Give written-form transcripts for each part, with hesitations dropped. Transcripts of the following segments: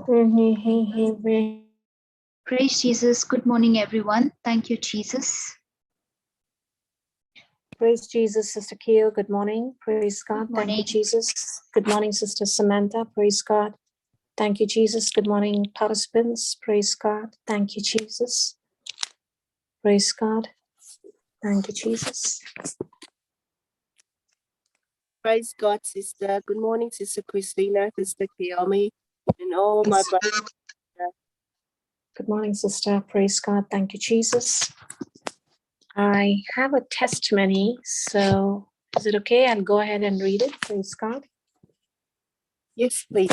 Praise Jesus. Good morning, everyone. Thank you, Jesus. Praise Jesus, Sister Keo. Good morning. Praise God. Good Thank you, morning. Jesus. Good morning, Sister Samantha. Praise God. Thank you, Jesus. Good morning, participants. Praise God. Thank you, Jesus. Praise God. Thank you, Jesus. Praise God, sister. Good morning, Sister Christina, Sister Kiyomi, and all my brothers. Good morning, sister. Praise God. Thank you, Jesus. I have a testimony, so is it okay? I'll go ahead and read it. Praise God. Yes, please.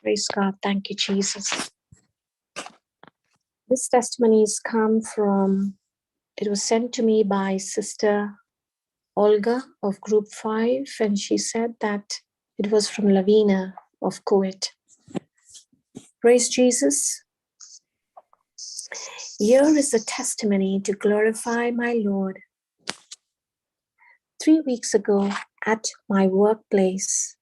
Praise God. Thank you, Jesus. This testimony has come from, it was sent to me by Sister Olga of Group 5, and she said that it was from Lavina of Kuwait. Praise Jesus. Here is a testimony to glorify my Lord. 3 weeks ago at my workplace,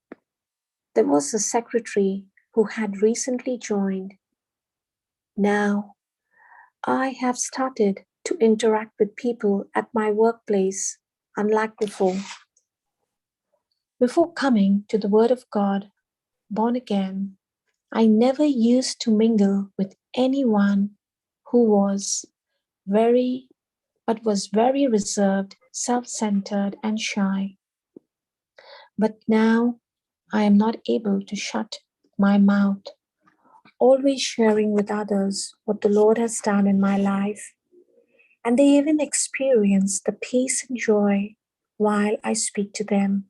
there was a secretary who had recently joined. Now, I have started to interact with people at my workplace unlike before. Before coming to the Word of God, born again, I never used to mingle with anyone who was very reserved, self-centered, and shy. But now I am not able to shut my mouth, always sharing with others what the Lord has done in my life. And they even experience the peace and joy while I speak to them.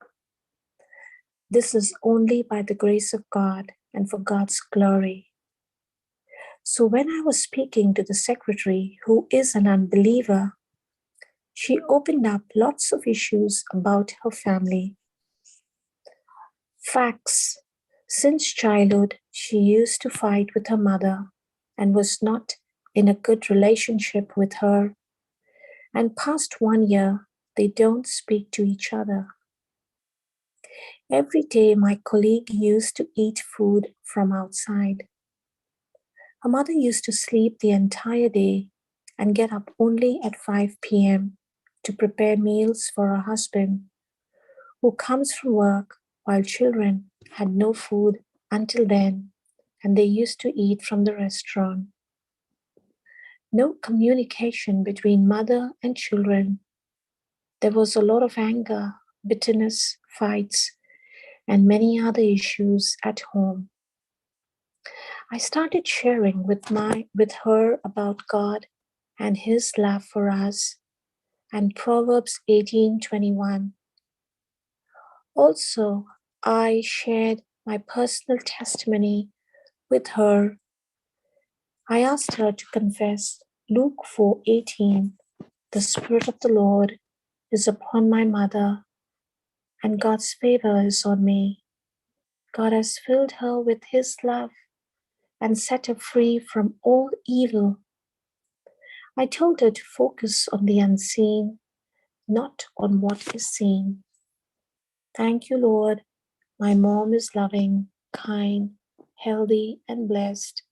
This is only by the grace of God and for God's glory. So when I was speaking to the secretary, who is an unbeliever, she opened up lots of issues about her family. Facts. Since childhood, she used to fight with her mother and was not in a good relationship with her. And past 1 year, they don't speak to each other. Every day, my colleague used to eat food from outside. Her mother used to sleep the entire day and get up only at 5 p.m. to prepare meals for her husband, who comes from work while children had no food until then, and they used to eat from the restaurant. No communication between mother and children. There was a lot of anger, bitterness, fights, and many other issues at home. I started sharing with her about God and His love for us and Proverbs 18:21. Also, I shared my personal testimony with her. I asked her to confess Luke 4:18. The Spirit of the Lord is upon my mother, and God's favor is on me. God has filled her with His love and set her free from all evil. I told her to focus on the unseen, not on what is seen. Thank you, Lord. My mom is loving, kind, healthy, and blessed.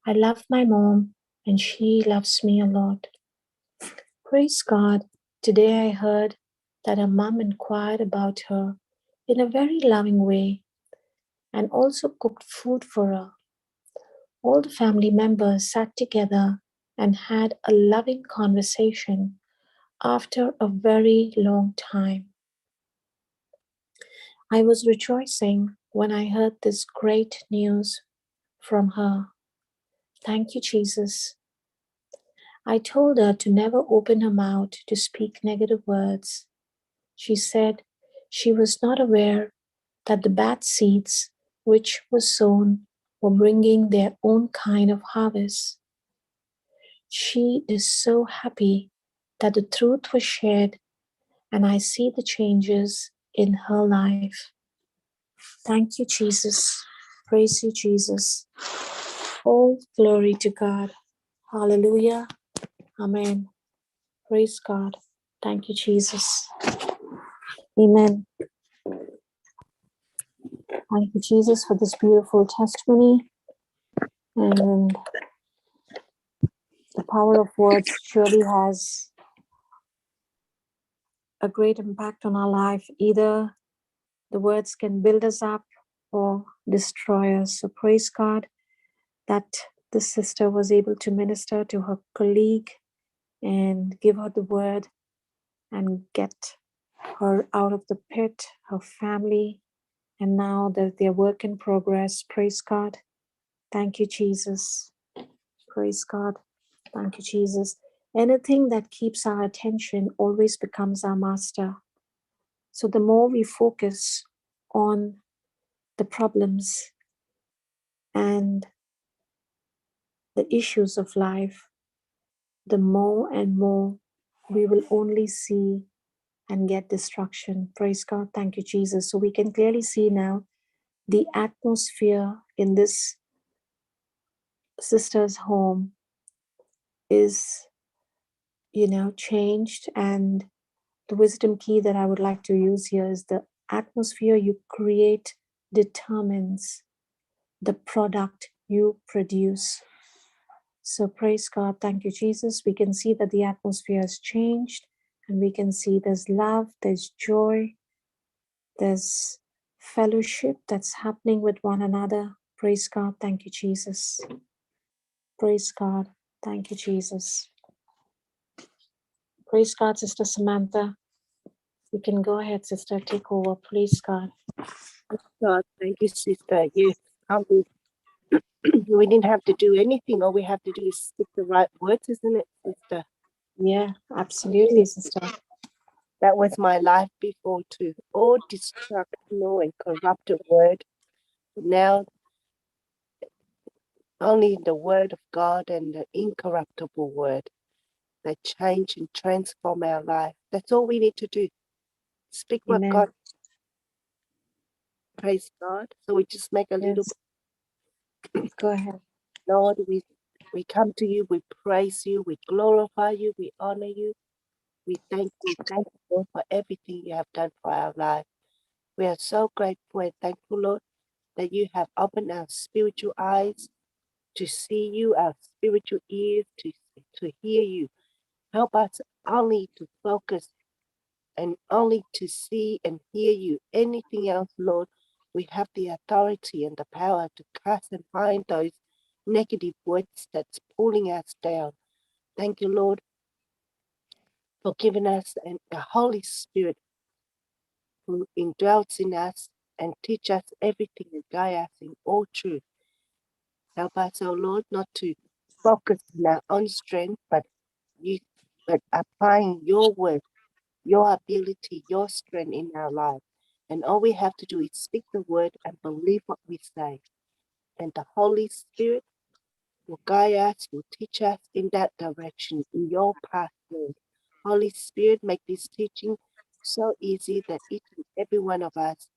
I love my mom, and she loves me a lot. Praise God. Today I heard that her mom inquired about her in a very loving way and also cooked food for her. All the family members sat together and had a loving conversation after a very long time. I was rejoicing when I heard this great news from her. Thank you, Jesus. I told her to never open her mouth to speak negative words. She said she was not aware that the bad seeds which were sown were bringing their own kind of harvest. She is so happy that the truth was shared, and I see the changes in her life. Thank you, Jesus. Praise you, Jesus. All glory to God. Hallelujah. Amen. Praise God. Thank you, Jesus. Amen. Thank you, Jesus, for this beautiful testimony. And the power of words surely has a great impact on our life. Either the words can build us up or destroy us. So praise God that this sister was able to minister to her colleague and give her the word and get her out of the pit, her family, and now that their work in progress. Praise God. Thank you, Jesus. Praise God. Thank you, Jesus. Anything that keeps our attention always becomes our master. So the more we focus on the problems and the issues of life, the more and more we will only see and get destruction. Praise God. Thank you, Jesus. So we can clearly see now the atmosphere in this sister's home is, changed. And the wisdom key that I would like to use here is the atmosphere you create determines the product you produce. So praise God. Thank you, Jesus. We can see that the atmosphere has changed, and we can see there's love, there's joy, there's fellowship that's happening with one another. Praise God. Thank you, Jesus. Praise God. Thank you, Jesus. Praise God, Sister Samantha. You can go ahead, Sister. Take over. Praise God. God, thank you, sister. You, we didn't have to do anything. All we have to do is speak the right words, isn't it, sister? Yeah, absolutely, Sister. That was my life before too. All destructional and corrupted word. Now only the word of God and the incorruptible word that change and transform our life. That's all we need to do. Speak what Amen. God. Praise God. So we just make a little. Go ahead. Lord, we come to you, we praise you, we glorify you, we honor you. We thank you, Lord, for everything you have done for our life. We are so grateful and thankful, Lord, that you have opened our spiritual eyes to see you, our spiritual ears to hear you. Help us only to focus and only to see and hear you. Anything else, Lord, we have the authority and the power to cast and bind those negative words that's pulling us down. Thank you, Lord, for giving us the Holy Spirit who indwells in us and teach us everything and guide us in all truth. Help us, oh Lord, not to focus on our own strength, but applying your word, your ability, your strength in our life. And all we have to do is speak the word and believe what we say. And the Holy Spirit will guide us, will teach us in that direction, in your path, Lord. Holy Spirit, make this teaching so easy that each and every one of us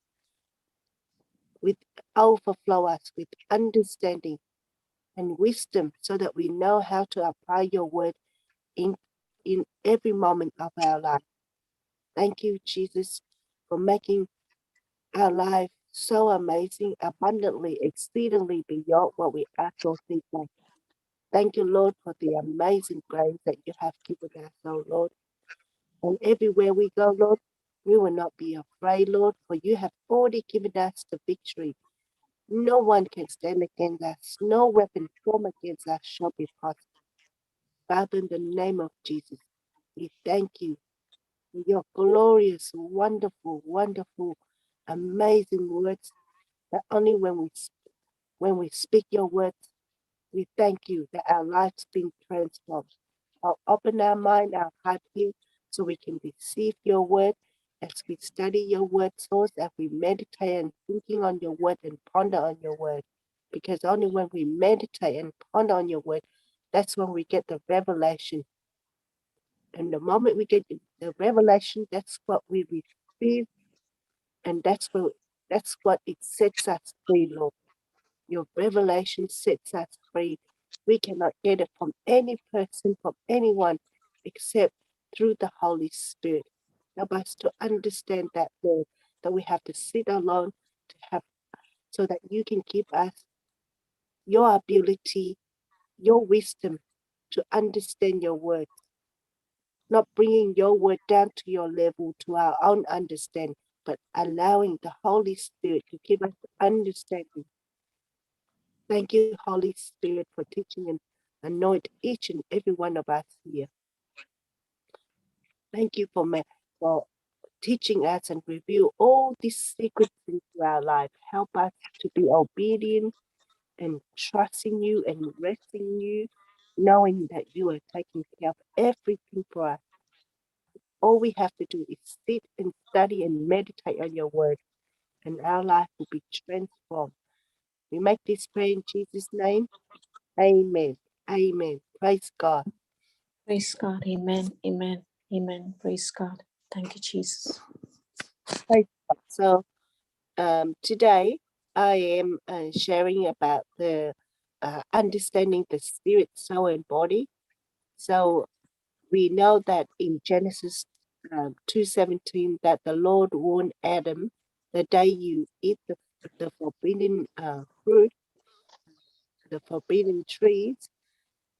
with overflow us with understanding and wisdom so that we know how to apply your word in every moment of our life. Thank you, Jesus, for making our life so amazing, abundantly, exceedingly beyond what we ask or think of. Thank you, Lord, for the amazing grace that you have given us, oh Lord. And everywhere we go, Lord, we will not be afraid, Lord, for you have already given us the victory. No one can stand against us. No weapon formed against us shall be possible. Father, in the name of Jesus, we thank you for your glorious, wonderful, wonderful, amazing words that only when we speak your words, we thank you that our lives being transformed. I'll open our mind, our heart here, so we can receive your word as we study your word source, as we meditate and thinking on your word and ponder on your word. Because only when we meditate and ponder on your word, that's when we get the revelation. And the moment we get the revelation, that's what we receive, and that's what it sets us free, Lord. Your revelation sets us free. We cannot get it from any person, from anyone, except through the Holy Spirit. Help us to understand that, Lord, that we have to sit alone to have so that you can give us your ability, your wisdom to understand your word, not bringing your word down to your level, to our own understanding, but allowing the Holy Spirit to give us understanding. Thank you, Holy Spirit, for teaching and anoint each and every one of us here. Thank you for teaching us and reveal all these secrets into our life. Help us to be obedient and trusting you and resting in you, knowing that you are taking care of everything for us. All we have to do is sit and study and meditate on your word, and our life will be transformed. We make this prayer in Jesus' name. Amen. Amen. Praise God. Praise God. Amen. Amen. Amen. Praise God. Thank you, Jesus. Praise God. So today I am sharing about the understanding the spirit, soul, and body. So we know that in Genesis 2:17 that the Lord warned Adam, the day you eat the forbidden fruit, the forbidden trees,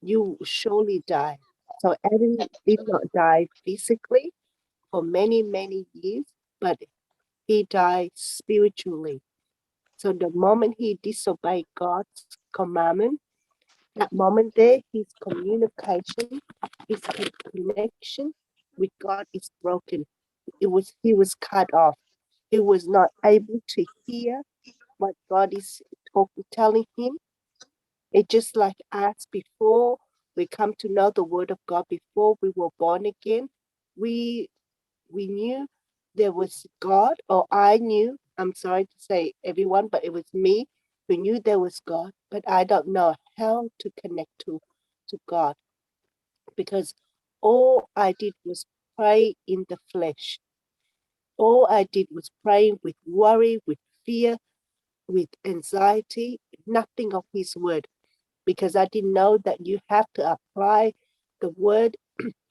you will surely die. So Adam did not die physically for many, many years, but he died spiritually. So the moment he disobeyed God's commandment, that moment there, his communication, his connection with God is broken. He was cut off. He was not able to hear what God is telling him. It's just like us before we come to know the word of God, before we were born again, we knew there was God, or I knew, I'm sorry to say everyone, but it was me who knew there was God, but I don't know how to connect to God, because all I did was pray in the flesh. All I did was praying with worry, with fear, with anxiety, nothing of his word, because I didn't know that you have to apply the word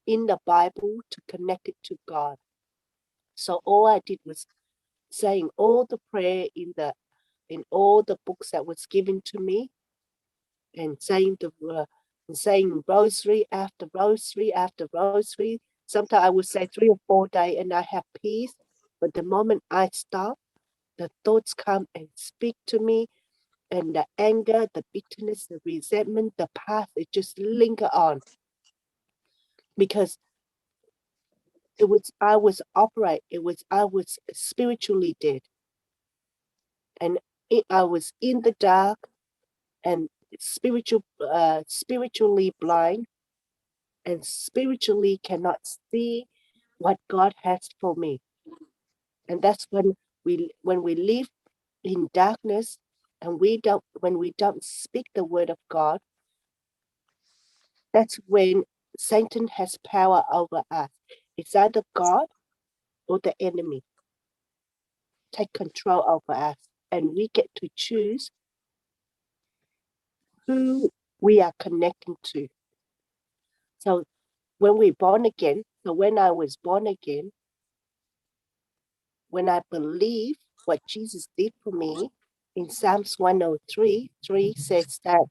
in the Bible to connect it to God. So all I did was saying all the prayer in all the books that was given to me, and saying rosary after rosary after rosary. Sometimes I would say 3 or 4 days and I have peace. But the moment I stop, the thoughts come and speak to me, and the anger, the bitterness, the resentment, the past, it just linger on, because I was spiritually dead, and I was in the dark and spiritually blind, and spiritually cannot see what God has for me. And that's when we live in darkness, and when we don't speak the word of God, that's when Satan has power over us. It's either God or the enemy take control over us, and we get to choose who we are connecting to. So when we're born again, when I was born again, when I believe what Jesus did for me, in Psalms 103:3 says that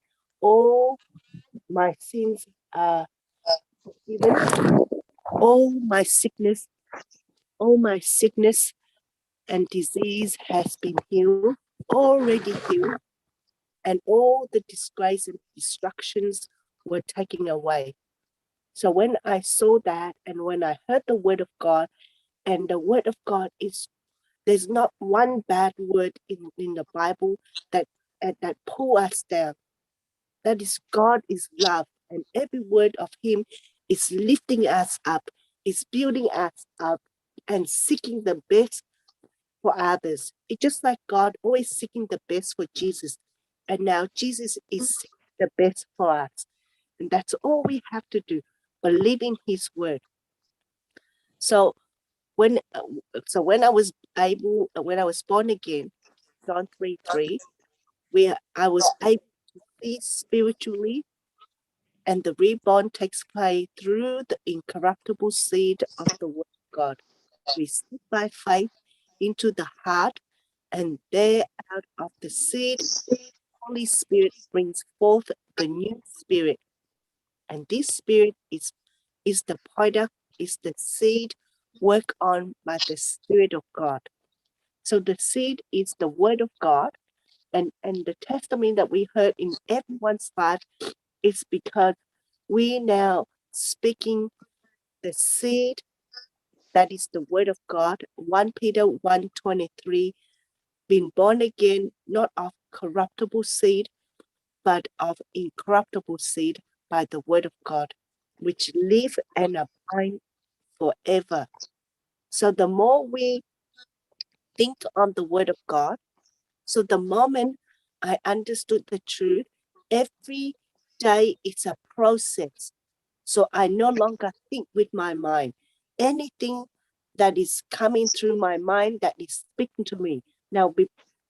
all my sins are forgiven, all my sickness and disease has been healed, already healed, and all the disgrace and destructions were taken away. So when I saw that, and when I heard the word of God, and the word of God there's not one bad word in the Bible that pull us down. That is, God is love, and every word of him is lifting us up, is building us up, and seeking the best for others. It's just like God always seeking the best for Jesus, and now Jesus is seeking the best for us. And that's all we have to do, believe in his word. So when I was born again, John 3:3, where I was able to see spiritually, and the reborn takes place through the incorruptible seed of the word of God, received by faith into the heart, And there out of the seed, Holy Spirit brings forth the new spirit. And this spirit is the product, is the seed worked on by the Spirit of God. So the seed is the word of God. And the testimony that we heard in everyone's life is because we now speaking the seed that is the word of God. 1 Peter 1:23, being born again, not of corruptible seed, but of incorruptible seed by the word of God, which live and abide forever. So the more we think on the word of God, so the moment I understood the truth, every day it's a process. So I no longer think with my mind. Anything that is coming through my mind that is speaking to me. Now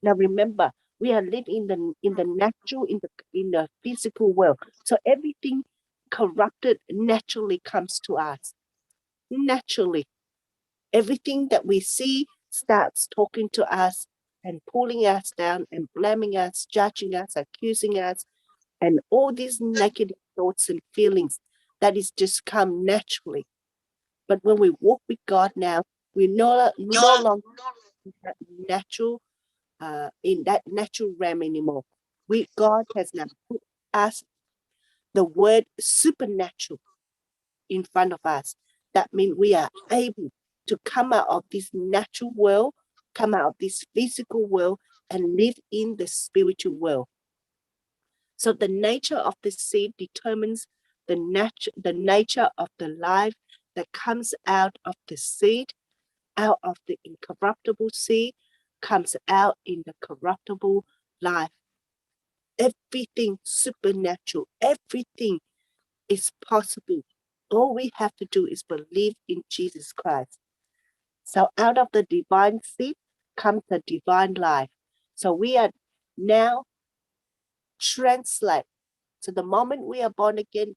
remember, we are living in the natural, in the physical world. So everything corrupted naturally comes to us. Naturally. Everything that we see starts talking to us and pulling us down and blaming us, judging us, accusing us, and all these negative thoughts and feelings that is just come naturally. But when we walk with God now, we no longer in that natural realm anymore. God has now put us the word supernatural in front of us. That means we are able to come out of this natural world, come out of this physical world, and live in the spiritual world. So the nature of the seed determines the nature of the life that comes out of the seed, out of the incorruptible seed, comes out in the corruptible life. Everything supernatural, everything is possible. All we have to do is believe in Jesus Christ. So out of the divine seed comes the divine life. So we are now translate. So the moment we are born again,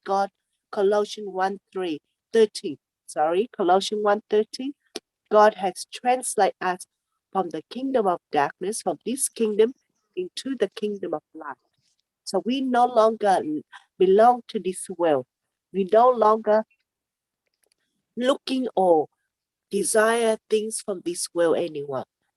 Colossians 1:13, God has translated us from the kingdom of darkness, from this kingdom into the kingdom of light. So we no longer belong to this world. We no longer looking or desire things from this world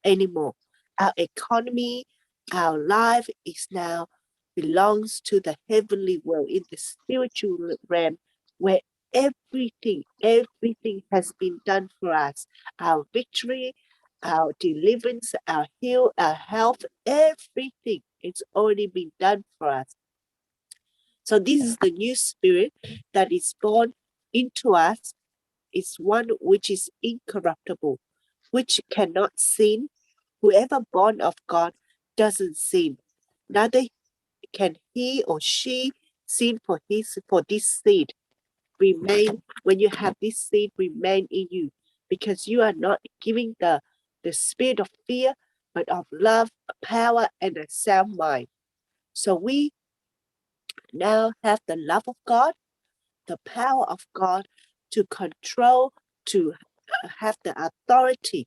anymore. Our economy, our life is now belongs to the heavenly world, in the spiritual realm, where everything has been done for us. Our victory, our deliverance, our heal, our health, everything, it's already been done for us. So this is the new spirit that is born into us, is one which is incorruptible, which cannot sin. Whoever born of God doesn't sin. Neither can he or she sin, for this seed remain. When you have this seed remain in you, because you are not giving the spirit of fear, but of love, power, and a sound mind. So we now have the love of God, the power of God to control, to have the authority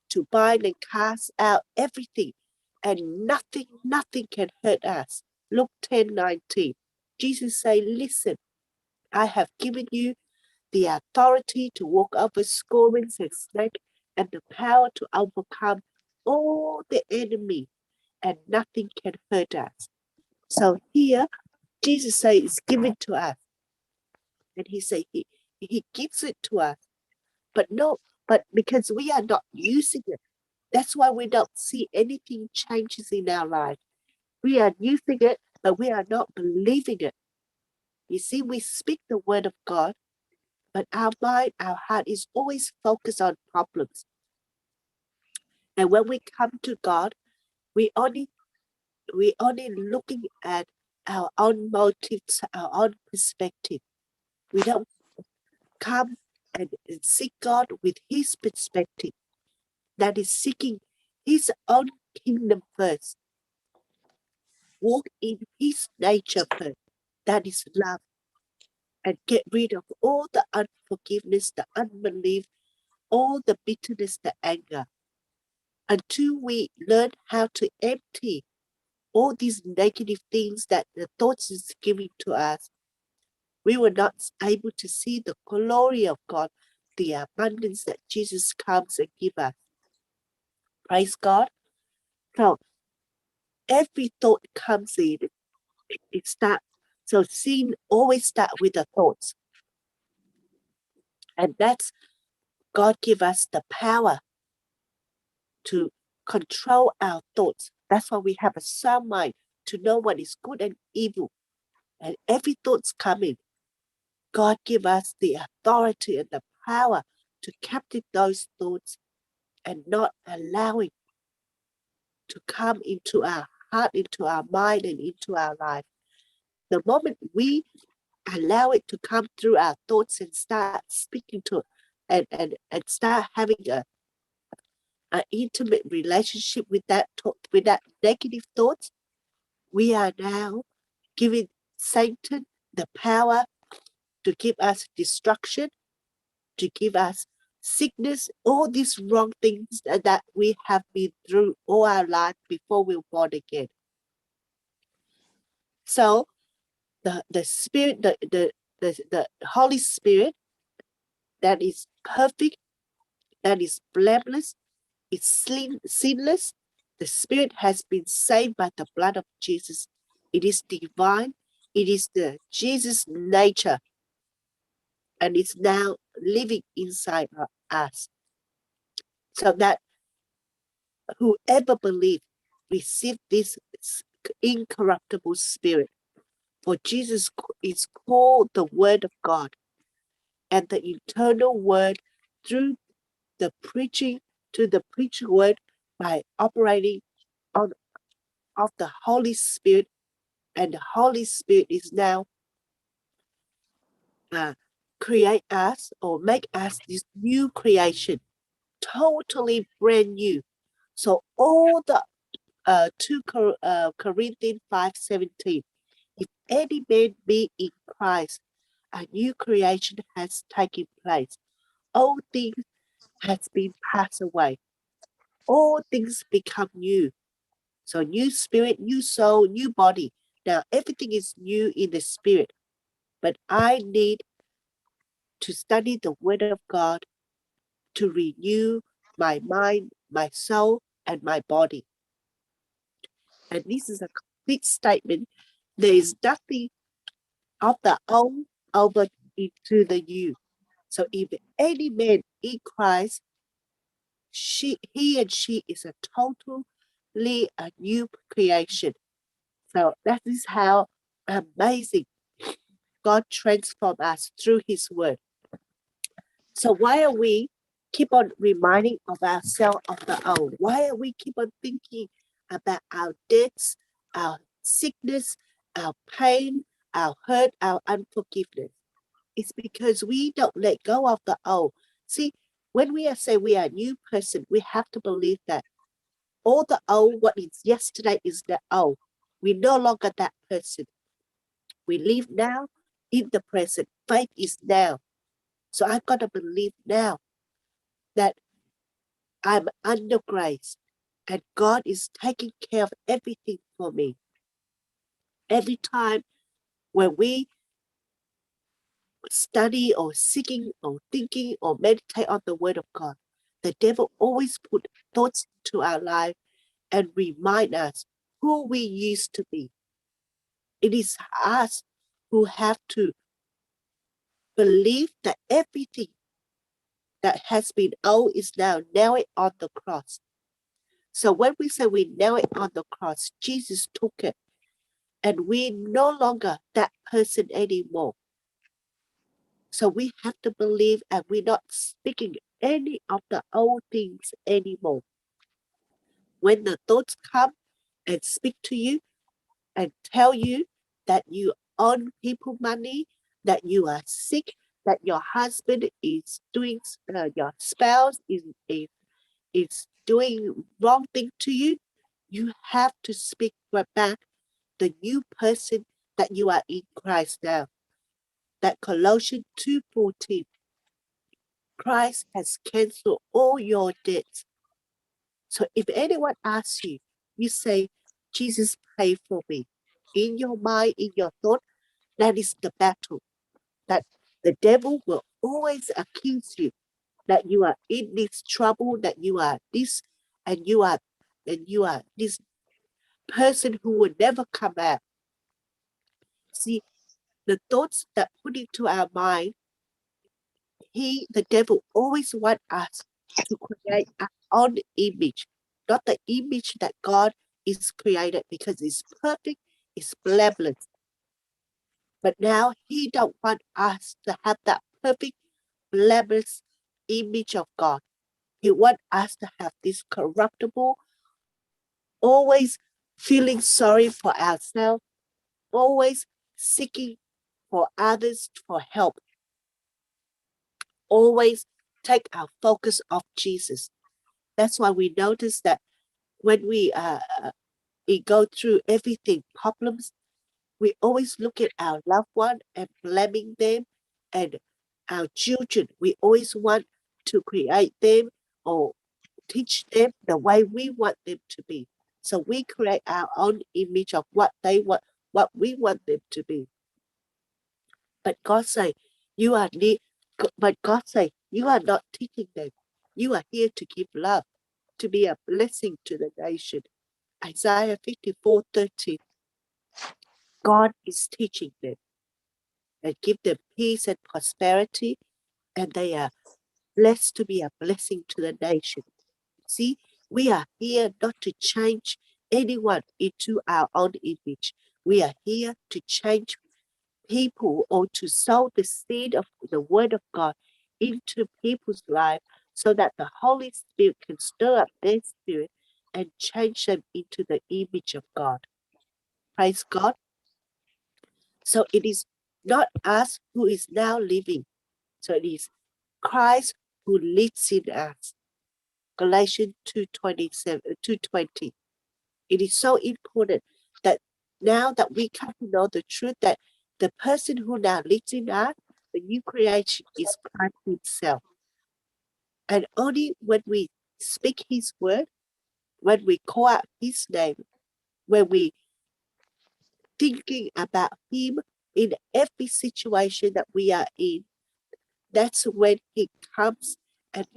to bind and cast out everything, and nothing can hurt us. Luke 10:19. Jesus said, listen, I have given you the authority to walk over scorpions and snakes, and the power to overcome all the enemy, and nothing can hurt us. So here, Jesus says it's given to us. And he said he gives it to us. But because we are not using it, that's why we don't see anything changes in our life. We are using it, but we are not believing it. You see, we speak the word of God, but our mind, our heart is always focused on problems. And when we come to God, we only looking at our own motives, our own perspective. We don't come and seek God with his perspective. That is seeking his own kingdom first. Walk in his nature first. That is love. And get rid of all the unforgiveness, the unbelief, all the bitterness, the anger. until we learn how to empty all these negative things that the thoughts is giving to us, we were not able to see the glory of God, the abundance that Jesus comes and gives us. Praise God. So every thought comes in, it starts. So sin always starts with the thoughts. And that's God give us the power to control our thoughts. That's why we have a sound mind to know what is good and evil. And every thought's coming. God give us the authority and the power to capture those thoughts and not allowing to come into our heart, into our mind, and into our life. The moment we allow it to come through our thoughts and start speaking to it and start having an intimate relationship with that negative thoughts, we are now giving Satan the power to give us destruction, to give us sickness, all these wrong things that we have been through all our life before we were born again. So the Spirit, the Holy Spirit that is perfect, that is blameless, is sinless. The Spirit has been saved by the blood of Jesus. It is divine. It is the Jesus nature, and it's now living inside us. So that whoever believes receive this incorruptible Spirit. For Jesus is called the Word of God, and the eternal Word through the preaching to the preached Word by operating on of the Holy Spirit, and the Holy Spirit is now create us or make us this new creation, totally brand new. So all the 2 Corinthians 5:17, if any man be in Christ, a new creation has taken place. All things has been passed away. All things become new. So new spirit, new soul, new body. Now everything is new in the spirit. But I need to study the Word of God to renew my mind, my soul, and my body. And this is a complete statement. There is nothing of the old over into the new. So if any man in Christ, he and she is a totally a new creation. So that is how amazing God transforms us through his word. So why are we keep on reminding of ourselves of the old? Why are we keep on thinking about our debts, our sickness, our pain, our hurt, our unforgiveness? It's because we don't let go of the old. See, when we say we are a new person, we have to believe that all the old, what is yesterday is the old. We're no longer that person. We live now in the present. Faith is now. So I've got to believe now that I'm under grace and God is taking care of everything for me. Every time when we study or seeking or thinking or meditate on the word of God, the devil always put thoughts into our life and remind us who we used to be. It is us who have to believe that everything that has been old is now nailed on the cross. So when we say we nail it on the cross, Jesus took it, and we no longer that person anymore. So we have to believe, and we're not speaking any of the old things anymore. When the thoughts come and speak to you and tell you that you owe people money, that you are sick, that your husband is doing, your spouse is doing wrong thing to you, you have to speak back the new person that you are in Christ now. That Colossians 2:14, Christ has canceled all your debts. So if anyone asks you, you say, Jesus paid for me. In your mind, in your thought, that is the battle. That the devil will always accuse you that you are in this trouble, that you are this, and you are this person who will never come out. See, the thoughts that put into our mind, the devil always want us to create our own image, not the image that God is created, because it's perfect, it's blameless. But now he don't want us to have that perfect, blameless image of God. He wants us to have this corruptible, always feeling sorry for ourselves, always seeking for others for help, always take our focus off Jesus. That's why we notice that when we go through everything, problems, we always look at our loved one and blaming them, and our children, we always want to create them or teach them the way we want them to be. So we create our own image of what they want, what we want them to be. But God say, but God say, you are not teaching them. You are here to give love, to be a blessing to the nation. Isaiah 54:13. God is teaching them and give them peace and prosperity, and they are blessed to be a blessing to the nation. See, we are here not to change anyone into our own image. We are here to change people or to sow the seed of the word of God into people's life so that the Holy Spirit can stir up their spirit and change them into the image of God. Praise God. So it is not us who is now living. So it is Christ who lives in us. Galatians 2:20. It is so important that now that we come to know the truth that the person who now lives in us, the new creation, is Christ himself. And only when we speak his word, when we call out his name, when we thinking about him in every situation that we are in, that's when he comes and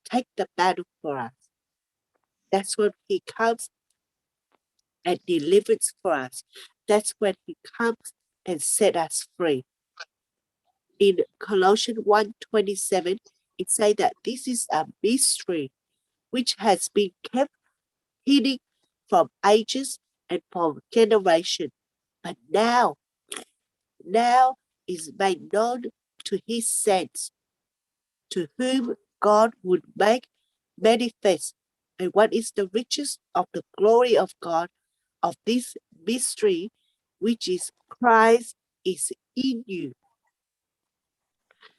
take the battle for us. That's when he comes and delivers for us. That's when he comes and set us free. In Colossians 1:27, it says that this is a mystery which has been kept hidden from ages and from generation, but now is made known to his saints, to whom God would make manifest. And what is the riches of the glory of God of this mystery, which is Christ is in you.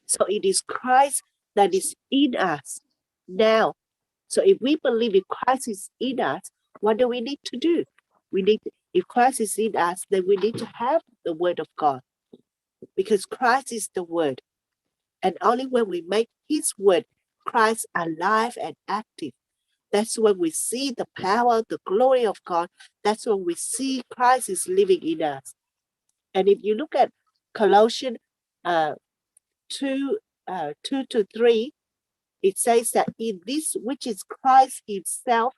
So it is Christ that is in us now. So if we believe if Christ is in us, what do we need to do? If Christ is in us, then we need to have the word of God, because Christ is the word. And only when we make his word, Christ, alive and active, that's when we see the power, the glory of God. That's when we see Christ is living in us. And if you look at Colossians 2:2-3, it says that in this, which is Christ himself,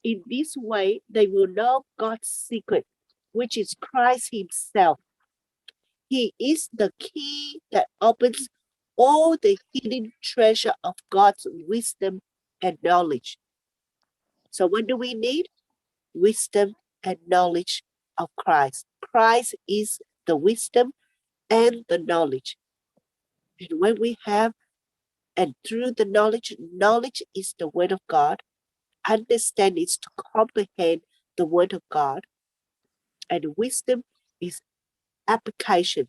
in this way, they will know God's secret, which is Christ himself. He is the key that opens all the hidden treasure of God's wisdom and knowledge. So what do we need? Wisdom and knowledge of Christ. Christ is the wisdom and the knowledge. And when we have, and through the knowledge is the word of God, understand is to comprehend the word of God, and wisdom is application,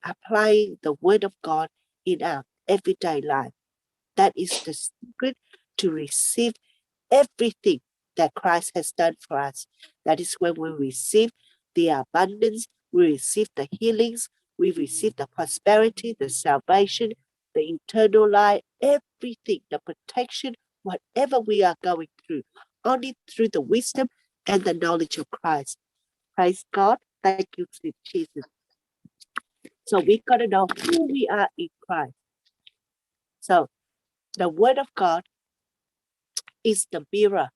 applying the word of God in our everyday life. That is the secret to receive everything that Christ has done for us. That is when we receive the abundance, we receive the healings, we receive the prosperity, the salvation, the eternal life, everything, the protection whatever we are going through, only through the wisdom and the knowledge of Christ. Praise God. Thank you, Jesus. So we got to know who we are in Christ. So the Word of God is the mirror.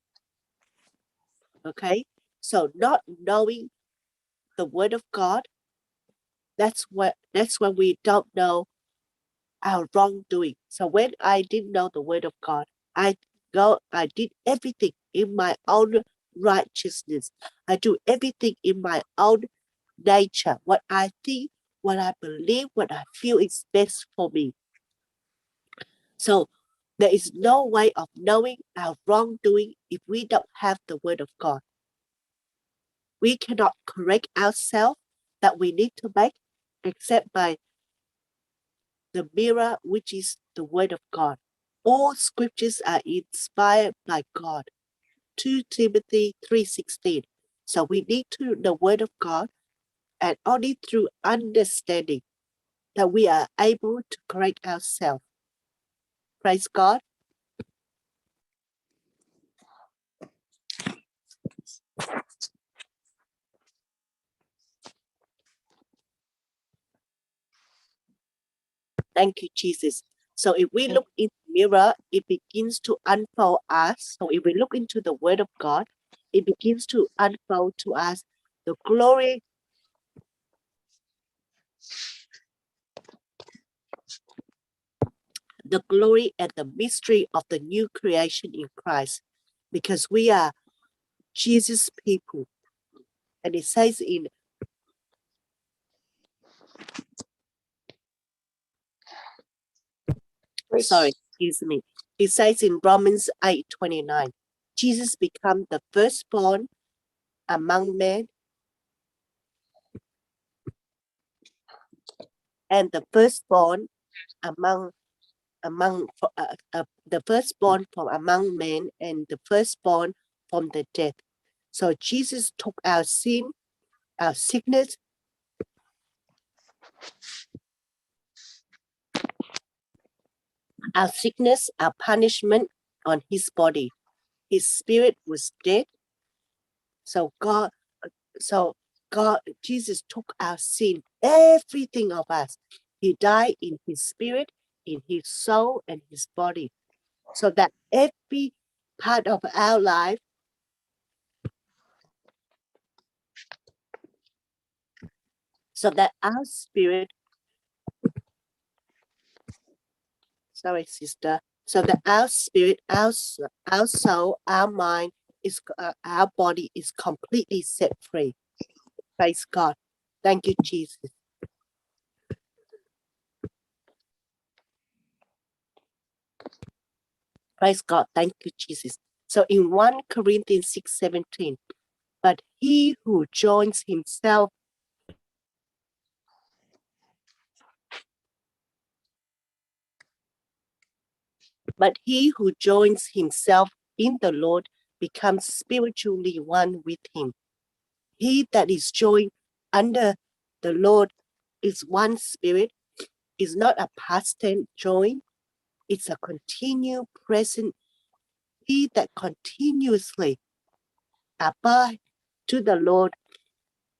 Okay? So not knowing the Word of God, that's when we don't know our wrongdoing. So when I didn't know the Word of God, I did everything in my own righteousness. I do everything in my own nature. What I think, what I believe, what I feel is best for me. So there is no way of knowing our wrongdoing if we don't have the Word of God. We cannot correct ourselves that we need to make except by the mirror, which is the Word of God. All scriptures are inspired by God. 2 Timothy 3:16. So we need to the Word of God, and only through understanding that we are able to correct ourselves. Praise God. Thank you, Jesus. So if we look in the mirror, it begins to unfold us. So if we look into the Word of God, it begins to unfold to us the glory and the mystery of the new creation in Christ, because we are Jesus' people. And it says in it says in Romans 8:29, Jesus became the firstborn among men and the firstborn among the firstborn from among men and the firstborn from the dead. So Jesus took our sin, our sickness, our punishment on his body. His spirit was dead. So Jesus took our sin, everything of us. He died in his spirit, in his soul, and his body. So that every part of our life, so that our spirit, sorry, sister, so that our spirit, our soul, our mind, our body is completely set free. Praise God. Thank you, Jesus. Praise God. Thank you, Jesus. So in 1 Corinthians 6:17, but he who joins himself in the Lord becomes spiritually one with him. He that is joined under the Lord is one spirit, is not a past tense join, it's a continued present. He that continuously abide to the Lord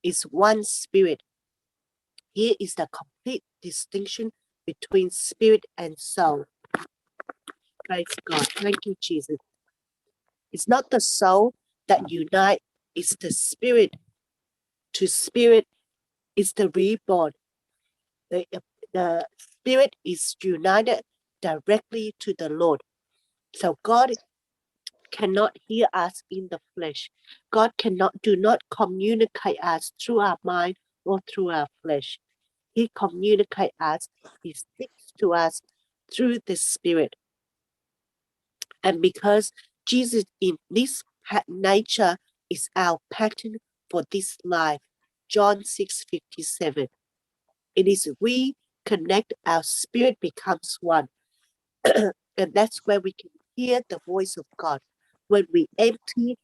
is one spirit. Here is the complete distinction between spirit and soul. Praise God. Thank you, Jesus. It's not the soul that unite, it's the spirit to spirit, it's the reborn. The spirit is united directly to the Lord. So God cannot hear us in the flesh. God do not communicate us through our mind or through our flesh. He communicates us, he speaks to us through the Spirit. And because Jesus in this nature is our pattern for this life, John 6:57. It is we connect, our spirit becomes one. And that's where we can hear the voice of God. When we empty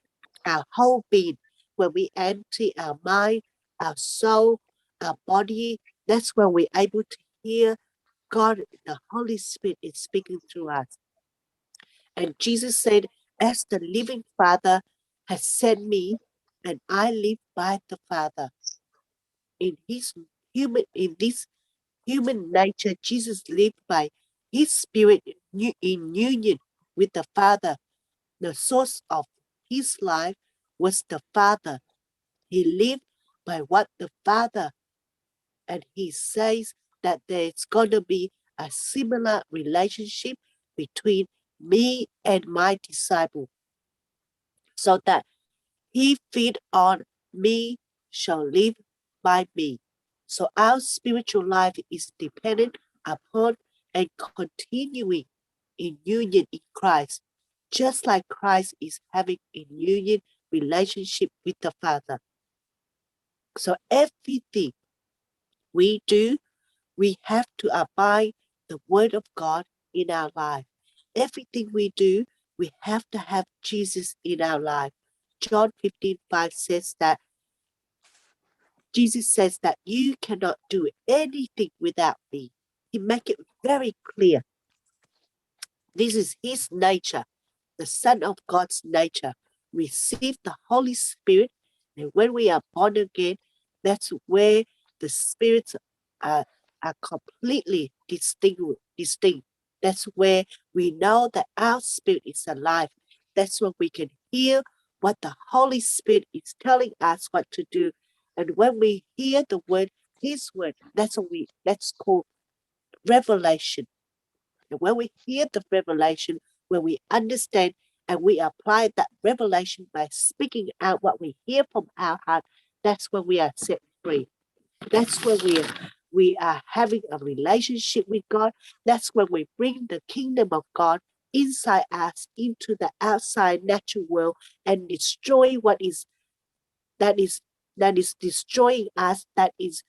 our whole being, when we empty our mind, our soul, our body, that's when we're able to hear God, the Holy Spirit is speaking through us. And Jesus said, as the living Father has sent me, and I live by the Father. In this human nature, Jesus lived by his spirit in union with the Father. The source of his life was the Father. He lived by what the Father, and he says that there's going to be a similar relationship between me and my disciple, so that he feed on me shall live by me. So our spiritual life is dependent upon and continuing in union in Christ, just like Christ is having a union relationship with the Father. So everything we do, we have to abide the word of God in our life. Everything we do, we have to have Jesus in our life. John 15:5 says that Jesus says that you cannot do anything without me. He make it very clear. This is his nature, the Son of God's nature. Receive the Holy Spirit, and when we are born again, that's where the spirits are completely distinct. That's where we know that our spirit is alive. That's when we can hear what the Holy Spirit is telling us what to do. And when we hear the word, his word, that's called revelation. And when we hear the revelation, when we understand and we apply that revelation by speaking out what we hear from our heart, that's when we are set free. That's when we are having a relationship with God. That's when we bring the kingdom of God inside us into the outside natural world and destroy what is that is that is destroying us, that is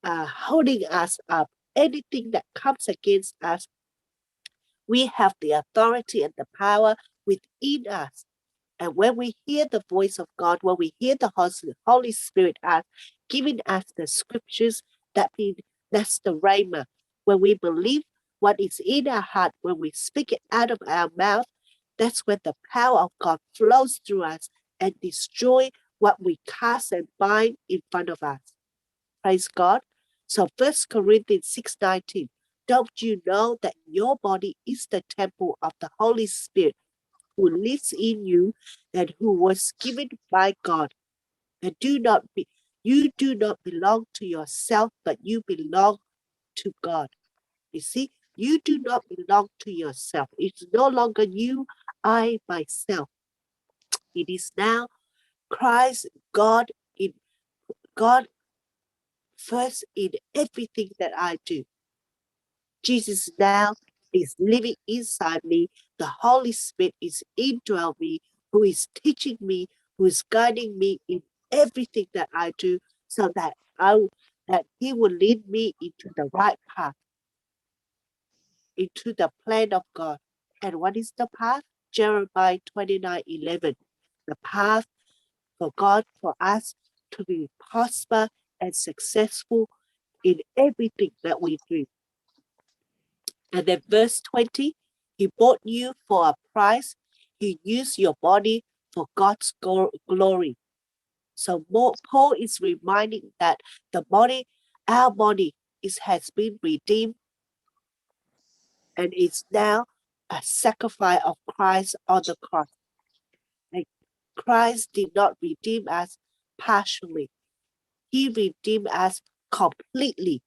holding us up. Anything that comes against us, we have the authority and the power within us. And when we hear the voice of God, when we hear the Holy Spirit giving us the scriptures, that's the rhema. When we believe what is in our heart, when we speak it out of our mouth, that's when the power of God flows through us and destroy what we cast and bind in front of us. Praise God. So 1 Corinthians 6:19, don't you know that your body is the temple of the Holy Spirit who lives in you and who was given by God? And you do not belong to yourself, but you belong to God. You see, you do not belong to yourself. It's no longer you, I, myself. It is now Christ, God first in everything that I do. Jesus now is living inside me. The Holy Spirit is indwelling me, who is teaching me, who is guiding me in everything that I do, so that that He will lead me into the right path, into the plan of God. And what is the path? Jeremiah 29:11. The path for God, for us to be prosper and successful in everything that we do. And then verse 20, he bought you for a price. He used your body for God's glory. So Paul is reminding that our body has been redeemed and is now a sacrifice of Christ on the cross. And Christ did not redeem us partially. He redeemed us completely.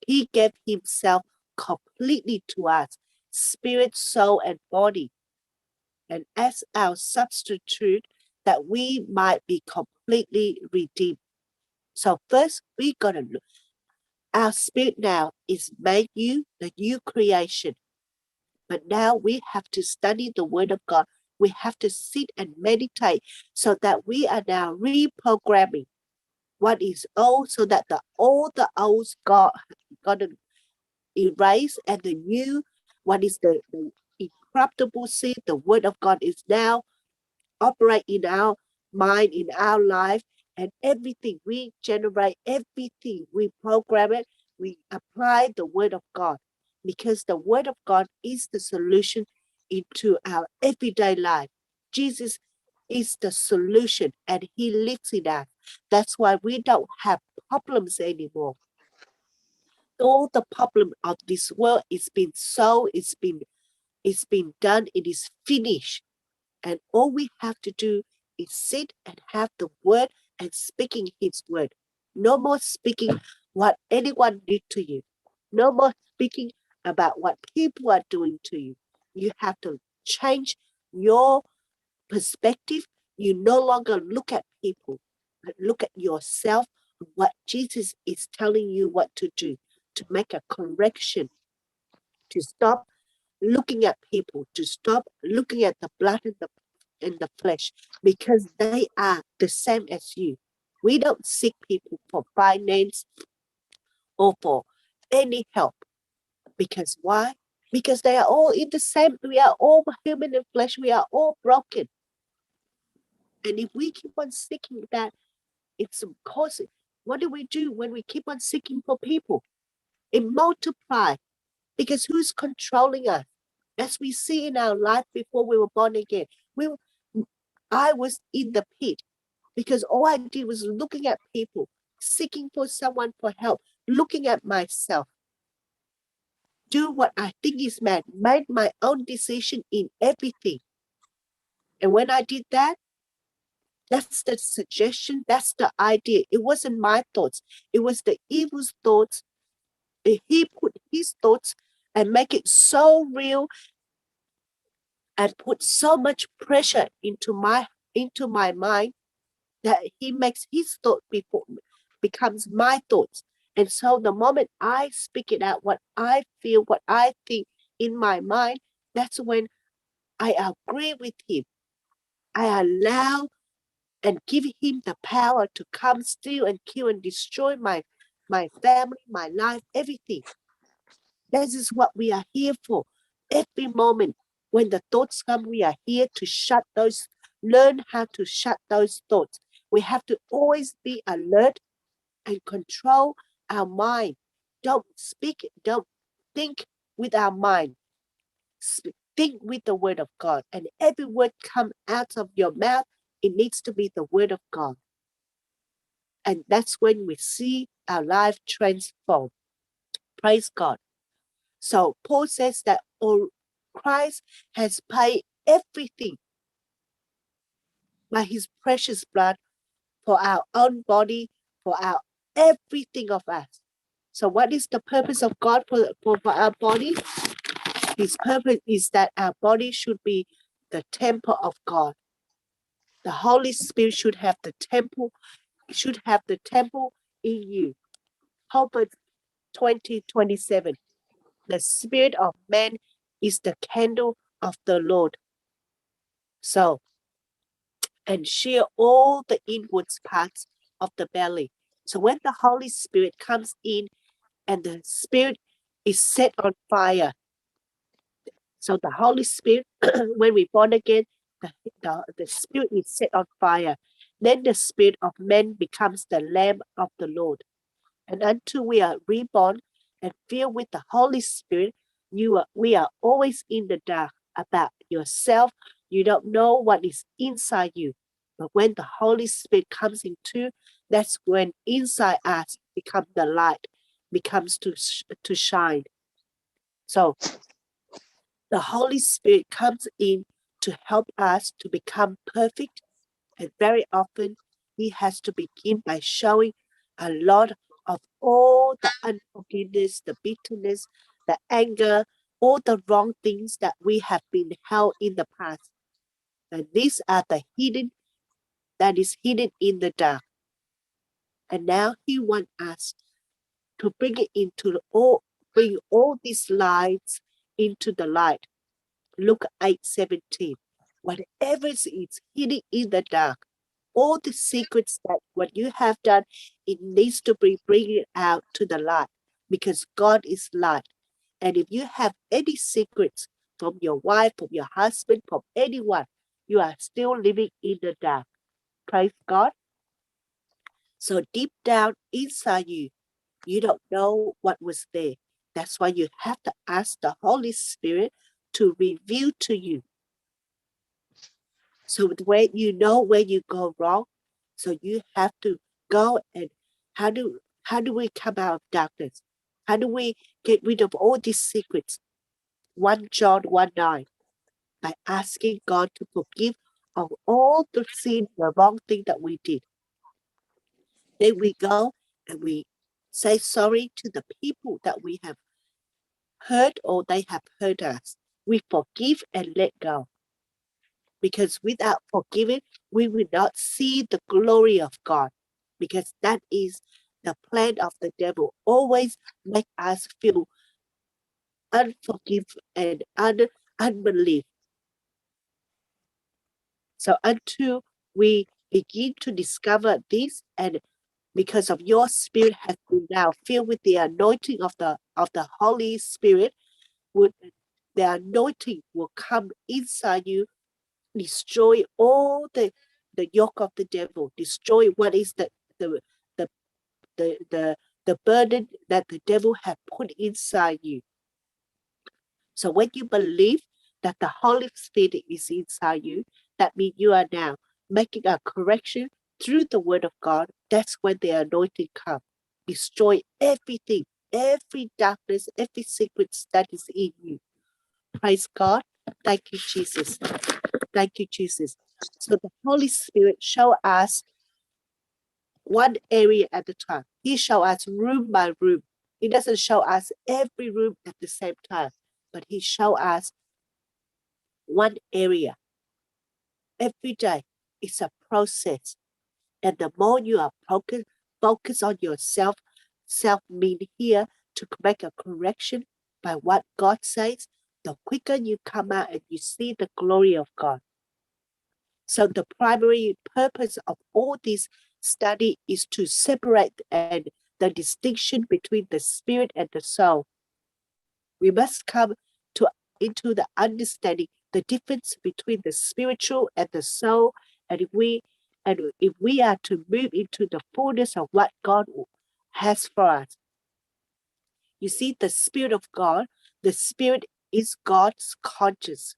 He gave himself completely to us, spirit, soul, and body, and as our substitute, that we might be completely redeemed. So first, we got to look. Our spirit now is made new, the new creation. But now we have to study the Word of God. We have to sit and meditate so that we are now reprogramming what is old, so that all the old got to erase, and the new, what is the incorruptible seed, the Word of God is now operate in our mind, in our life, and everything we generate, everything we program it, we apply the Word of God, because the Word of God is the solution into our everyday life. Jesus is the solution and he lives in us. That's why we don't have problems anymore. All the problem of this world is been solved, it's been done, it is finished. And all we have to do is sit and have the word and speaking his word. No more speaking what anyone did to you. No more speaking about what people are doing to you. You have to change your perspective. You no longer look at people, but look at yourself, what Jesus is telling you what to do, to make a correction, to stop looking at people, to stop looking at the blood in the flesh, because they are the same as you. We don't seek people for finance or for any help. Because why? Because they are all in the same, we are all human in flesh, we are all broken. And if we keep on seeking that, it's causing, what do we do when we keep on seeking for people? It multiplies, because who's controlling us? As we see in our life before we were born again, I was in the pit because all I did was looking at people, seeking for someone for help, looking at myself, do what I think is made my own decision in everything. And when I did that, that's the suggestion, that's the idea. It wasn't my thoughts. It was the evil's thoughts. He put his thoughts and make it so real and put so much pressure into my mind that he makes his thought becomes my thoughts. And so the moment I speak it out, what I feel, what I think in my mind, that's when I agree with him. I allow and give him the power to come, steal and kill and destroy my family, my life, everything. This is what we are here for. Every moment when the thoughts come, we are here to learn how to shut those thoughts. We have to always be alert and control our mind. Don't think with our mind. Think with the word of God. And every word come out of your mouth, it needs to be the word of God. And that's when we see our life transform. Praise God. So Paul says that Christ has paid everything by his precious blood for our own body, for our everything of us. So what is the purpose of God for our body? His purpose is that our body should be the temple of God. The Holy Spirit should have the temple in you. Proverbs 20:27. The spirit of man is the candle of the Lord. So, and share all the inward parts of the belly. So when the Holy Spirit comes in and the Spirit is set on fire, so the Holy Spirit, when we born again, the Spirit is set on fire. Then the spirit of man becomes the lamp of the Lord. And until we are reborn and filled with the Holy Spirit, we are always in the dark about yourself. You don't know what is inside you. But when the Holy Spirit comes into, that's when inside us becomes the light, becomes to shine. So the Holy Spirit comes in to help us to become perfect. And very often, he has to begin by showing a lot of all the unforgiveness, the bitterness, the anger, all the wrong things that we have been held in the past. And these are that is hidden in the dark. And now he wants us to bring all these lights into the light. Luke 8:17. Whatever is hidden in the dark, all the secrets that what you have done, it needs to be bringing out to the light, because God is light. And if you have any secrets from your wife, from your husband, from anyone, you are still living in the dark. Praise God. So deep down inside you, you don't know what was there. That's why you have to ask the Holy Spirit to reveal to you. So when you know where you go wrong, so you have to go and how do we come out of darkness? How do we get rid of all these secrets? 1 John 1:9, by asking God to forgive of all the sin, the wrong thing that we did. Then we go and we say sorry to the people that we have hurt or they have hurt us. We forgive and let go. Because without forgiving, we will not see the glory of God. Because that is the plan of the devil. Always make us feel unforgive and unbelief. So until we begin to discover this, and because of your spirit has been now filled with the anointing of the Holy Spirit, the anointing will come inside you, destroy all the yoke of the devil, destroy what is the the the the the, the burden that the devil has put inside you. So when you believe that the Holy Spirit is inside you, that means you are now making a correction through the Word of God. That's when the anointing comes. Destroy everything, every darkness, every secret that is in you. Praise God. Thank you, Jesus. Thank you, Jesus. So the Holy Spirit show us one area at a time. He show us room by room. He doesn't show us every room at the same time, but he show us one area every day. It's a process. And the more you are focus on yourself, self mean here to make a correction by what God says, the quicker you come out and you see the glory of God. So the primary purpose of all this study is to separate and the distinction between the spirit and the soul. We must come into the understanding the difference between the spiritual and the soul, and if we are to move into the fullness of what God has for us. You see, the Spirit of God, the Spirit is God's conscience.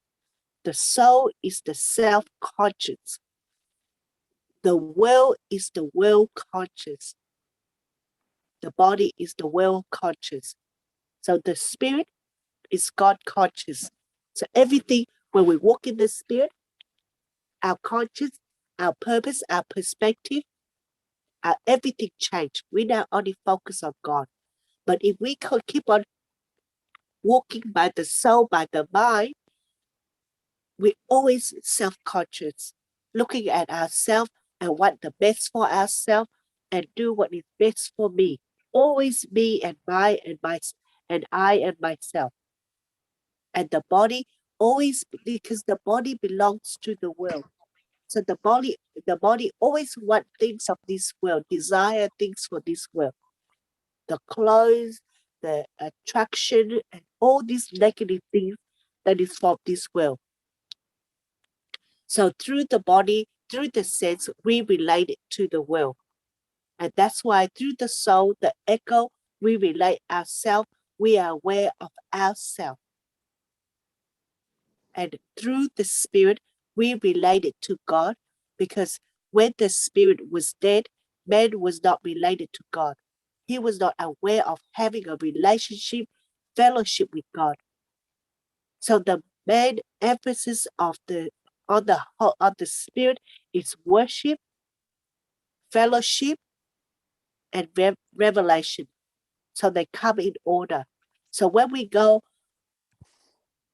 The soul is the self-conscious. The will is the will conscious. The body is the will conscious. So the Spirit is God conscious. So everything, when we walk in the Spirit, our conscience, our purpose, our perspective, our everything change. We now only focus on God. But if we could keep on walking by the soul, by the mind, we always self-conscious, looking at ourselves and what the best for ourselves and do what is best for me. Always me and my and I and myself. And the body always, because the body belongs to the world. So the body always want things of this world, desire things for this world. The clothes, the attraction, and all these negative things that is from this world. So through the body, through the sense, we relate it to the world. And that's why through the soul, the echo, we relate ourselves, we are aware of ourselves. And through the spirit, we related to God, because when the spirit was dead, man was not related to God. He was not aware of having a relationship, fellowship with God. So the main emphasis of the spirit is worship, fellowship, and revelation. So they come in order. So when we go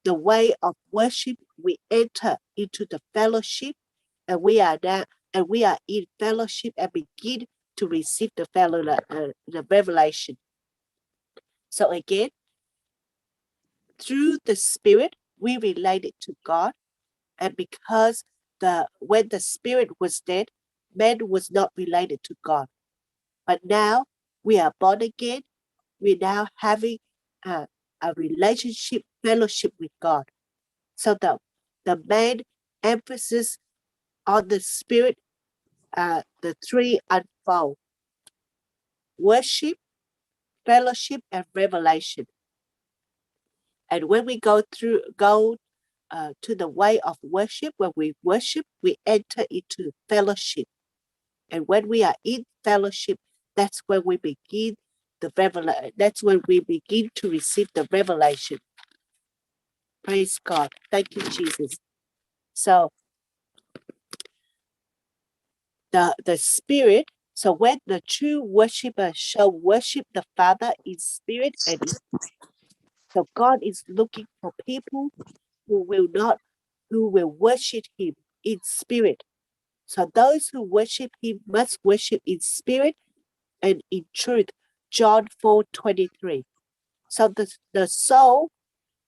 the way of worship, we enter into the fellowship, and we are in fellowship and begin to receive the revelation. So again, through the spirit, we related to God, and because when the spirit was dead, man was not related to God. But now we are born again. We're now having a relationship, fellowship with God. So the main emphasis on the spirit, the three unfold: worship, fellowship, and revelation. And when we go to the way of worship, when we worship, we enter into fellowship. And when we are in fellowship, that's when we begin that's when we begin to receive the revelation. Praise God. Thank you, Jesus. So the Spirit, so when the true worshiper shall worship the Father in spirit and in, so God is looking for people who will worship him in spirit. So those who worship him must worship in spirit and in truth. John 4:23. So the soul,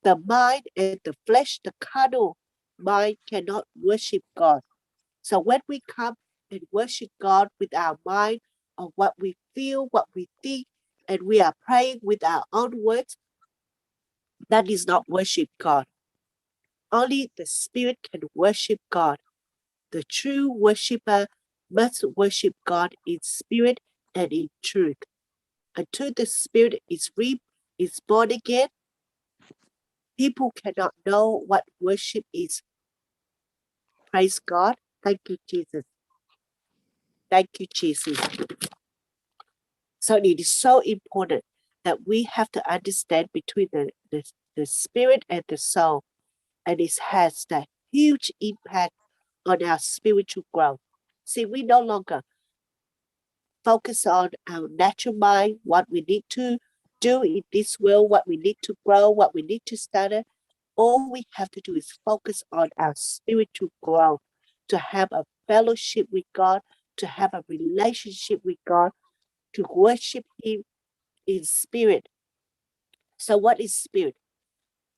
the mind, and the flesh, the carnal mind cannot worship God. So when we come and worship God with our mind on what we feel, what we think, and we are praying with our own words, that is not worship God. Only the Spirit can worship God. The true worshiper must worship God in spirit and in truth. Until the Spirit is born again, people cannot know what worship is. Praise God. Thank you, Jesus. Thank you, Jesus. So it is so important that we have to understand between the spirit and the soul. And it has that huge impact on our spiritual growth. See, we no longer focus on our natural mind, what we need to do in this world, what we need to grow, what we need to study. All we have to do is focus on our spiritual growth, to have a fellowship with God, to have a relationship with God, to worship him in spirit. So what is spirit?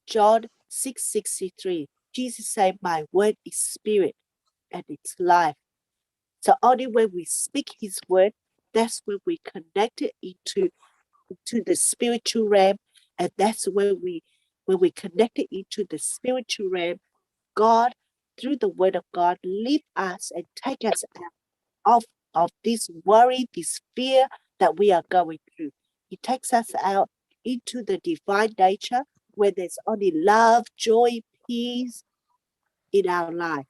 John 6:63. Jesus said, my word is spirit and it's life. So only when we speak his word, that's when we connect it into the spiritual realm. And that's when we connect it into the spiritual realm, God, through the word of God, lead us and take us out of this worry, this fear that we are going through. He takes us out into the divine nature where there's only love, joy, peace in our life.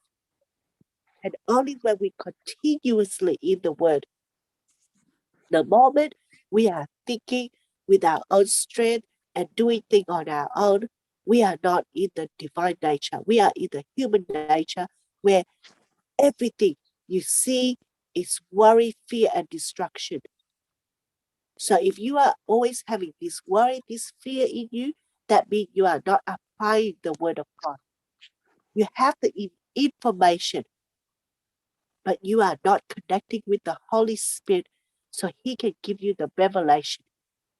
And only when we continuously in the word, the moment we are thinking with our own strength and doing things on our own, we are not in the divine nature. We are in the human nature where everything you see is worry, fear, and destruction. So if you are always having this worry, this fear in you, that means you are not applying the word of God. You have the information, but you are not connecting with the Holy Spirit so he can give you the revelation.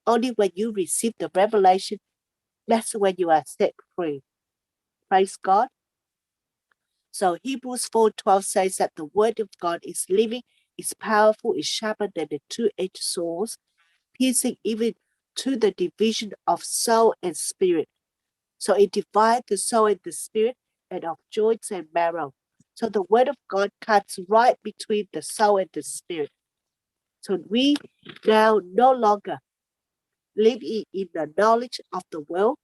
Only when you receive the revelation, that's when you are set free. Praise God. So Hebrews 4:12 says that the word of God is living, is powerful, is sharper than the two-edged sword, piercing even to the division of soul and spirit. So it divides the soul and the spirit, and of joints and marrow. So the word of God cuts right between the soul and the spirit. So we now no longer live in the knowledge of the world.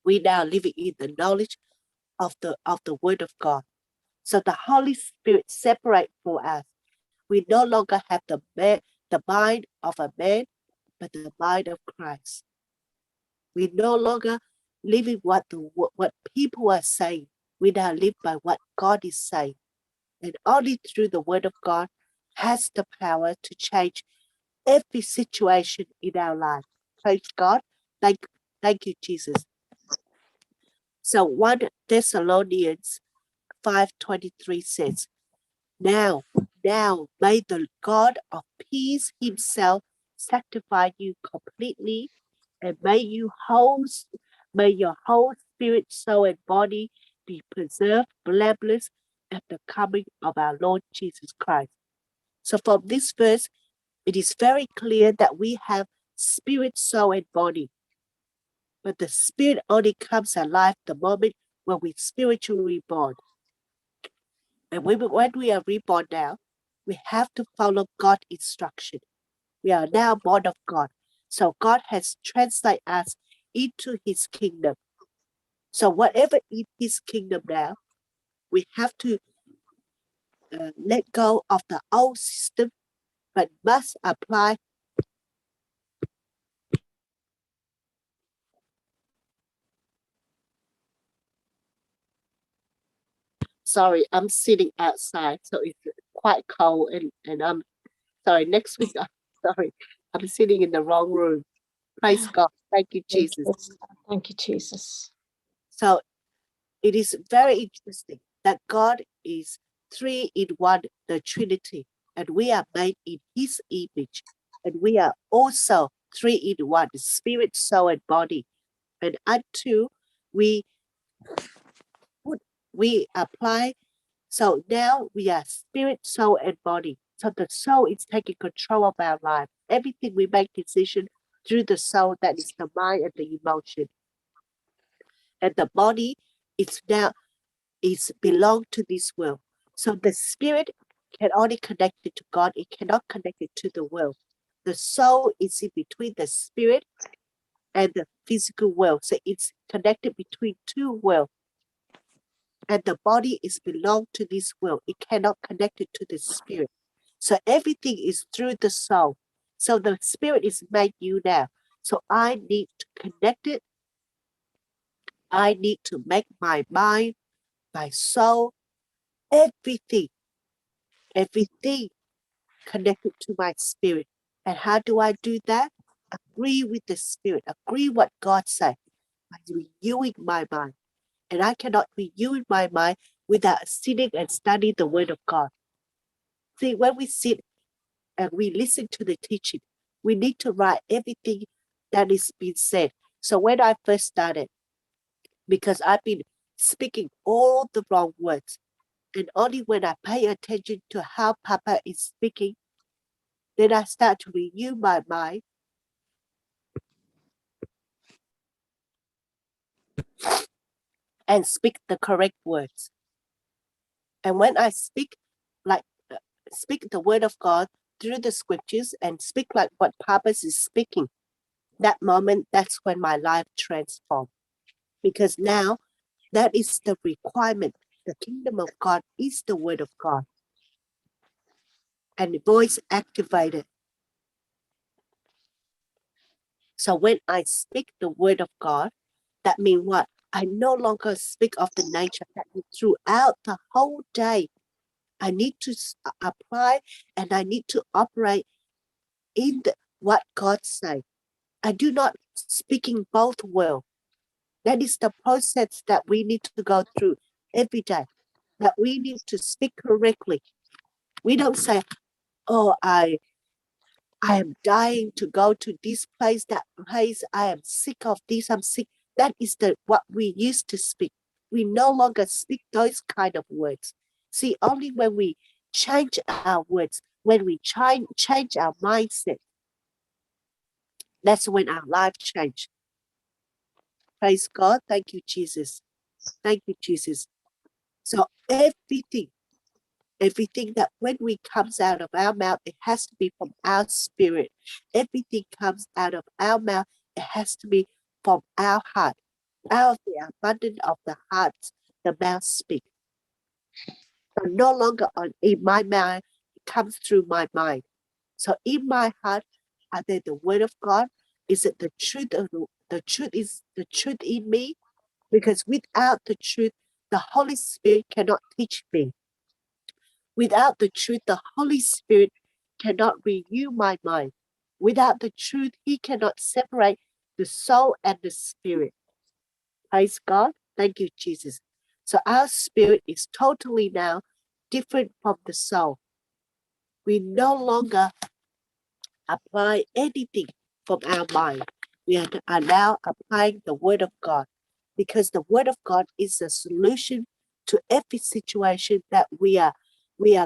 We now live in the knowledge of the word of God. So the Holy Spirit separates for us. We no longer have the mind of a man, but the mind of Christ. We no longer live in what people are saying. We now live by what God is saying. And only through the word of God has the power to change every situation in our life. Praise God. Thank you, Jesus. So 1 Thessalonians 5:23 says, Now may the God of peace himself sanctify you completely, and may your whole spirit, soul, and body be preserved blameless at the coming of our Lord Jesus Christ. So from this verse, it is very clear that we have spirit, soul, and body. But the spirit only comes alive the moment when we spiritually reborn. And when we are reborn now, we have to follow God's instruction. We are now born of God. So God has translated us into his kingdom. So whatever is his kingdom now, we have to let go of the old system, but must apply. Sorry, I'm sitting outside, so it's quite cold, and I'm sorry. Next week, sorry, I'm sitting in the wrong room. Praise God. Thank you, Jesus. Thank you, Jesus. So it is very interesting that God is three in one, the Trinity, and we are made in his image, and we are also three in one, spirit, soul, and body. And until we apply, so now we are spirit, soul, and body. So the soul is taking control of our life. Everything we make decision through the soul, that is the mind and the emotion. And the body is belong to this world. So the spirit can only connect it to God. It cannot connect it to the world. The soul is in between the spirit and the physical world. So it's connected between two worlds. And the body is belong to this world. It cannot connect it to the spirit. So everything is through the soul. So the spirit is made you now. So I need to connect it. I need to make my mind, my soul, everything connected to my spirit. And how do I do that? Agree with the spirit, agree what God said by renewing my mind. And I cannot renew my mind without sitting and studying the word of God. See, when we sit and we listen to the teaching, we need to write everything that is being said. So when I first started, because I've been speaking all the wrong words, and only when I pay attention to how Papa is speaking, then I start to renew my mind and speak the correct words. And when I speak like speak the word of God through the scriptures and speak like what Papa is speaking, that moment, that's when my life transformed. Because now that is the requirement. The kingdom of God is the word of God. And the voice activated. So when I speak the word of God, that means what? I no longer speak of the nature. That means throughout the whole day, I need to apply and I need to operate in what God says. I do not speaking both well. That is the process that we need to go through every day. That we need to speak correctly. We don't say, "Oh, I am dying to go to this place, that place. I am sick of this. I'm sick." That is what we used to speak. We no longer speak those kind of words. See, only when we change our words, when we change our mindset, that's when our life change. Praise God. Thank you, Jesus. Thank you, Jesus. So everything that when we comes out of our mouth, it has to be from our spirit. Everything comes out of our mouth, it has to be from our heart. Out of the abundance of the heart, the mouth speaks. So no longer in my mind, it comes through my mind. So in my heart, are there the word of God? Is it the truth the truth is the truth in me? Because without the truth, the Holy Spirit cannot teach me. Without the truth, the Holy Spirit cannot renew my mind. Without the truth, He cannot separate the soul and the spirit. Praise God. Thank you, Jesus. So our spirit is totally now different from the soul. We no longer apply anything from our mind. We are now applying the Word of God, because the Word of God is a solution to every situation that we are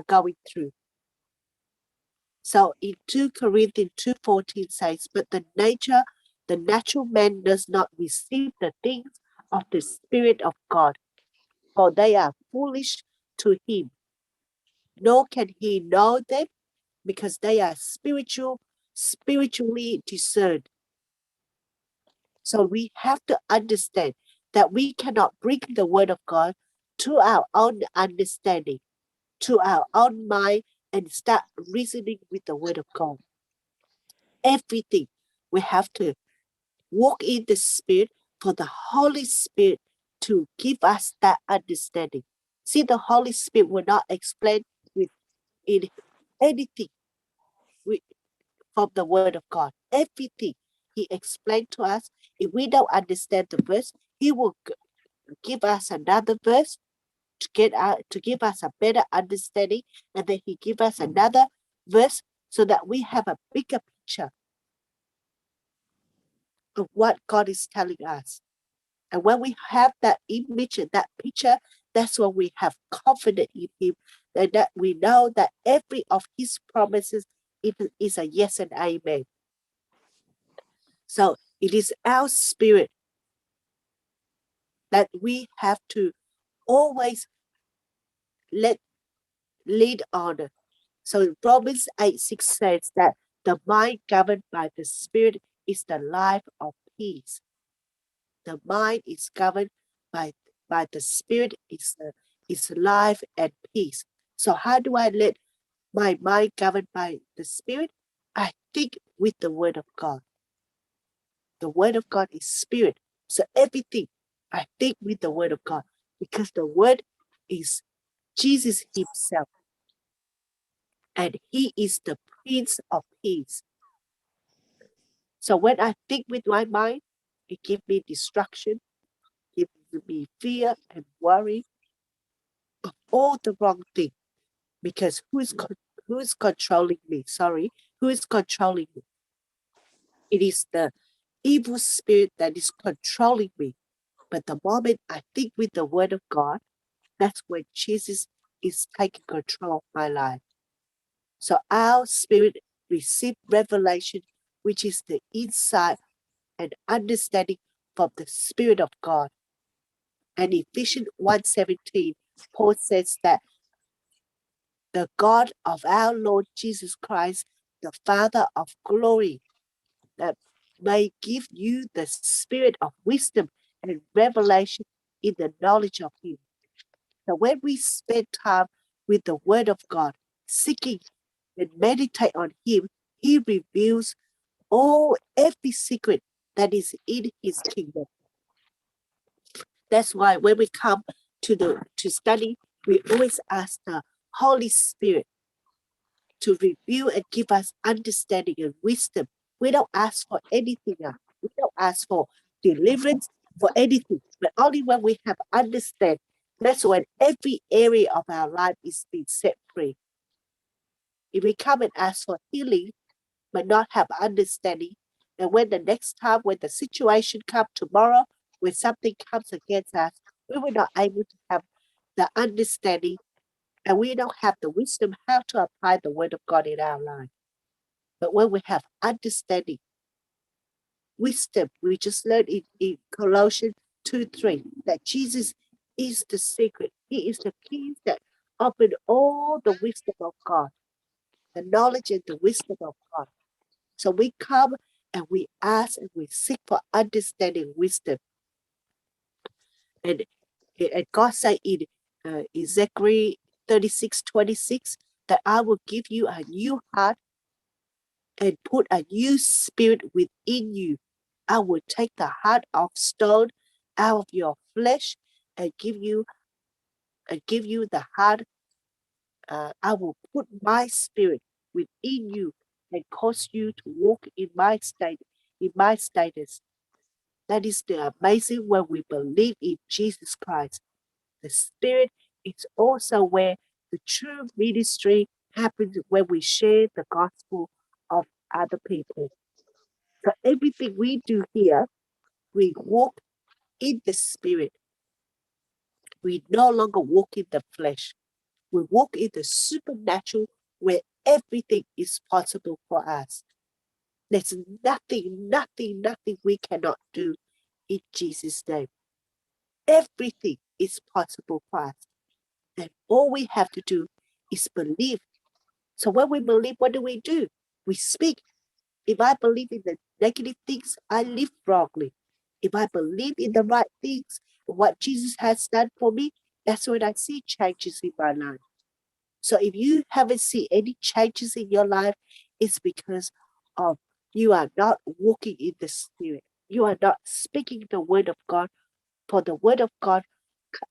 going through. So in 2 Corinthians 2:14 says, "But the natural man does not receive the things of the Spirit of God, for they are foolish to him, nor can he know them, because they are spiritually discerned." So we have to understand that we cannot bring the word of God to our own understanding, to our own mind, and start reasoning with the word of God. Everything we have to walk in the Spirit for the Holy Spirit to give us that understanding. See, the Holy Spirit will not explain in anything from the Word of God. Everything He explained to us. If we don't understand the verse, He will give us another verse to give us a better understanding, and then He give us another verse so that we have a bigger picture of what God is telling us. And when we have that image and that picture, that's when we have confidence in Him, and that we know that every of His promises is a yes and amen. So it is our spirit that we have to always lead on. So Romans 8:6 says that the mind governed by the Spirit is the life of peace. The mind is governed by the Spirit is life and peace. So how do I let my mind governed by the Spirit? I think with the Word of God. The Word of God is Spirit. So everything I think with the Word of God, because the Word is Jesus Himself, and He is the Prince of Peace. So when I think with my mind, it gives me distraction, gives me fear and worry of all the wrong things. Because who is controlling me? Sorry, who is controlling me? It is the evil spirit that is controlling me. But the moment I think with the Word of God, that's when Jesus is taking control of my life. So our spirit receive revelation, which is the insight and understanding from the Spirit of God. And Ephesians 1:17, Paul says that the God of our Lord Jesus Christ, the Father of glory, that may give you the spirit of wisdom and revelation in the knowledge of Him. So when we spend time with the Word of God, seeking and meditate on Him, He reveals every secret that is in His kingdom. That's why when we come to study, we always ask the Holy Spirit to reveal and give us understanding and wisdom. We don't ask for anything else. We don't ask for deliverance, for anything, but only when we have understanding. That's when every area of our life is being set free. If we come and ask for healing, but not have understanding, and when the next time, when the situation comes tomorrow, when something comes against us, we were not able to have the understanding, and we don't have the wisdom how to apply the Word of God in our life. But when we have understanding, wisdom, we just learned in Colossians 2:3 that Jesus is the secret. He is the key that opened all the wisdom of God, the knowledge and the wisdom of God. So we come and we ask and we seek for understanding, wisdom. And God said in Ezekiel 36:26 that I will give you a new heart and put a new spirit within you. I will take the heart of stone out of your flesh and give you the heart. I will put my spirit within you and cause you to walk in my status. That is the amazing when we believe in Jesus Christ. The Spirit is also where the true ministry happens when we share the gospel of other people. So everything we do here, we walk in the Spirit. We no longer walk in the flesh. We walk in the supernatural where everything is possible for us. There's nothing we cannot do in Jesus' name. Everything is possible for us. And all we have to do is believe. So when we believe, what do? We speak. If I believe in the negative things, I live wrongly. If I believe in the right things, what Jesus has done for me, that's when I see changes in my life. So if you haven't seen any changes in your life, it's because of you are not walking in the Spirit. You are not speaking the word of God, for the word of God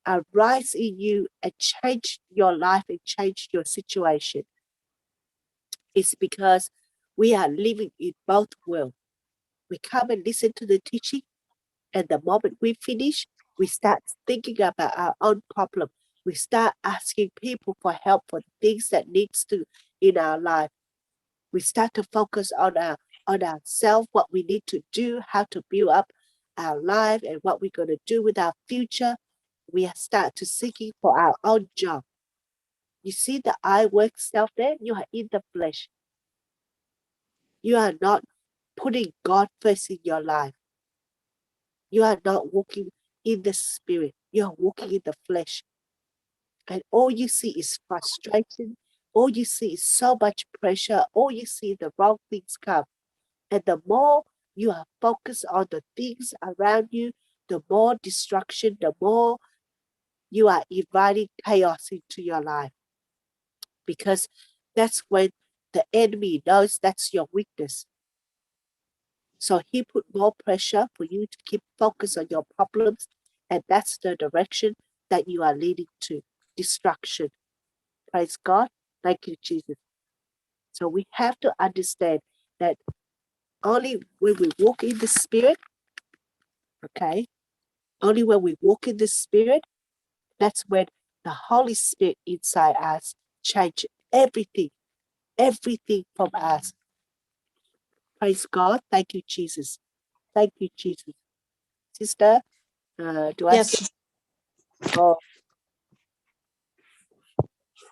arise in you and change your life and change your situation. It's because we are living in both worlds. We come and listen to the teaching, and the moment we finish, we start thinking about our own problem. We start asking people for help for things that needs to in our life. We start to focus on ourselves, what we need to do, how to build up our life, and what we're going to do with our future. We start to seeking for our own job. You see the I work self there? You are in the flesh. You are not putting God first in your life. You are not walking in the Spirit. You are walking in the flesh. And all you see is frustration. All you see is so much pressure. All you see the wrong things come. And the more you are focused on the things around you, the more destruction, the more you are inviting chaos into your life. Because that's when the enemy knows that's your weakness. So he put more pressure for you to keep focused on your problems. And that's the direction that you are leading to, destruction. Praise God. Thank you, Jesus. So we have to understand that only when we walk in the Spirit, okay, only when we walk in the Spirit, that's when the Holy Spirit inside us change everything from us. Praise God. Thank you, Jesus. Thank you, Jesus. Sister, do I Yes. still, oh,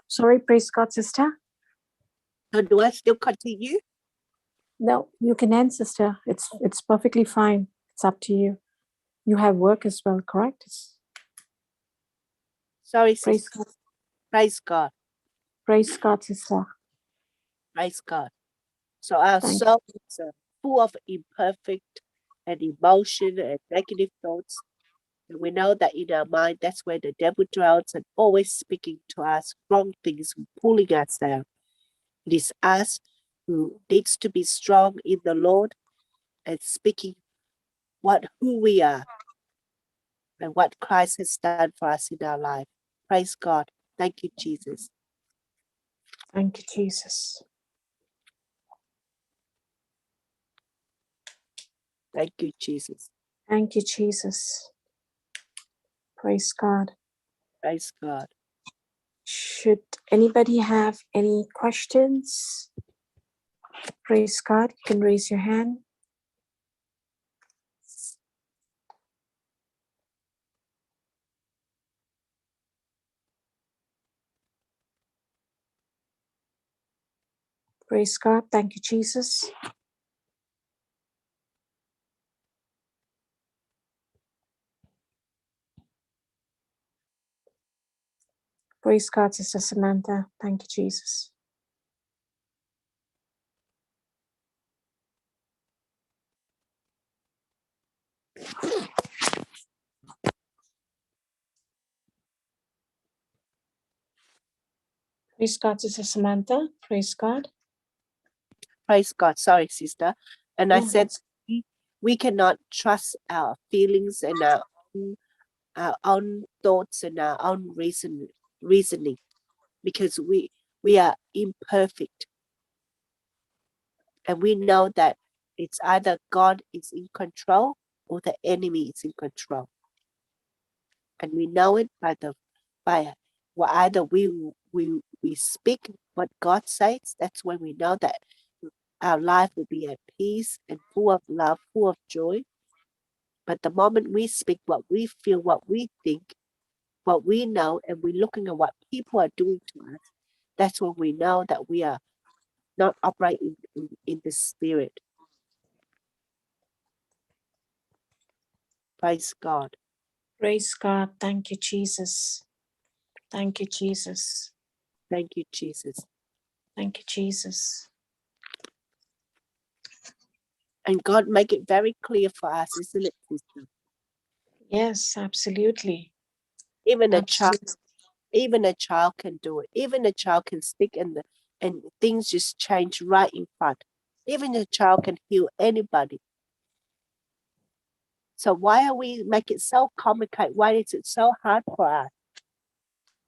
Sorry, praise God, sister. do I still continue? No, you can end, sister. It's perfectly fine. It's up to you. You have work as well, correct? Sorry, Praise sister. God. Praise God. Praise God, sister. Praise God. So our Thank soul is full of imperfect and emotion and negative thoughts. And we know that in our mind, that's where the devil dwells and always speaking to us wrong things, pulling us down. It is us who needs to be strong in the Lord and speaking who we are and what Christ has done for us in our life. Praise God. Thank you, Jesus. Thank you, Jesus. Thank you, Jesus. Thank you, Jesus. Praise God. Praise God. Should anybody have any questions? Praise God. You can raise your hand. Praise God. Thank you, Jesus. Praise God, Sister Samantha. Thank you, Jesus. Praise God, Sister Samantha. Praise God. Praise God. Sorry, sister. And I No, said we cannot trust our feelings and our own thoughts and our own reasoning because we are imperfect. And we know that it's either God is in control or the enemy is in control. And we know it by either we speak what God says, that's when we know that our life will be at peace and full of love, full of joy. But the moment we speak what we feel, what we think, what we know, and we're looking at what people are doing to us, that's when we know that we are not upright in the Spirit. Praise God. praise God. Thank you, Jesus. Thank you, Jesus. Thank you, Jesus. Thank you, Jesus. And God make it very clear for us, isn't it, sister? Yes, absolutely. Even Absolutely. a child can do it. Even a child can speak and things just change right in front. Even a child can heal anybody. So why are we make it so complicated? Why is it so hard for us?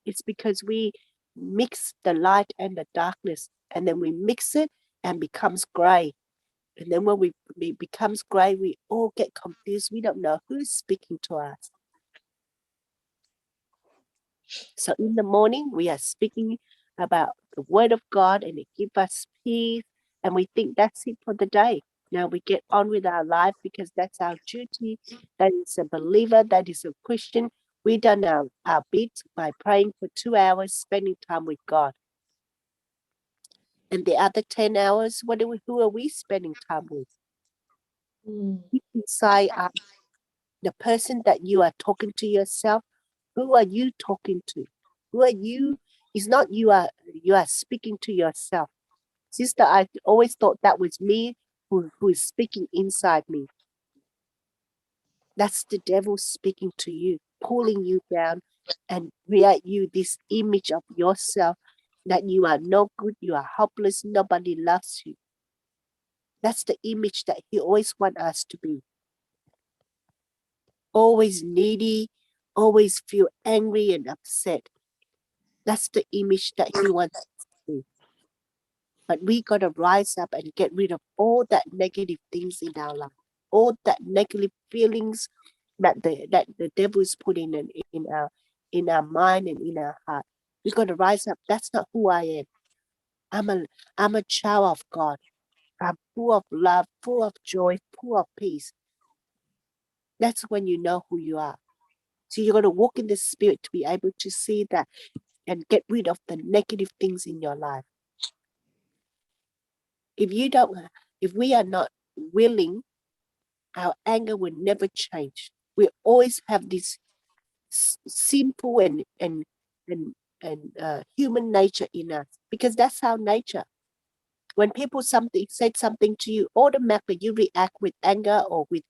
It's because we mix the light and the darkness, and then we mix it and becomes gray. And then when we becomes gray, we all get confused. We don't know who's speaking to us. So in the morning, we are speaking about the word of God, and it gives us peace, and we think that's it for the day. Now we get on with our life because that's our duty. That is a believer, that is a Christian. We done our bit by praying for 2 hours, spending time with God. And the other 10 hours, who are we spending time with? Deep inside the person that you are talking to yourself, who are you talking to? Who are you? It's not you are speaking to yourself. Sister, I always thought that was me who is speaking inside me. That's the devil speaking to you, pulling you down and create you this image of yourself that you are no good, you are helpless, nobody loves you. That's the image that he always wants us to be. Always needy, always feel angry and upset. That's the image that he wants us to be. But we got to rise up and get rid of all that negative things in our life, all that negative feelings that the devil is putting in our mind and in our heart. We got to rise up. That's not who I am. I'm a child of God. I'm full of love, full of joy, full of peace. That's when you know who you are. So you're going to walk in the spirit to be able to see that and get rid of the negative things in your life. If we are not willing, our anger will never change. We always have this simple and human nature in us, because that's our nature. When people said something to you, automatically you react with anger or with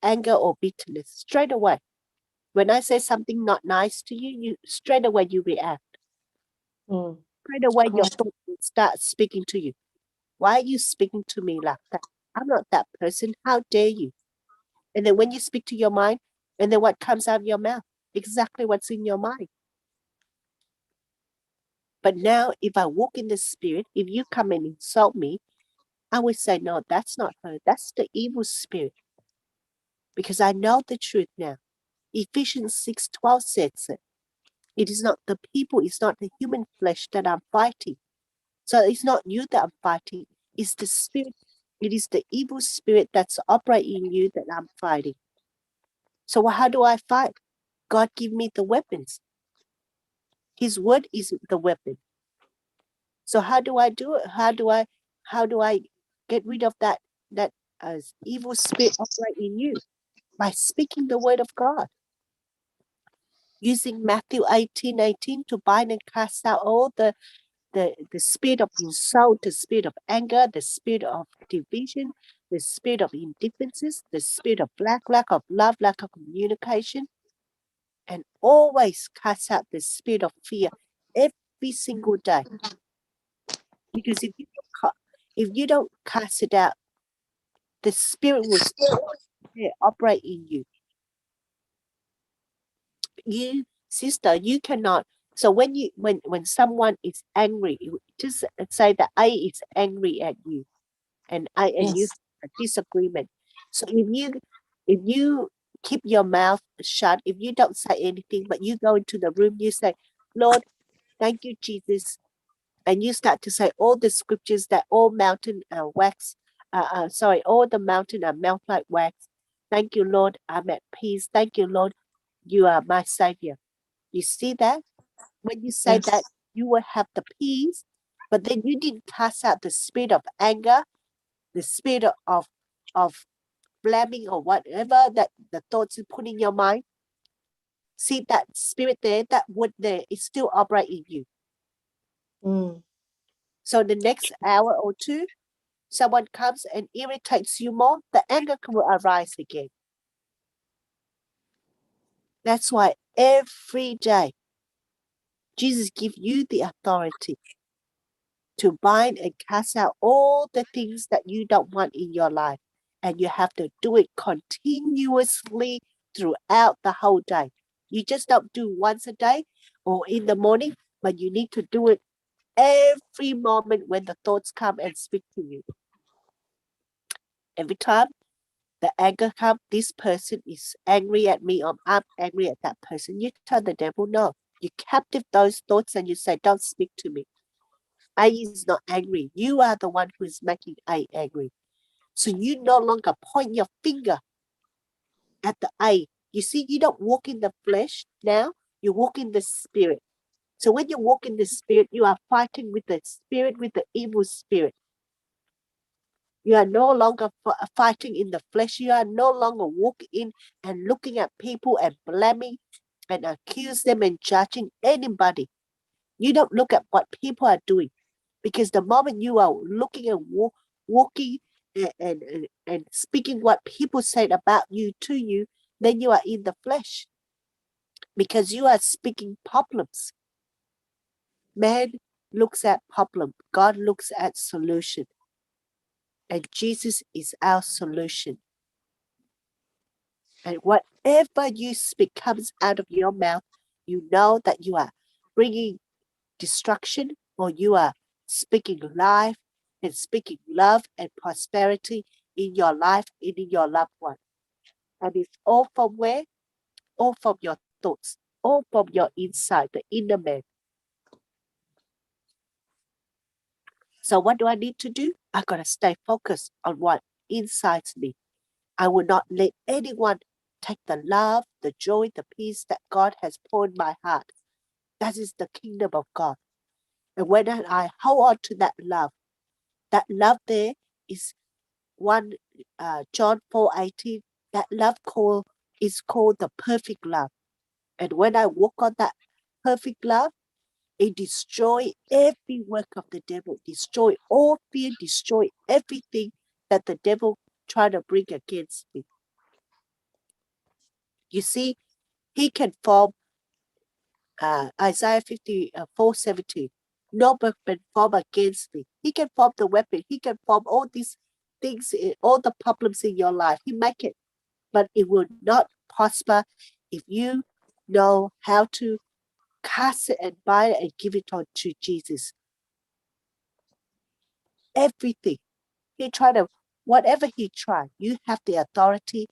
anger or bitterness straight away. When I say something not nice to you, straight away you react. Straight away your Correct. thoughts will start speaking to you. Why are you speaking to me like that? I'm not that person. How dare you? And then when you speak to your mind, and then what comes out of your mouth? Exactly what's in your mind. But now, if I walk in the spirit, if you come and insult me, I would say, no, that's not her. That's the evil spirit. Because I know the truth now. Ephesians 6:12 says it. It is not the people, it's not the human flesh that I'm fighting. So it's not you that I'm fighting. It's the spirit. It is the evil spirit that's operating in you that I'm fighting. So how do I fight? God give me the weapons. His word is the weapon. So how do I do it? How do I get rid of that evil spirit operating in you? By speaking the word of God. Using Matthew 18:18 to bind and cast out all the spirit of insult, the spirit of anger, the spirit of division, the spirit of indifferences, the spirit of lack of love, lack of communication, and always cast out the spirit of fear every single day. Because if you don't cast it out, the spirit will still operate in you. You, sister, you cannot. So when someone is angry, just say that I is angry at you, and you Yes. have a disagreement. So if you keep your mouth shut, if you don't say anything, but you go into the room, you say, Lord, thank you, Jesus, and you start to say all the scriptures that all mountain all the mountain are melt like wax. Thank you, Lord, I'm at peace. Thank you, Lord, you are my savior. You see that? When you say that, Yes. you will have the peace, but then you didn't cast out the spirit of anger, the spirit of blaming or whatever that the thoughts you put in your mind. See that spirit there, that wood there is still operating in you. So the next hour or two, someone comes and irritates you more, the anger will arise again. That's why every day, Jesus gives you the authority to bind and cast out all the things that you don't want in your life. And you have to do it continuously throughout the whole day. You just don't do once a day or in the morning, but you need to do it every moment when the thoughts come and speak to you. Every time the anger comes, this person is angry at me, or I'm angry at that person. You tell the devil no. You captive those thoughts and you say, don't speak to me. A is not angry. You are the one who is making A angry. So you no longer point your finger at the A. You see, you don't walk in the flesh now, you walk in the spirit. So when you walk in the spirit, you are fighting with the spirit, with the evil spirit. You are no longer fighting in the flesh. You are no longer walking in and looking at people and blaming and accuse them and judging anybody. You don't look at what people are doing, because the moment you are looking and walking and speaking what people said about you to you, then you are in the flesh, because you are speaking problems. Man looks at problem. God looks at solution. And Jesus is our solution. And whatever you speak comes out of your mouth, you know that you are bringing destruction, or you are speaking life and speaking love and prosperity in your life and in your loved one. And it's all from where? All from your thoughts, all from your inside, the inner man. So what do I need to do? I got to stay focused on what inside me. I will not let anyone take the love, the joy, the peace that God has poured in my heart. That is the kingdom of God. And when I hold on to that love there is John 4:18. That love is called the perfect love. And when I walk on that perfect love, it destroys every work of the devil, destroy all fear, destroy everything that the devil try to bring against me. You see, he can form Isaiah 54:17. No weapon form against me. He can form the weapon. He can form all these things, all the problems in your life. He make it, but it will not prosper if you know how to cast it and bind it and give it on to Jesus. Everything. Whatever he tried, you have the authority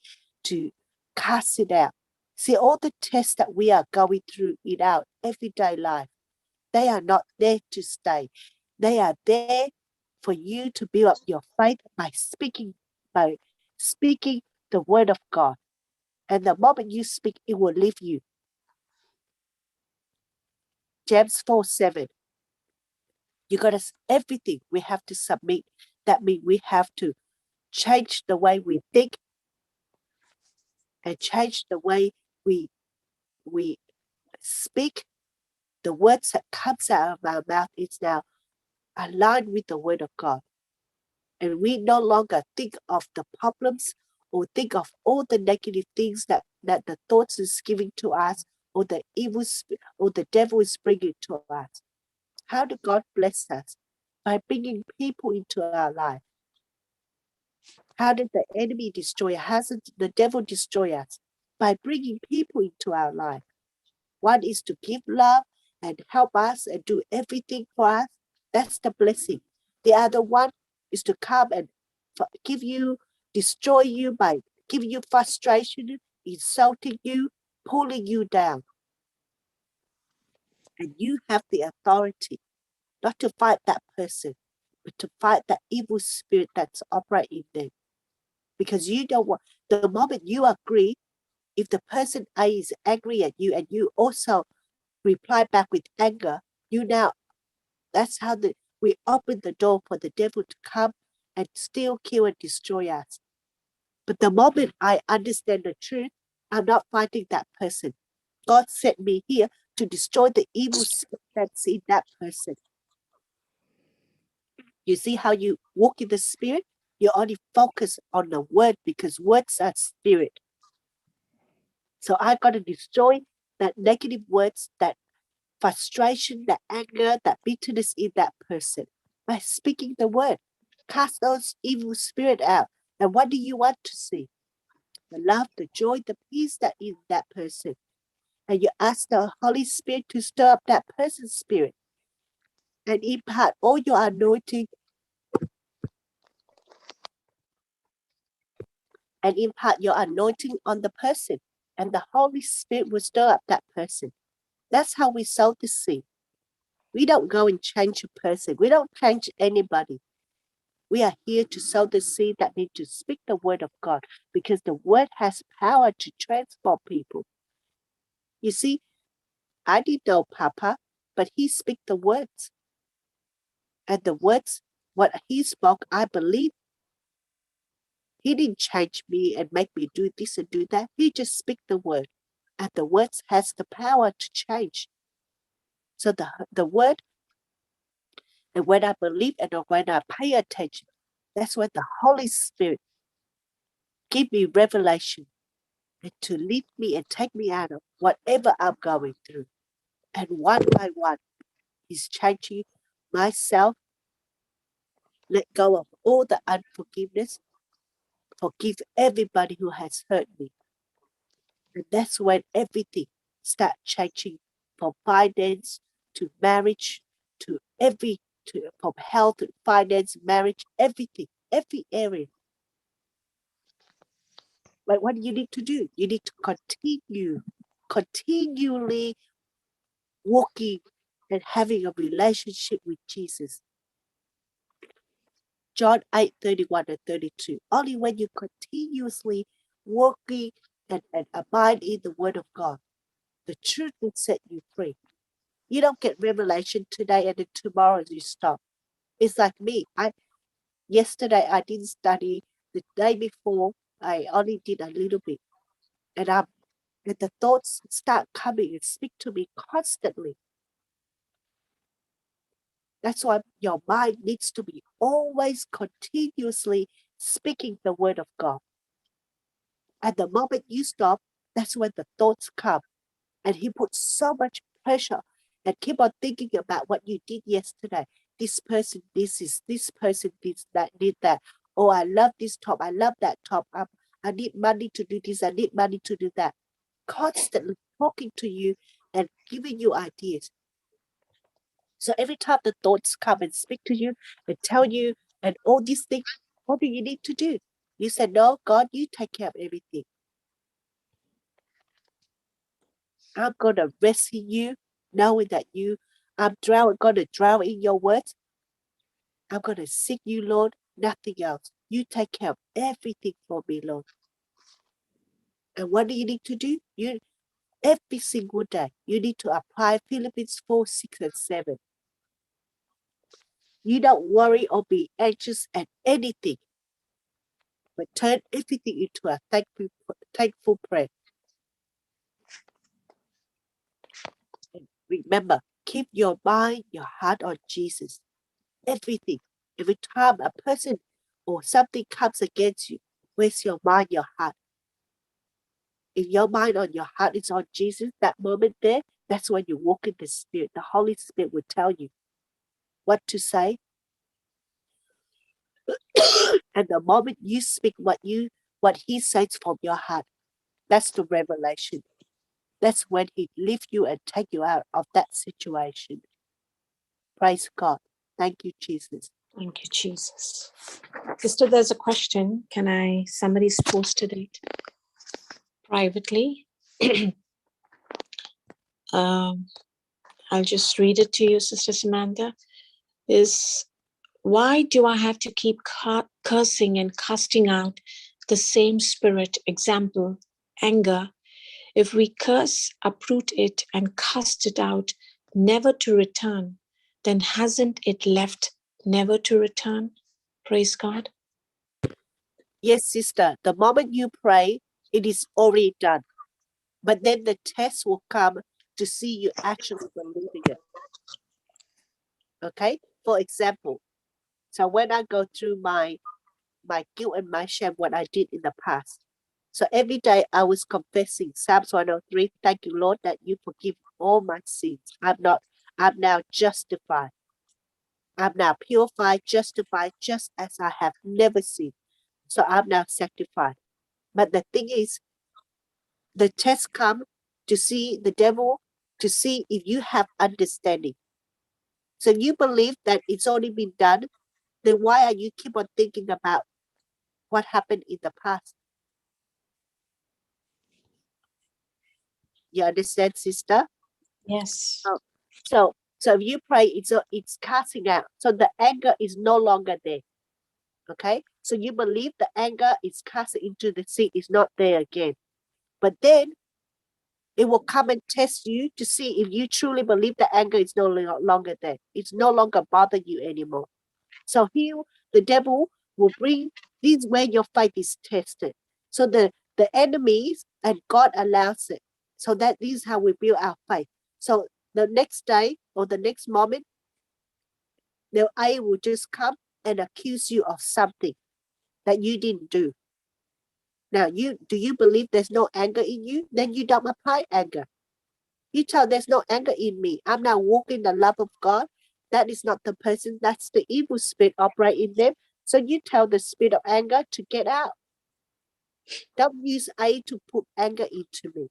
to cast it out. See, all the tests that we are going through in our everyday life, they are not there to stay. They are there for you to build up your faith by speaking the word of God. And the moment you speak, it will leave you. James 4:7. You got to, everything we have to submit. That means we have to change the way we think and change the way we speak. The words that comes out of our mouth is now aligned with the word of God. And we no longer think of the problems or think of all the negative things that the thoughts is giving to us, or the evil or the devil is bringing to us. How did God bless us? By bringing people into our life. How did the enemy destroy us? How did the devil destroy us? By bringing people into our life. One is to give love and help us and do everything for us. That's the blessing. The other one is to come and destroy you by giving you frustration, insulting you, pulling you down. And you have the authority not to fight that person, but to fight that evil spirit that's operating in them. Because you don't want, the moment you agree, if the person A is angry at you and you also reply back with anger, that's how we open the door for the devil to come and steal, kill, and destroy us. But the moment I understand the truth, I'm not fighting that person. God sent me here to destroy the evil spirit that's in that person. You see how you walk in the Spirit? You only focus on the word because words are spirit. So I got to destroy that negative words, that frustration, that anger, that bitterness in that person by speaking the word. Cast those evil spirit out. And what do you want to see? The love, the joy, the peace that is that person. And you ask the Holy Spirit to stir up that person's spirit and impart all your anointing on the person. And the Holy Spirit will stir up that person. That's how we sow the seed. We don't go and change a person. We don't change anybody. We are here to sow the seed that need to speak the word of God because the word has power to transform people. You see, I didn't know Papa, but he speak the words. And the words, what he spoke, I believe. He didn't change me and make me do this and do that. He just speak the word. And the words has the power to change. So the word, and when I believe and when I pay attention, that's when the Holy Spirit give me revelation and to lead me and take me out of whatever I'm going through. And one by one, He's changing myself, let go of all the unforgiveness, forgive everybody who has hurt me. And that's when everything starts changing from finance to marriage to from health to finance, marriage, everything, every area. But what do you need to do? You need to continually walking and having a relationship with Jesus. John 8:31 and 32. Only when you continuously walking and abide in the word of God, the truth will set you free. You don't get revelation today and then tomorrow you stop. It's like me. Yesterday I didn't study. The day before I only did a little bit. And the thoughts start coming and speak to me constantly. That's why your mind needs to be always continuously speaking the word of God. At the moment you stop, that's when the thoughts come. And he puts so much pressure and keep on thinking about what you did yesterday. This person, this person did that. Oh, I love this top. I love that top. I need money to do this. I need money to do that. Constantly talking to you and giving you ideas. So every time the thoughts come and speak to you and tell you and all these things, what do you need to do? You said, no, God, you take care of everything. I'm going to rest in you, knowing that I'm going to drown in your words. I'm going to seek you, Lord, nothing else. You take care of everything for me, Lord. And what do you need to do? Every single day, you need to apply Philippians 4, 6, and 7. You don't worry or be anxious at anything, but turn everything into a thankful prayer. And remember, keep your mind, your heart on Jesus. Everything. Every time a person or something comes against you, where's your mind, your heart? If your mind or your heart is on Jesus, that moment there, that's when you walk in the Spirit. The Holy Spirit will tell you what to say. And the moment you speak what He says from your heart, that's the revelation. That's when He lift you and take you out of that situation. Praise God. Thank you, Jesus. Thank you, Jesus. Sister, there's a question. Somebody's posted it privately. I'll just read it to you, Sister Samantha. Why do I have to keep cursing and casting out the same spirit? Example, anger. If we curse, uproot it, and cast it out, never to return, then hasn't it left never to return? Praise God. Yes, sister, the moment you pray, it is already done. But then the test will come to see you actually believing it. Okay? For example, So when I go through my guilt and my shame, what I did in the past. So every day I was confessing Psalms 103. Thank you, Lord, that you forgive all my sins. I'm now justified. I'm now purified, justified, just as I have never sinned. So I'm now sanctified. But the thing is, the test come to see the devil, to see if you have understanding. So you believe that it's already been done, then why are you keep on thinking about what happened in the past? You understand, sister? Yes. Oh, so if you pray, it's casting out. So the anger is no longer there. Okay? So you believe the anger is cast into the sea, is not there again. But then it will come and test you to see if you truly believe the anger is no longer there. It's no longer bother you anymore. So here the devil will bring this where your faith is tested. So the enemies and God allows it. So that this is how we build our faith. So the next day or the next moment, the eye will just come and accuse you of something that you didn't do. Now, do you believe there's no anger in you? Then you don't apply anger. You tell there's no anger in me. I'm now walking the love of God. That is not the person. That's the evil spirit operate in them. So you tell the spirit of anger to get out. Don't use A to put anger into me.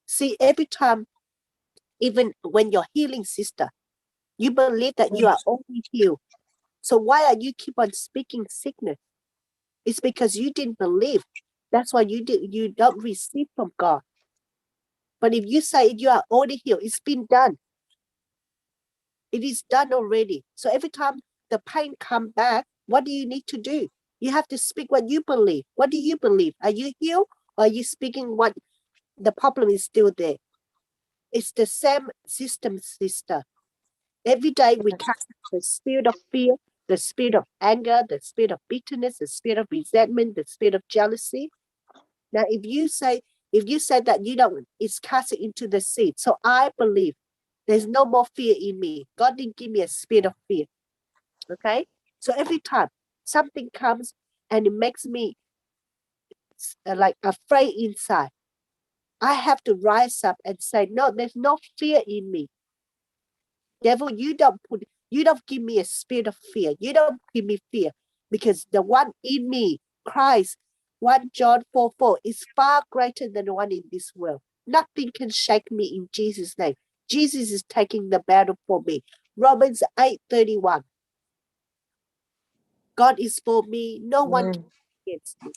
See, every time, even when you're healing, sister, you believe that you are only healed. So why are you keep on speaking sickness? It's because you didn't believe. That's why you don't receive from God. But if you say you are already healed, it's been done. It is done already. So every time the pain come back, what do you need to do? You have to speak what you believe. What do you believe? Are you healed or are you speaking what the problem is still there? It's the same system, sister. Every day we cast the spirit of fear, the spirit of anger, the spirit of bitterness, the spirit of resentment, the spirit of jealousy. Now, if you say that you don't, it's cast into the sea. So I believe there's no more fear in me. God didn't give me a spirit of fear. Okay? So every time something comes and it makes me like afraid inside, I have to rise up and say, no, there's no fear in me. Devil, you don't give me a spirit of fear. You don't give me fear because the one in me, Christ, 1 John 4:4, is far greater than the one in this world. Nothing can shake me in Jesus' name. Jesus is taking the battle for me. Romans 8:31. God is for me. No one can be against me.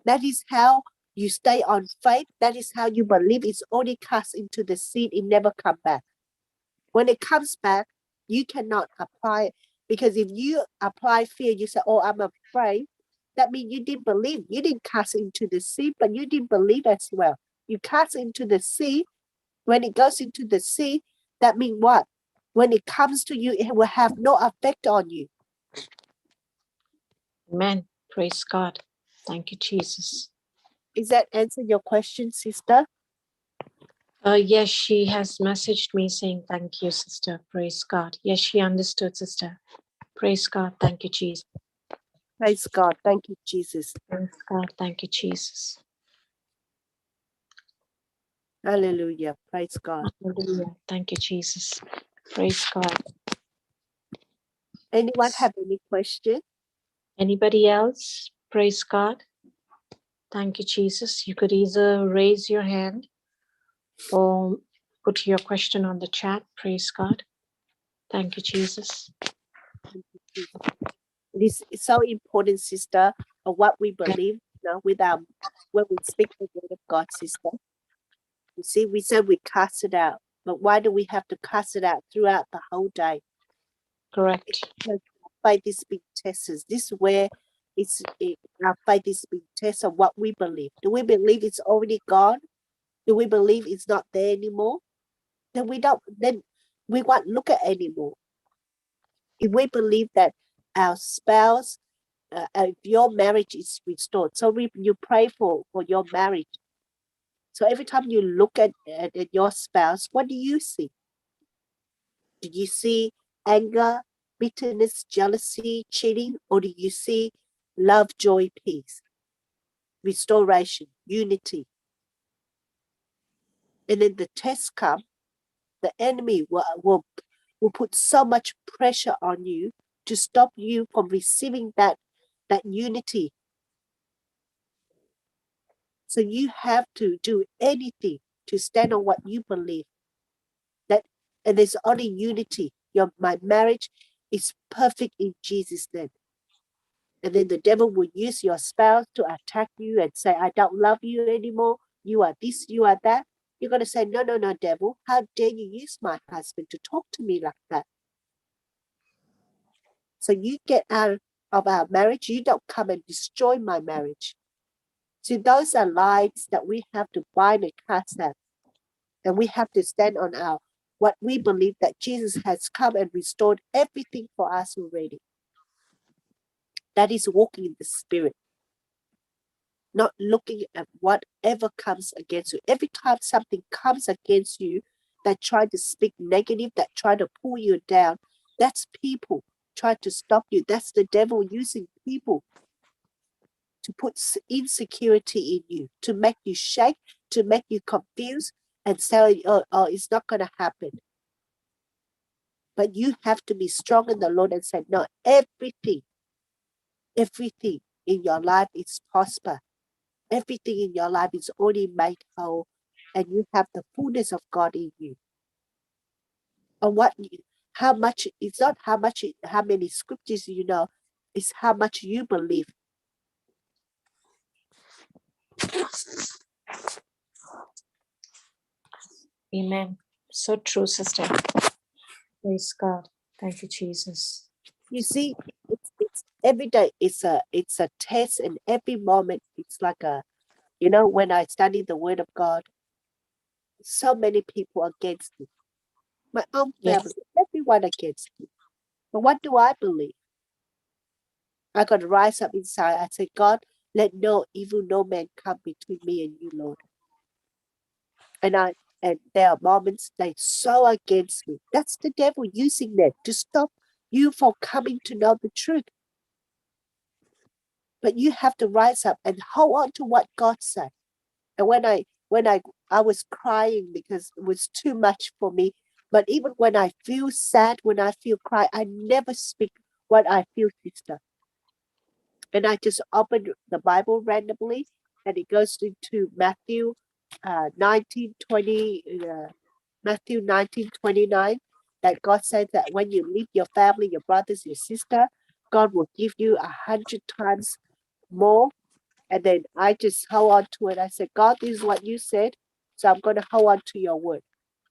That is how you stay on faith. That is how you believe it's already cast into the sea. It never come back. When it comes back, you cannot apply it because if you apply fear, you say, oh, I'm afraid. That means you didn't believe. You didn't cast into the sea, but you didn't believe as well. You cast into the sea. When it goes into the sea, that means what? When it comes to you, it will have no effect on you. Amen. Praise God. Thank you, Jesus. Is that answer your question, sister? Yes, she has messaged me saying, thank you, sister. Praise God. Yes, she understood, sister. Praise God. Thank you, Jesus. Praise God. Thank you, Jesus. Praise God. Thank you, Jesus. Hallelujah. Praise God. Hallelujah. Thank you, Jesus. Praise God. Anyone have any question? Anybody else? Praise God. Thank you, Jesus. You could either raise your hand or put your question on the chat. Praise God. Thank you, Jesus. It is so important, sister, of what we believe, with when we speak the word of God, sister. You see, we said we cast it out, but why do we have to cast it out throughout the whole day? Correct. Because our faith is being tested. This is where our faith is being tested of what we believe. Do we believe it's already gone? Do we believe it's not there anymore? Then we won't look at it anymore. If we believe that our spouse, if your marriage is restored, so you pray for your marriage. So every time you look at your spouse, what do you see? Do you see anger, bitterness, jealousy, cheating, or do you see love, joy, peace, restoration, unity? And then the tests come, the enemy will put so much pressure on you to stop you from receiving that unity. So you have to do anything to stand on what you believe. And there's only unity. My marriage is perfect in Jesus' name. And then the devil will use your spouse to attack you and say, I don't love you anymore. You are this, you are that. You're going to say, no, devil. How dare you use my husband to talk to me like that? So you get out of our marriage. You don't come and destroy my marriage. So those are lies that we have to bind and cast out. And we have to stand on what we believe, that Jesus has come and restored everything for us already. That is walking in the Spirit, not looking at whatever comes against you. Every time something comes against you that try to speak negative, that try to pull you down, that's people try to stop you. That's the devil using people to put insecurity in you, to make you shake, to make you confused and say, oh, it's not going to happen. But you have to be strong in the Lord and say, no, everything in your life is prosper. Everything in your life is already made whole, and you have the fullness of God in you. And how much, it's not how many scriptures you know, it's how much you believe. Amen. So true, sister. Praise God. Thank you, Jesus. You see, it's every day. It's a test, and every moment it's like when I study the Word of God, so many people against me. My own family, everyone against me. But what do I believe? I got to rise up inside. I say, God, let no evil, no man come between me and you, Lord. And there are moments they so against me. That's the devil using that to stop you from coming to know the truth. But you have to rise up and hold on to what God said. And when I was crying because it was too much for me. But even when I feel sad, when I feel cry, I never speak what I feel, sister. And I just opened the Bible randomly, and it goes into Matthew 19:20, Matthew 19:29, that God said that when you leave your family, your brothers, your sister, God will give you 100 times more. And then I just hold on to it. I said, God, this is what you said, so I'm going to hold on to your word.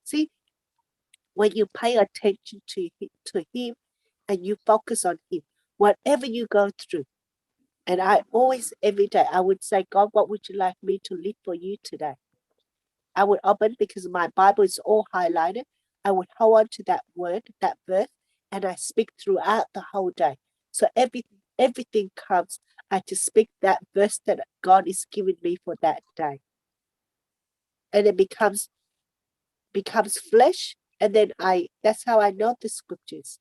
See, when you pay attention to him and you focus on him, whatever you go through, and I always, every day, I would say, God, what would you like me to live for you today? I would open, because my Bible is all highlighted. I would hold on to that word, that verse, and I speak throughout the whole day. So everything comes, I just speak that verse that God is giving me for that day. And it becomes flesh. And then that's how I know the scriptures.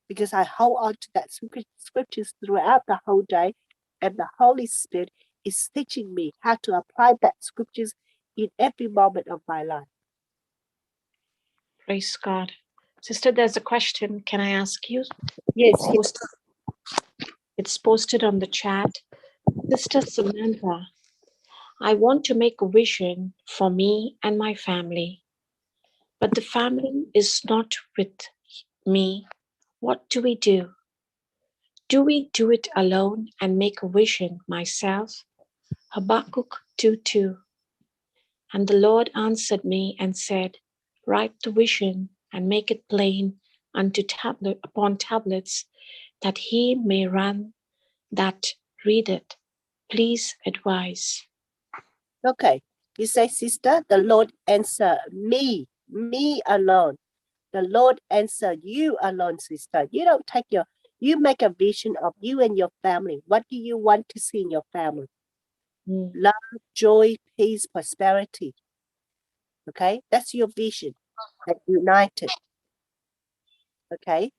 Because I hold on to that scriptures throughout the whole day, and the Holy Spirit is teaching me how to apply that scriptures in every moment of my life. Praise God. Sister, there's a question. Can I ask you? Yes. It's posted on the chat. Sister Samantha, I want to make a vision for me and my family, but the family is not with me. What do we do? Do we do it alone and make a vision myself? Habakkuk 2:2. And the Lord answered me and said, write the vision and make it plain upon tablets, that he may run that read it. Please advise. Okay. You say, sister, the Lord answer me alone. The Lord answer you alone, sister. You don't you make a vision of you and your family. What do you want to see in your family? Love, joy, peace, prosperity. Okay, that's your vision. That united. Okay.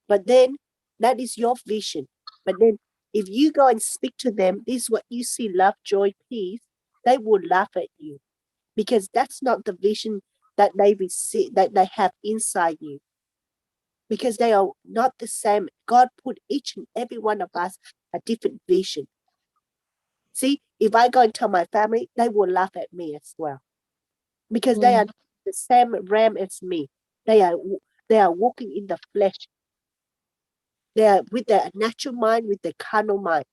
But then that is your vision. But then if you go and speak to them, this is what you see, love, joy, peace, they will laugh at you because that's not the vision that they receive, that they have inside you. Because they are not the same. God put each and every one of us a different vision. See, if I go and tell my family, they will laugh at me as well. Because they are the same realm as me. They are walking in the flesh. They are with the natural mind, with the carnal mind.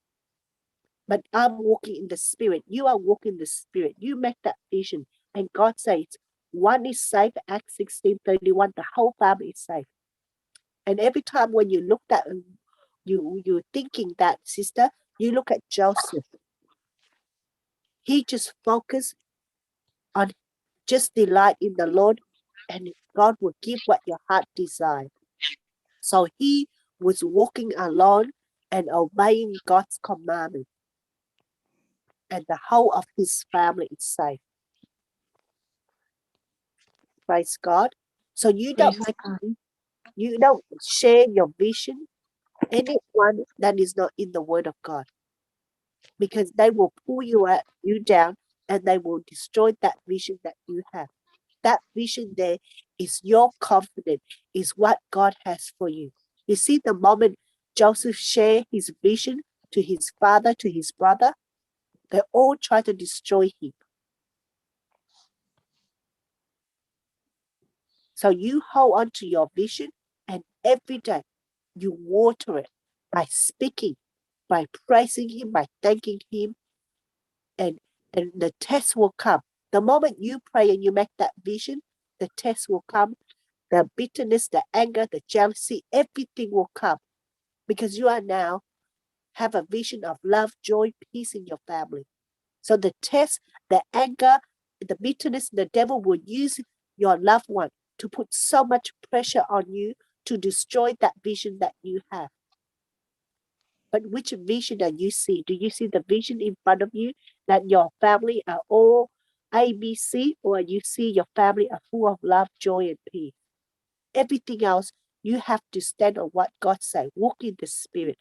But I'm walking in the spirit. You are walking in the spirit. You make that vision. And God says, one is safe, Acts 16:31, the whole family is safe. And every time when you look at you're thinking that, sister, you look at Joseph. He just focused on just delight in the Lord, and God will give what your heart desires. So he was walking alone and obeying God's commandment, and the whole of his family is safe. Praise God. So you don't share your vision anyone that is not in the Word of God, because they will pull you down, and they will destroy that vision that you have. That vision there is your confidence, is what God has for you. You see, the moment Joseph shared his vision to his father, to his brother, they all try to destroy him. So you hold on to your vision, and every day you water it by speaking, by praising him, by thanking him, and the test will come. The moment you pray and you make that vision, the test will come. The bitterness, the anger, the jealousy, everything will come, because you are now have a vision of love, joy, peace in your family. So the test, the anger, the bitterness, the devil will use your loved one to put so much pressure on you to destroy that vision that you have. But which vision do you see? Do you see the vision in front of you that your family are all ABC, or you see your family are full of love, joy, and peace? Everything else, you have to stand on what God said. Walk in the Spirit.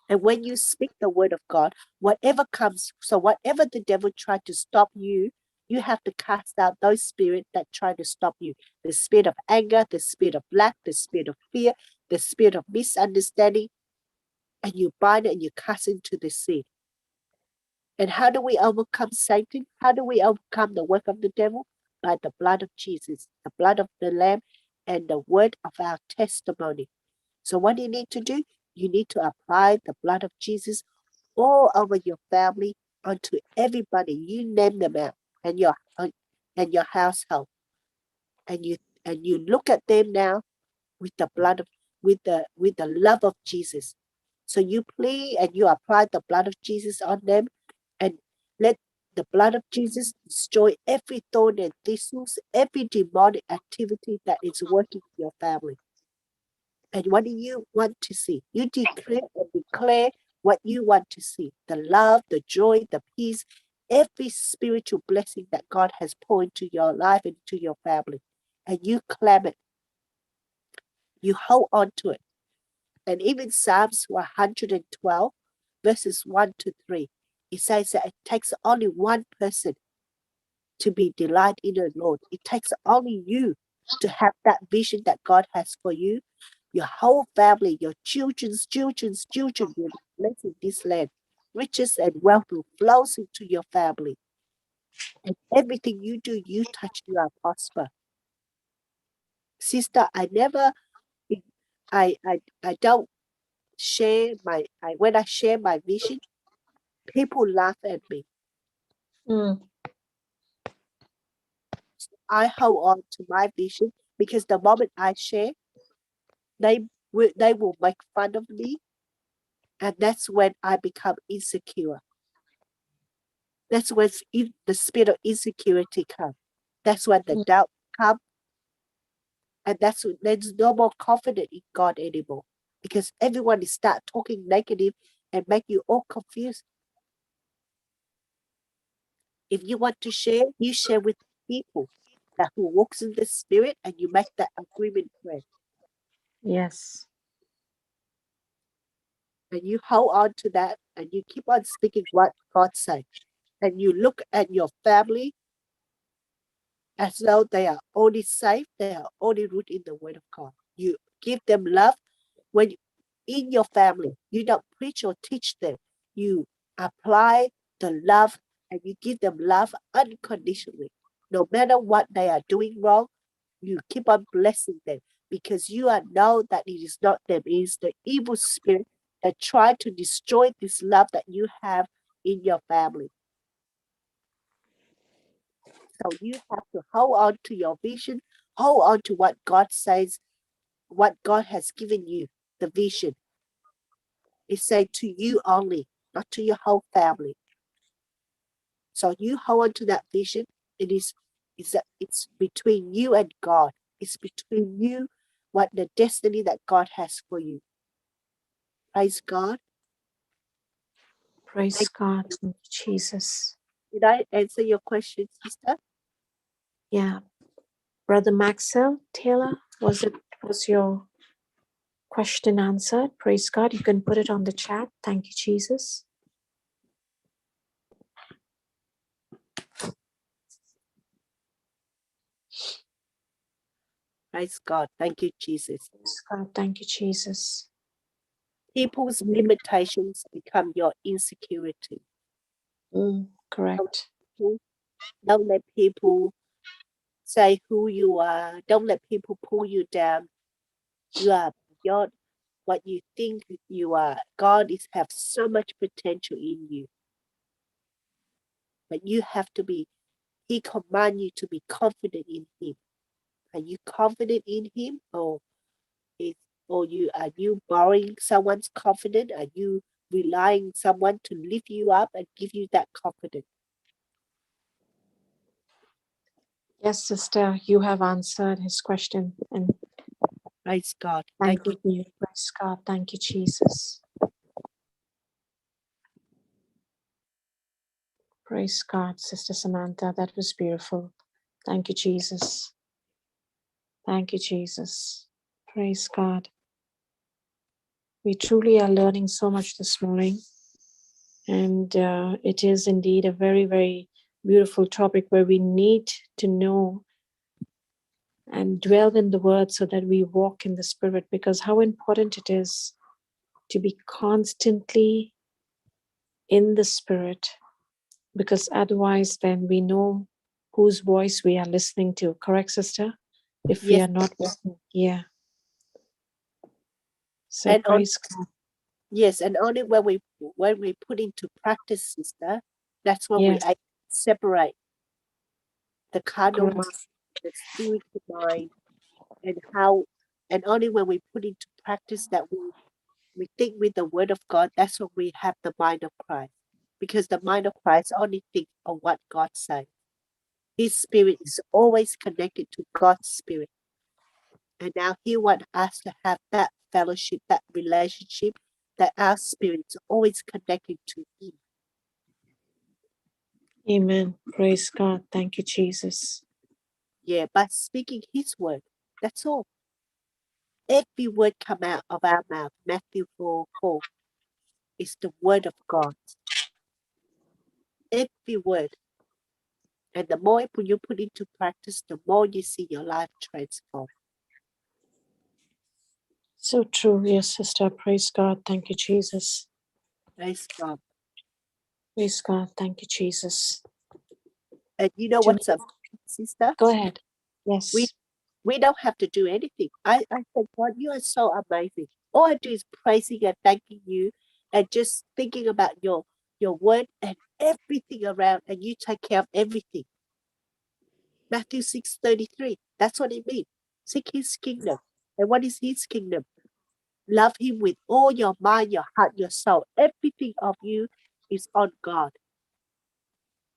And when you speak the word of God, whatever comes, so whatever the devil tried to stop you, you have to cast out those spirits that try to stop you. The spirit of anger, the spirit of lack, the spirit of fear, the spirit of misunderstanding, and you bind it and you cast into the sea. And how do we overcome Satan? How do we overcome the work of the devil? By the blood of Jesus, the blood of the Lamb, and the word of our testimony. So what do you need to do? You need to apply the blood of Jesus all over your family, onto everybody. You name them out, and your household, and you look at them now with the blood of with the love of Jesus. So you plead and you apply the blood of Jesus on them, and let the blood of Jesus destroy every thorn and thistles, every demonic activity that is working in your family. And what do you want to see? You declare what you want to see. The love, the joy, the peace, every spiritual blessing that God has poured into your life and into your family. And you claim it. You hold on to it. And even Psalms 112, verses 1 to 3, it says that it takes only one person to be delight in the Lord. It takes only you to have that vision that God has for you. Your whole family, your children's children will be blessed in this land. Riches and wealth will flow into your family. And everything you do, you touch, you are prosper. Sister, I don't share when I share my vision, people laugh at me. I hold on to my vision, because the moment I share, they will make fun of me, and that's when I become insecure. That's when the spirit of insecurity comes. That's when the doubt comes, and that's when there's no more confidence in God anymore, because everyone is start talking negative and make you all confused. If you want to share, you share with people that who walks in the spirit, and you make that agreement prayer. Yes. And you hold on to that and you keep on speaking what God said. And you look at your family as though they are only safe, they are only rooted in the Word of God. You give them love when in your family. You don't preach or teach them. You apply the love and you give them love unconditionally. No matter what they are doing wrong, you keep on blessing them because you know that it is not them, it is the evil spirit that try to destroy this love that you have in your family. So you have to hold on to your vision, hold on to what God says, what God has given you, the vision. It's said to you only, not to your whole family. So you hold on to that vision. It's between you and God. It's between you, what the destiny that God has for you. Praise God. Praise God. Thank you, Jesus. Did I answer your question, sister? Yeah. Brother Maxwell Taylor, was your question answered? Praise God. You can put it on the chat. Thank you, Jesus. Praise God. Thank you, Jesus. Praise God. Thank you, Jesus. People's limitations become your insecurity. Correct. Don't let people say who you are. Don't let people pull you down. You are beyond what you think you are. God have so much potential in you. But you have to be, He commands you to be confident in Him. Are you confident in Him? Are you borrowing someone's confidence? Are you relying on someone to lift you up and give you that confidence? Yes, sister, you have answered his question. And Praise God. thank Thank you. you. Praise God. Thank you, Jesus. Praise God, Sister Samantha. That was beautiful. Thank you, Jesus. Thank you, Jesus. Praise God. We truly are learning so much this morning. And it is indeed a very, very beautiful topic where we need to know and dwell in the word so that we walk in the spirit, because how important it is to be constantly in the spirit, because otherwise then we know whose voice we are listening to. Correct, sister? If we Yes. are not walking, yeah. So And praise God. yes, and only when we put into practice, sister, that's when we Yes, separate the carnal correct. mind, the spiritual mind, and only when we put into practice that we think with the word of God, that's when we have the mind of Christ. Because the mind of Christ only thinks of what God says. His spirit is always connected to God's spirit. And now He wants us to have that fellowship, that relationship, that our spirit is always connected to Him. Amen. Praise God. Thank you, Jesus. Yeah, by speaking His word. That's all. Every word come out of our mouth, Matthew 4:4, is the word of God. Every word. And the more you put into practice, the more you see your life transform. So true. Yes, sister. Praise God. Thank you, Jesus. Praise God. Praise God. Thank you, Jesus. And you know To- what's up, sister? Go ahead. We Yes. we don't have to do anything. I said, God, you are so amazing. All I do is praising and thanking you and just thinking about your word and everything around, and you take care of everything. Matthew 6:33. That's what it means. Seek His kingdom. And what is His kingdom? Love Him with all your mind, your heart, your soul. Everything of you is on God.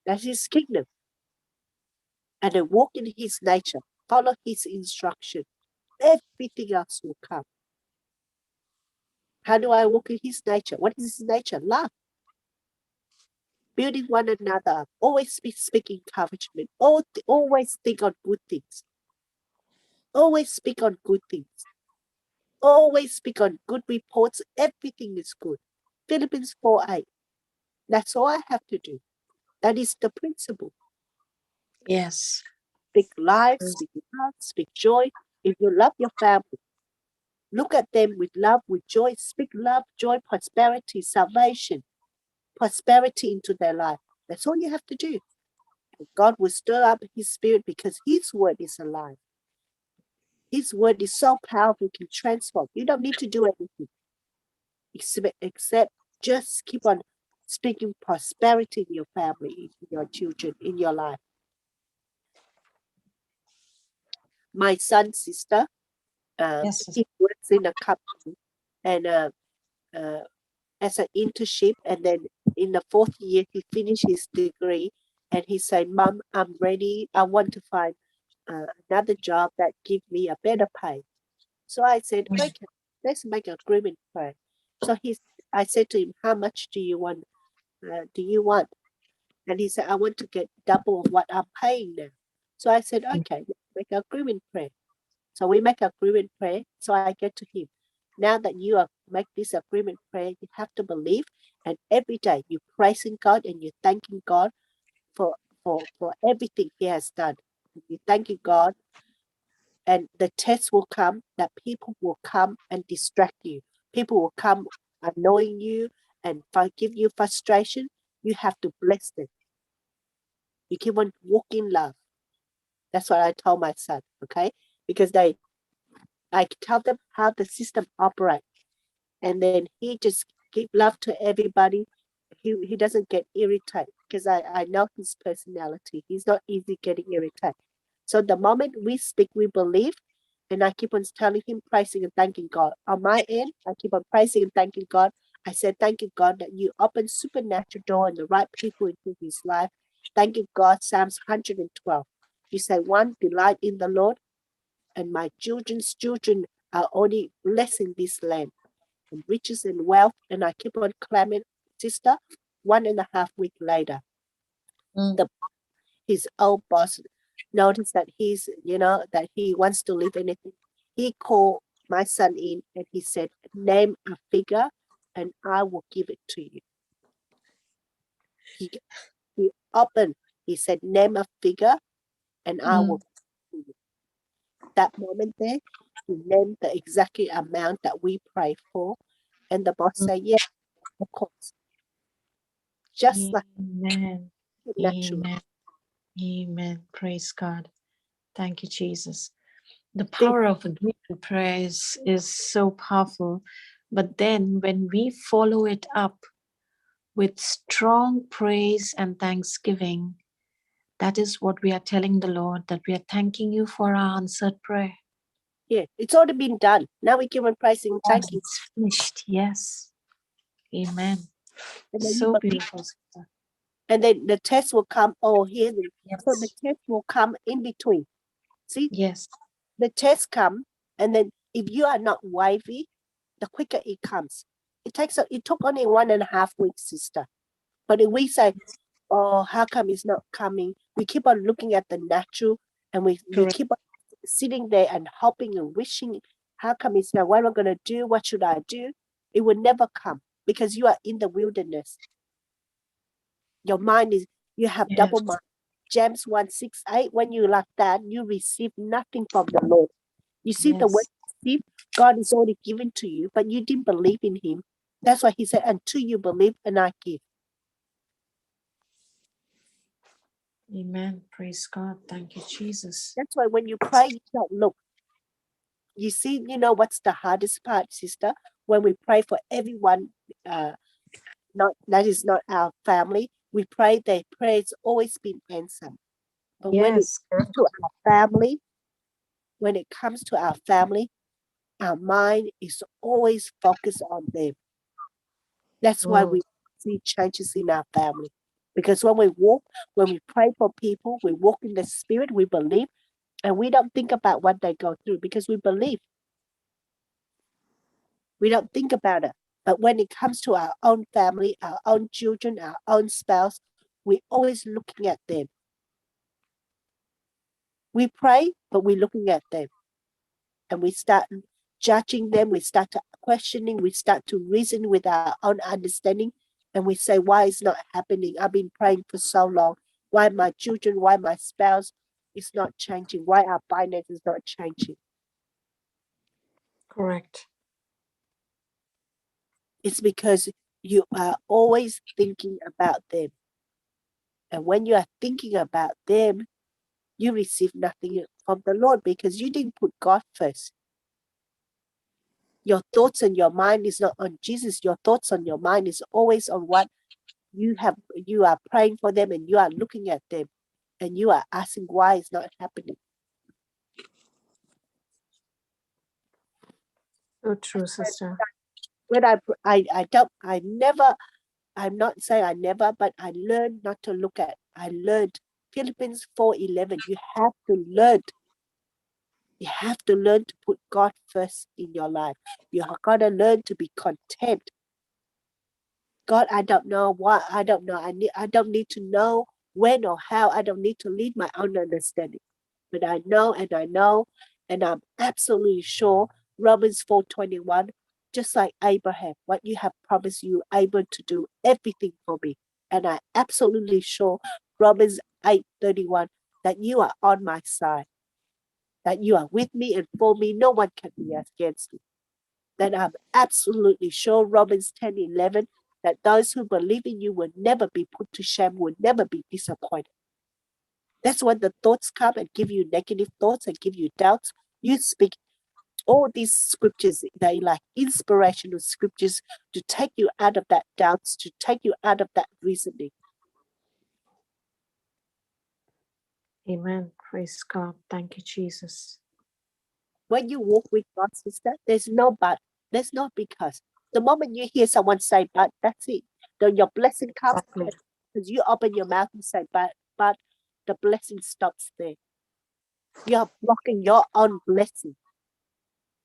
That's His kingdom. And then walk in His nature. Follow His instruction. Everything else will come. How do I walk in His nature? What is His nature? Love. Building one another up. Always be speaking encouragement. Always think on good things. Always speak on good things. always speak on good reports. Everything is good. Philippians 4:8. That's all I have to do. That is the principle. Yes. Speak life, speak love, speak joy. If you love your family, look at them with love, with joy. Speak love, joy, prosperity, salvation, prosperity into their life. That's all you have to do. And God will stir up His spirit because His word is alive. His word is so powerful, it can transform. You don't need to do anything except just keep on speaking prosperity in your family, in your children, in your life. My son's sister, Yes. he works in a company and as an internship, and then in the 4th year he finished his degree, and he said, "Mom, I'm ready. I want to find another job that give me a better pay." So I said, Mm. "Okay, let's make an agreement first." So I said to him, "How much do you want? And he said, "I want to get double of what I'm paying now." So I said, "Okay, let's make an agreement prayer." So we make an agreement prayer. So I get to him. Now that you are make this agreement prayer, you have to believe, and every day you praising God and you thanking God for everything He has done. You thanking God, and the test will come that people will come and distract you. People will come annoying you and give you frustration. You have to bless them. You keep on walking love. That's what I told my son, okay? Because I tell them how the system operates, and then he just give love to everybody. He doesn't get irritated because I know his personality. He's not easy getting irritated. So the moment we speak, we believe, and I keep on telling him, praising and thanking God. On my end, I keep on praising and thanking God. I said, "Thank you, God, that you open supernatural door and the right people into his life." Thank you, God. Psalms 112. You say, "One, delight in the Lord, and my children's children are only blessing this land and riches and wealth." And I keep on claiming, sister. 1.5 weeks later, Mm. his old boss noticed that that he wants to leave anything. He called my son in and he said, "Name a figure and I will give it to you." He, he opened, he said, "Name a figure and I will give it to you." That moment there, he named the exact amount that we prayed for. And the boss said, "Yeah, of course." Just like Amen. natural. Amen. Amen. Praise God. Thank you, Jesus. The Think, power of agreement prayers is so powerful. But then when we follow it up with strong praise and thanksgiving, that is what we are telling the Lord, that we are thanking you for our answered prayer. yeah, it's already been done. Now we give him praising and Yes, thanking. it's finished. Yes. Amen. And then you So believe. beautiful, sister. And then the test will come. Oh, here. So the Yes. test will come in between. See, Yes. the test come, and then if you are not wavy, the quicker it comes. It took only 1.5 weeks, sister. But if we say, "Oh, how come it's not coming?" We keep on looking at the natural, and we Correct. keep on sitting there and hoping and wishing, "How come it's not? What am I going to do? What should I do?" It will never come because you are in the wilderness. Your mind is, you have Yes. double mind. James 1:6-8, when you like that, you receive nothing from the Lord. You see the word Yes. receive, God is already given to you, but you didn't believe in him. That's why he said, "Until you believe and I give." Amen. Praise God. Thank you, Jesus. That's why when you pray, you don't look. You see, what's the hardest part, sister? When we pray for everyone, not that is not our family, we pray their prayers always been answered. But Yes. when it comes to our family, our mind is always focused on them. That's why Oh, we see changes in our family. Because when we pray for people, we walk in the spirit, we believe, and we don't think about what they go through because we believe. We don't think about it. But when it comes to our own family, our own children, our own spouse, we're always looking at them. We pray, but we're looking at them. And we start judging them, we start to questioning, we start to reason with our own understanding, and we say, why is not happening? I've been praying for so long. Why my children, why my spouse is not changing? Why our finances is not changing? Correct. It's because you are always thinking about them. And when you are thinking about them, you receive nothing from the Lord because you didn't put God first. Your thoughts and your mind is not on Jesus. Your thoughts on your mind is always on what you are praying for them, and you are looking at them and you are asking why it's not happening. So true, sister. When I'm not saying I never, but I learned not to look at. I learned Philippines 4:11. You have to learn. You have to learn to put God first in your life. You have got to learn to be content. God, I don't know why. I don't know. I don't need to know when or how. I don't need to lead my own understanding. But I know, and I'm absolutely sure Romans 4:21, just like Abraham, what you have promised, you are able to do everything for me. And I'm absolutely sure Romans 8:31, that you are on my side, that you are with me and for me. No one can be against me. Then I'm absolutely sure Romans 10:11, that those who believe in you will never be put to shame, will never be disappointed. That's when the thoughts come and give you negative thoughts and give you doubts. You speak all these scriptures, they like inspirational scriptures to take you out of that doubts, to take you out of that reasoning. Amen. Praise God. Thank you, Jesus. When you walk with God, sister, there's no but, there's no because. The moment you hear someone say but, that's it. Then your blessing comes Exactly. because you open your mouth and say but the blessing stops there. You are blocking your own blessing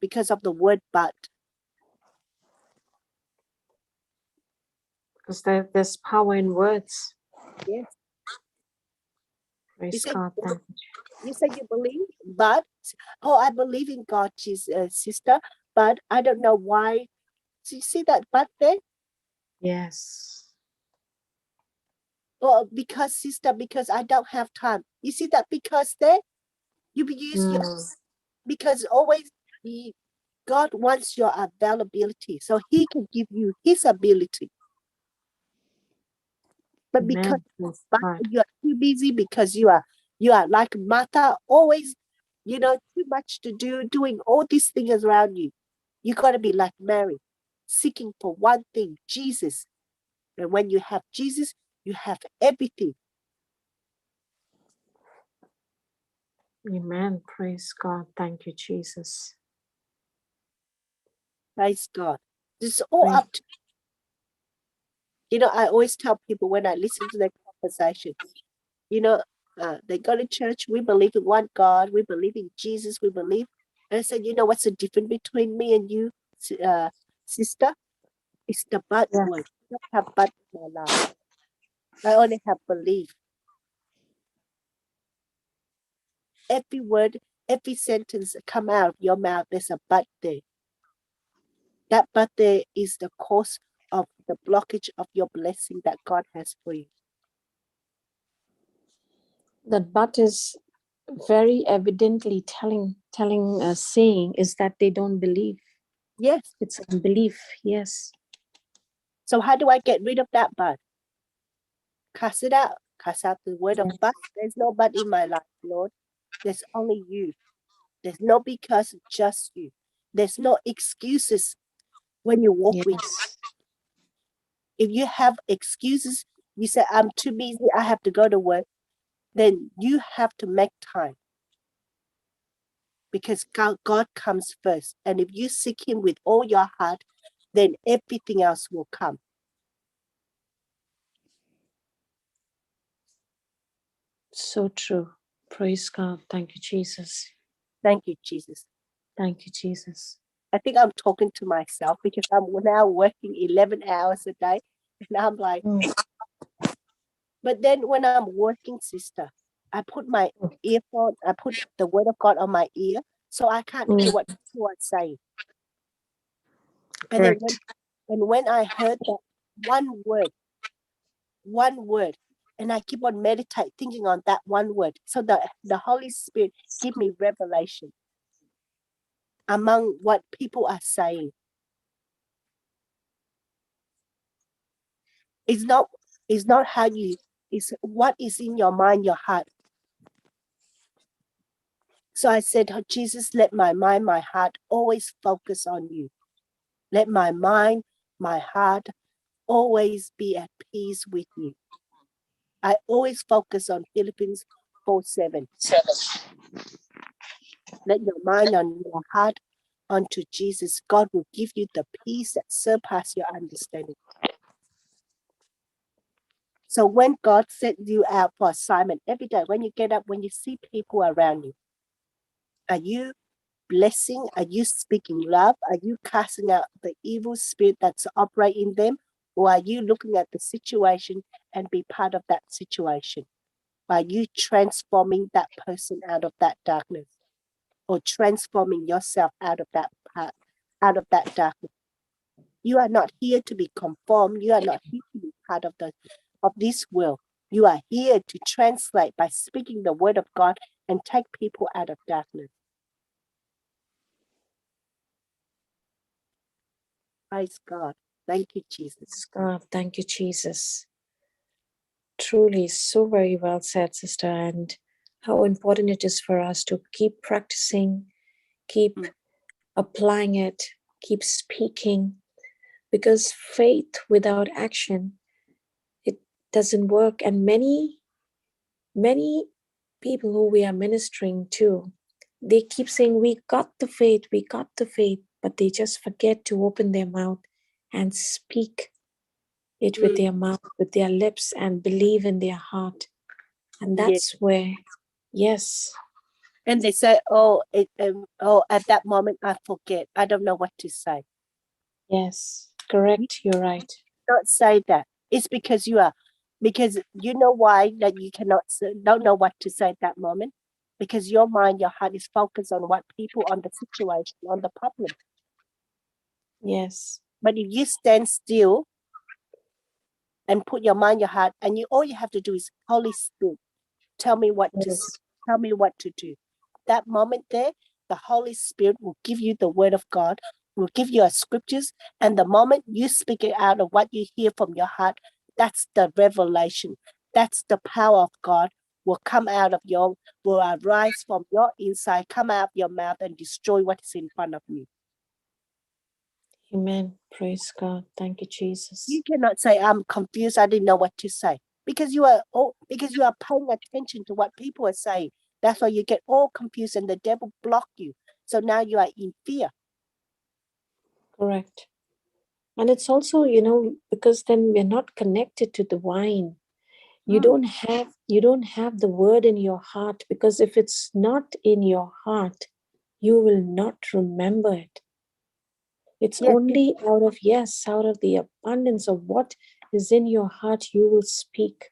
because of the word but. Because there's power in words. Yes. Praise said, God. Thank you. You said you believe, but I believe in God, sister, but I don't know why. So you see that but there? Yes. Well, because sister, because I don't have time. You see that because there? You use your, because always God wants your availability, so He can give you His ability. But because Praise but God. you are too busy, because you are like Martha, always, too much to do, doing all these things around you. You got to be like Mary, seeking for one thing, Jesus. And when you have Jesus, you have everything. Amen. Praise God. Thank you, Jesus. Praise God. This is all up to, I always tell people when I listen to their conversation, they go to church, we believe in one God, we believe in Jesus, we believe. And I said, what's the difference between me and you, sister? It's the but word. I don't have but in my life. I only have belief. Every word, every sentence come out of your mouth, there's a but there. That but there is the cause of the blockage of your blessing that God has for you. That but is very evidently saying is that they don't believe. Yes. It's unbelief. Yes. So how do I get rid of that but? Cast it out. Cast out the word of but. There's no but in my life, Lord. There's only you. There's no because, just you. There's no excuses when you walk with. If you have excuses, you say, I'm too busy, I have to go to work, then you have to make time. Because God comes first. And if you seek Him with all your heart, then everything else will come. So true. Praise God. Thank you, Jesus. Thank you, Jesus. Thank you, Jesus. I think I'm talking to myself because I'm now working 11 hours a day. And I'm like, but then when I'm working, sister, I put my earphone, I put the word of God on my ear, so I can't hear what people are saying. And Correct. then when I heard that one word, and I keep on meditating, thinking on that one word. So the Holy Spirit give me revelation among what people are saying. It's not how you, it's what is in your mind, your heart. So I said, oh, Jesus, let my mind, my heart always focus on you. Let my mind, my heart always be at peace with you. I always focus on Philippians 4:7. Let your mind and your heart unto Jesus. God will give you the peace that surpasses your understanding. So when God set you out for assignment, every day when you get up, when you see people around you, are you blessing? Are you speaking love? Are you casting out the evil spirit that's operating in them? Or are you looking at the situation and be part of that situation? Are you transforming that person out of that darkness? Or transforming yourself out of that darkness? You are not here to be conformed. You are not here to be part of this world. You are here to translate by speaking the word of God and take people out of darkness. Praise God. Thank you, Jesus. God, thank you, Jesus. Truly, so very well said, sister, and how important it is for us to keep practicing, keep applying it, keep speaking, because faith without action, it doesn't work. And many people who we are ministering to, they keep saying, we got the faith, but they just forget to open their mouth and speak it with their mouth, with their lips, and believe in their heart. And that's where, yes. And they say, at that moment, I forget. I don't know what to say. Yes, correct. You're right. Don't say that. It's because you know why that you don't know what to say at that moment? Because your mind, your heart is focused on what people, on the situation, on the problem. Yes. But if you stand still and put your mind, your heart, and all you have to do is, Holy Spirit, tell me what to say, tell me what to do. That moment there, the Holy Spirit will give you the word of God, will give you a scriptures, and the moment you speak it out of what you hear from your heart, that's the revelation. That's the power of God will arise from your inside, come out of your mouth and destroy what is in front of you. Amen. Praise God. Thank you, Jesus. You cannot say, I'm confused, I didn't know what to say. Because you are paying attention to what people are saying. That's why you get all confused and the devil block you. So now you are in fear. Correct. And it's also, because then we're not connected to the vine. You don't have the word in your heart, because if it's not in your heart, you will not remember it. It's only out of the abundance of what is in your heart, you will speak.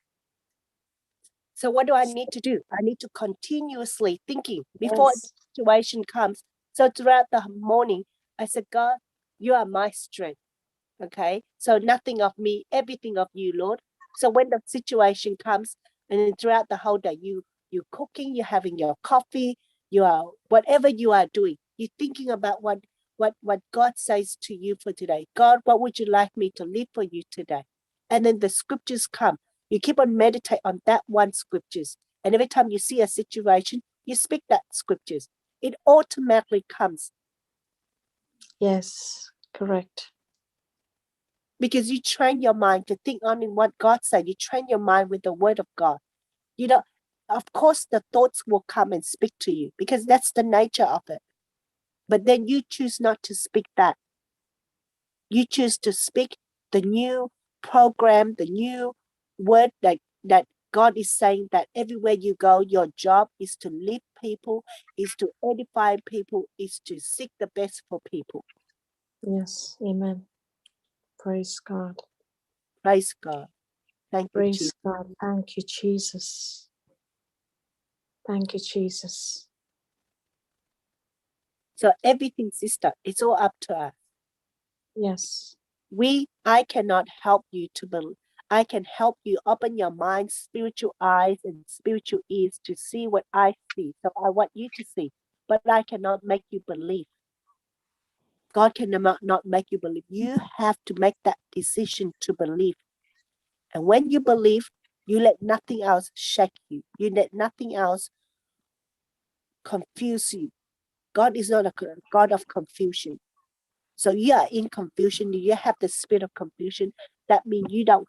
So what do I need to do? I need to continuously thinking before the situation comes. So throughout the morning, I said, God, you are my strength. Okay. So nothing of me, everything of you, Lord. So when the situation comes, and then throughout the whole day, you're cooking, you're having your coffee, you are whatever you are doing, you're thinking about what God says to you for today. God, what would you like me to live for you today? And then the scriptures come. You keep on meditate on that one scriptures. And every time you see a situation, you speak that scriptures. It automatically comes. Yes, correct. Because you train your mind to think only what God said. You train your mind with the word of God. Of course, the thoughts will come and speak to you because that's the nature of it. But then you choose not to speak that. You choose to speak the new program, the new word that God is saying, that everywhere you go, your job is to lead people, is to edify people, is to seek the best for people. Yes, amen. Praise God. Praise God. Thank you, Jesus. Praise God. Thank you, Jesus. Thank you, Jesus. So everything, sister, it's all up to us. Yes. I cannot help you to believe. I can help you open your mind, spiritual eyes and spiritual ears to see what I see. So I want you to see, but I cannot make you believe. God cannot not make you believe. You have to make that decision to believe. And when you believe, you let nothing else shake you. You let nothing else confuse you. God is not a God of confusion. So you are in confusion. You have the spirit of confusion. That means you don't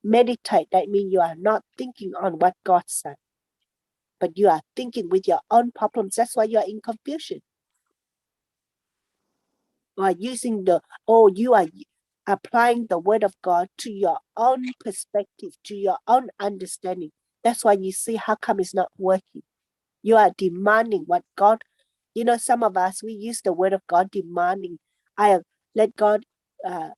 meditate. That means you are not thinking on what God said, but you are thinking with your own problems. That's why you are in confusion. You are using you are applying the word of God to your own perspective, to your own understanding. That's why you see how come it's not working. You are demanding what God, some of us, we use the word of God demanding. I have let God, uh,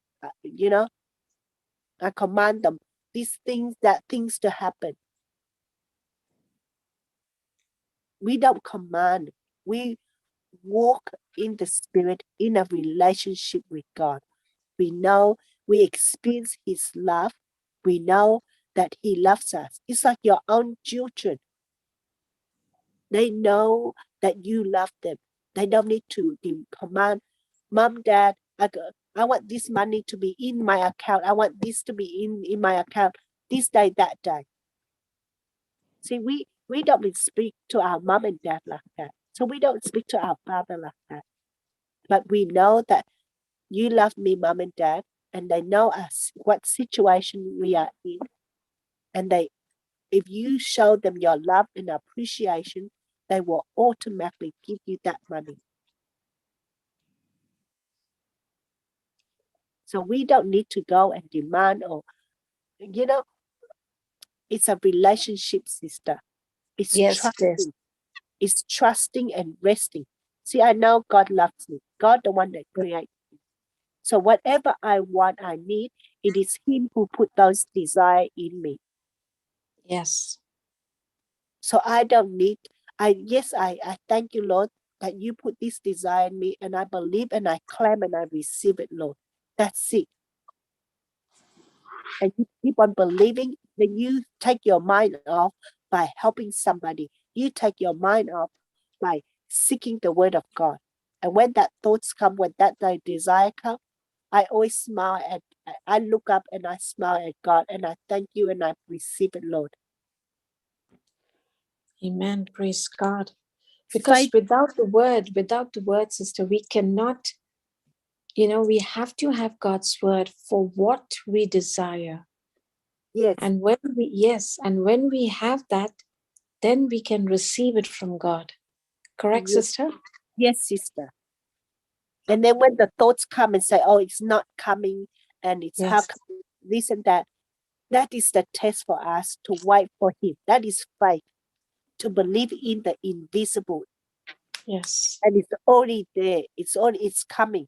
I command them, these things to happen. We don't command. We walk in the spirit in a relationship with God. We know, we experience his love. We know that he loves us. It's like your own children. They know that you love them. They don't need to command, Mom, Dad, I want this money to be in my account. I want this to be in my account this day, that day. See, we don't speak to our mom and dad like that. So we don't speak to our father like that. But we know that you love me, mom and dad, and they know us, what situation we are in. And if you show them your love and appreciation, they will automatically give you that money. So we don't need to go and demand it's a relationship, sister. It's Yes, it is. trusting. It's trusting and resting. See, I know God loves me. God, the one that created me. So whatever I want, I need, it is him who put those desires in me. Yes. So I don't need, I thank you, Lord, that you put this desire in me, and I believe and I claim and I receive it, Lord. That's it. And you keep on believing, then you take your mind off by helping somebody. You take your mind off by seeking the word of God. And when that thoughts come, when that desire comes, I always smile I look up and I smile at God and I thank you and I receive it, Lord. Amen. Praise God. Because Faith, without the word, sister, we cannot, we have to have God's word for what we desire. yes. And when we have that, then we can receive it from God. Correct, Yes, sister? yes, sister. And then when the thoughts come and say, oh, it's not coming and it's how Yes. come this and that is the test for us to wait for him. That is faith, to believe in the invisible. Yes. And it's already there. It's coming.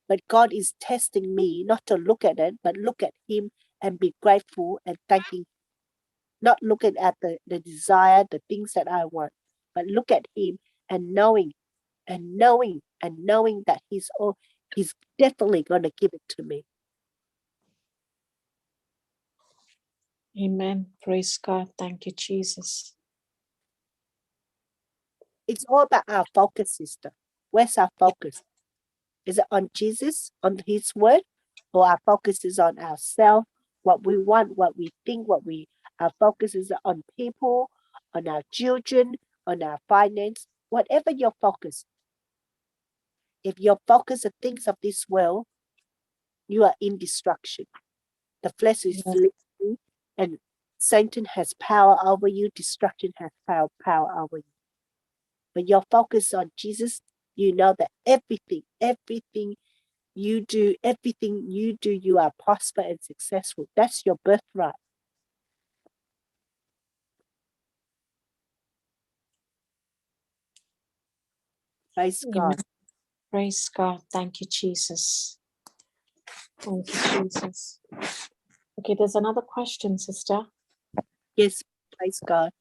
But God is testing me not to look at it, but look at him and be grateful and thanking. Not looking at the desire, the things that I want, but look at him and knowing that he's definitely going to give it to me. Amen. Praise God. Thank you, Jesus. It's all about our focus, sister. Where's our focus? Is it on Jesus, on his word, or our focus is on ourselves, what we want, what we think, our focus is on people, on our children, on our finance, whatever your focus. If your focus are things of this world, you are in destruction. The flesh is Yes. fleeting, and Satan has power over you, destruction has power over you. When your focus on Jesus, you know that everything you do, you are prosper and successful. That's your birthright. Praise Amen. God. Praise God. Thank you, Jesus. Thank you, Jesus. Okay, there's another question, sister. Yes, praise God.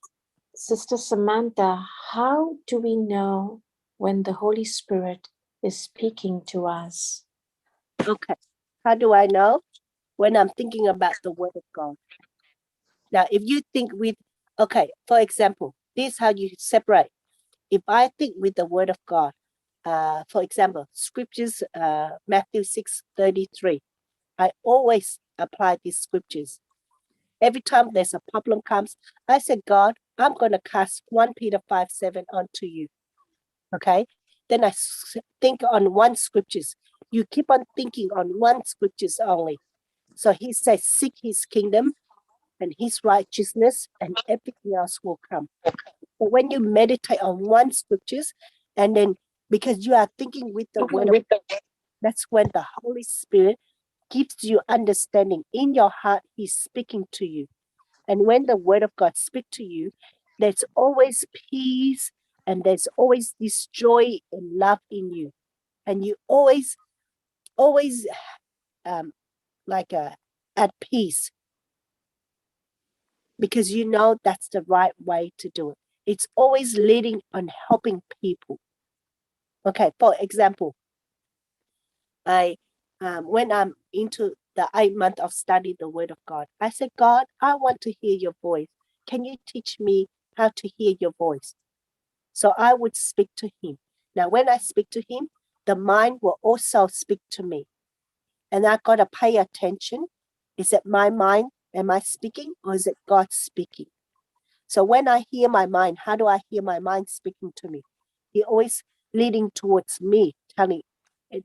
Sister Samantha, how do we know when the Holy Spirit is speaking to us. Okay. How do I know? When I'm thinking about the word of God. Now, if you think with, okay, for example, this is how you separate. If I think with the word of God, for example, scriptures, Matthew 6:33, I always apply these scriptures. Every time there's a problem comes, I say, God, I'm going to cast 1 Peter 5:7 onto you. Okay. Then I think on one scriptures. You keep on thinking on one scriptures only. So he says, seek his kingdom and his righteousness, and everything else will come. But when you meditate on one scriptures, and then because you are thinking with the word of God, that's when the Holy Spirit gives you understanding. In your heart, he's speaking to you. And when the word of God speaks to you, there's always peace and there's always this joy and love in you. And you always at peace, because you know that's the right way to do it. It's always leading on helping people. Okay, for example, when I'm into the 8 month of study the word of God, I said, God, I want to hear your voice. Can you teach me how to hear your voice? So I would speak to him. Now, when I speak to him, the mind will also speak to me. And I got to pay attention. Is it my mind? Am I speaking, or is it God speaking? So when I hear my mind, how do I hear my mind speaking to me? He always leading towards me, telling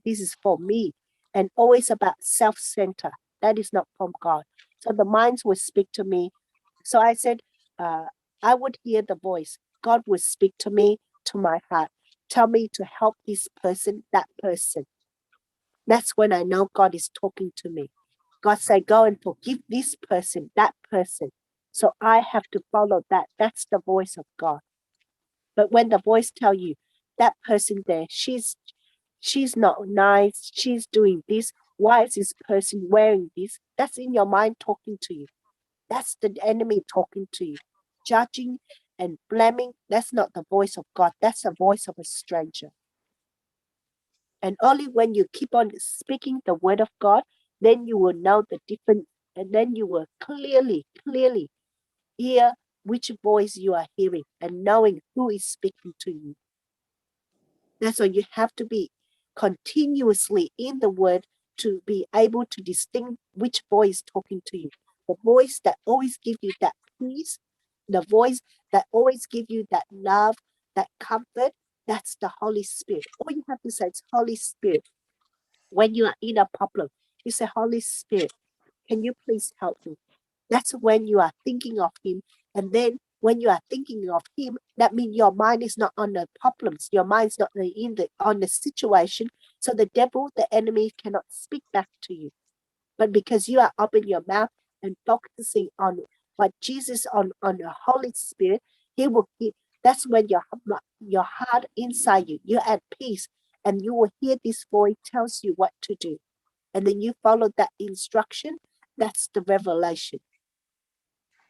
this is for me, and always about self-center. That is not from God. So the minds will speak to me. So I said, I would hear the voice. God would speak to me, to my heart, tell me to help this person, that person. That's when I know God is talking to me. God said, go and forgive this person, that person. So I have to follow that. That's the voice of God. But when the voice tell you that person there, she's not nice, she's doing this, why is this person wearing this? That's in your mind talking to you. That's the enemy talking to you. Judging and blaming, that's not the voice of God. That's the voice of a stranger. And only when you keep on speaking the word of God, then you will know the difference, and then you will clearly hear which voice you are hearing and knowing who is speaking to you. That's why you have to be continuously in the word to be able to distinguish which voice is talking to you. The voice that always gives you that peace, the voice that always gives you that love, that comfort, that's the Holy Spirit. All you have to say is Holy Spirit. When you are in a problem, you say, Holy Spirit, can you please help me? That's when you are thinking of him. And then when you are thinking of him, that means your mind is not on the problems. Your mind is not on the situation. So the devil, the enemy, cannot speak back to you. But because you are opening your mouth and focusing on what Jesus, on the Holy Spirit, he will keep. That's when your heart inside you, you're at peace, and you will hear this voice tells you what to do. And then you follow that instruction. That's the revelation.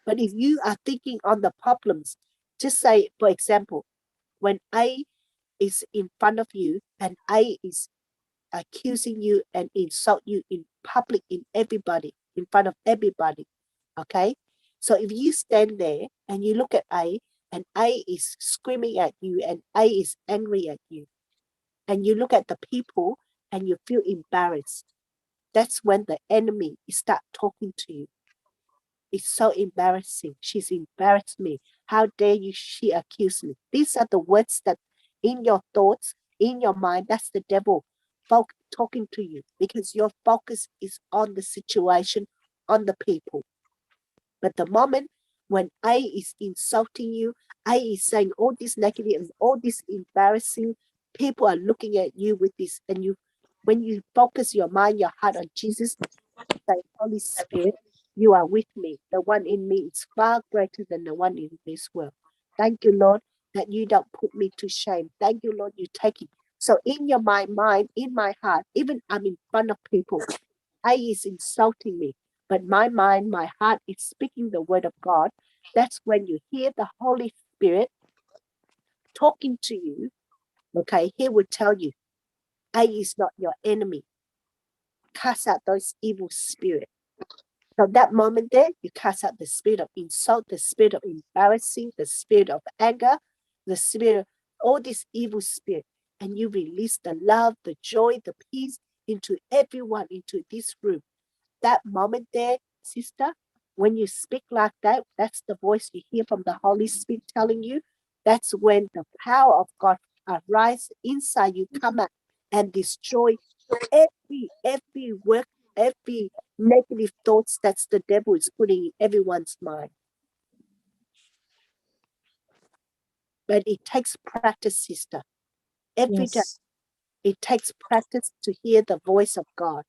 But if you are thinking on the problems, just say, for example, when A is in front of you and A is accusing you and insult you in public, in front of everybody, okay? So if you stand there and you look at A and A is screaming at you and A is angry at you, and you look at the people and you feel embarrassed, that's when the enemy start talking to you. It's so embarrassing. She's embarrassed me. How dare you, she accused me. These are the words that in your thoughts, in your mind, that's the devil talking to you, because your focus is on the situation, on the people. But the moment when A is insulting you, A is saying all this negative and all this embarrassing, people are looking at you with this, and when you focus your mind, your heart on Jesus, say, Holy Spirit, you are with me. The one in me is far greater than the one in this world. Thank you, Lord, that you don't put me to shame. Thank you, Lord, you take it. So in my mind, in my heart, even I'm in front of people, A is insulting me, but my mind, my heart is speaking the word of God. That's when you hear the Holy Spirit talking to you, Okay, he would tell you, A is not your enemy. Cast out those evil spirits. So that moment there, you cast out the spirit of insult, the spirit of embarrassing, the spirit of anger, the spirit of all this evil spirit, and you release the love, the joy, the peace into everyone, into this room. That moment there, sister, when you speak like that, that's the voice you hear from the Holy Spirit telling you. That's when the power of God arises inside you, come out and destroy every work, every negative thoughts that's the devil is putting in everyone's mind. But it takes practice, sister. Every day, Yes. it takes practice to hear the voice of God.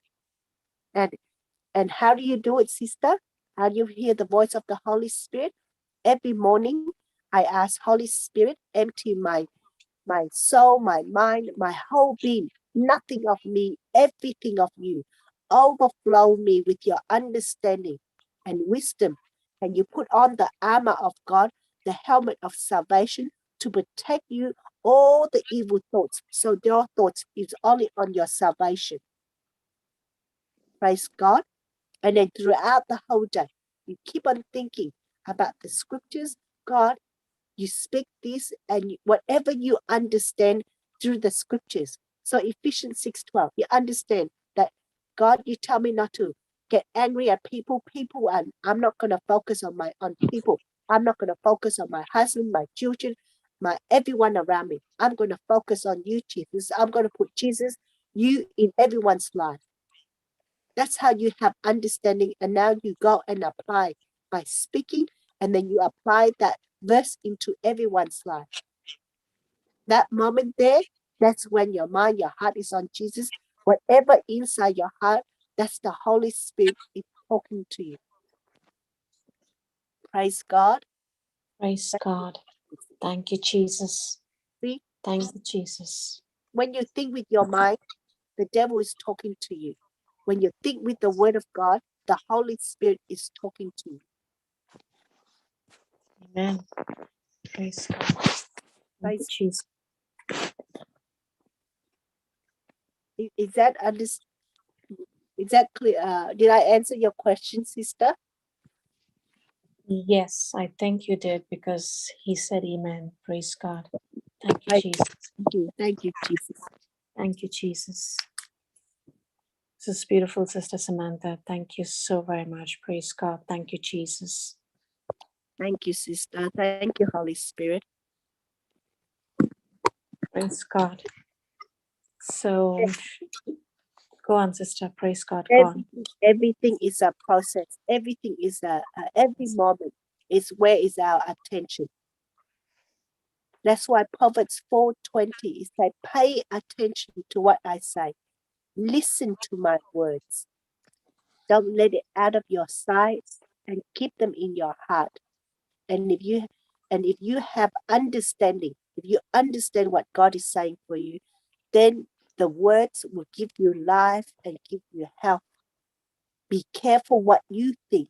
And how do you do it, sister? How do you hear the voice of the Holy Spirit? Every morning, I ask Holy Spirit, empty my soul, my mind, my whole being, nothing of me, everything of you. Overflow me with your understanding and wisdom. And you put on the armor of God, the helmet of salvation to protect you all the evil thoughts. So your thoughts is only on your salvation. Praise God. And then throughout the whole day, you keep on thinking about the scriptures. God, you speak this, and whatever you understand through the scriptures. So Ephesians 6:12, you understand that God, you tell me not to get angry at people. And I'm not going to focus on people. I'm not going to focus on my husband, my children, my everyone around me. I'm going to focus on you, Jesus. I'm going to put Jesus, you in everyone's life. That's how you have understanding. And now you go and apply by speaking, and then you apply that verse into everyone's life. That moment there, that's when your mind, your heart is on Jesus. Whatever inside your heart, that's the Holy Spirit is talking to you. Praise God. Praise God. Thank you, Jesus. See, Thank you, Jesus. when you think with your mind, the devil is talking to you. When you think with the word of God, the Holy Spirit is talking to you. Amen. Praise God. Thank you, Praise. Jesus. Is that clear? Did I answer your question, sister? Yes, I think you did, because he said amen. Praise God. Thank you, Thank Jesus. you. Thank you, Jesus. Thank you, Jesus. This is beautiful, Sister Samantha. Thank you so very much. Praise God. Thank you, Jesus. Thank you, sister. Thank you, Holy Spirit. Praise God. So go on, sister. Praise God. Go on. Everything is a process. Everything is every moment is where is our attention. That's why Proverbs 4:20 is that pay attention to what I say. Listen to my words. Don't let it out of your sight, and keep them in your heart. And if you have understanding, if you understand what God is saying for you, then the words will give you life and give you health. Be careful what you think.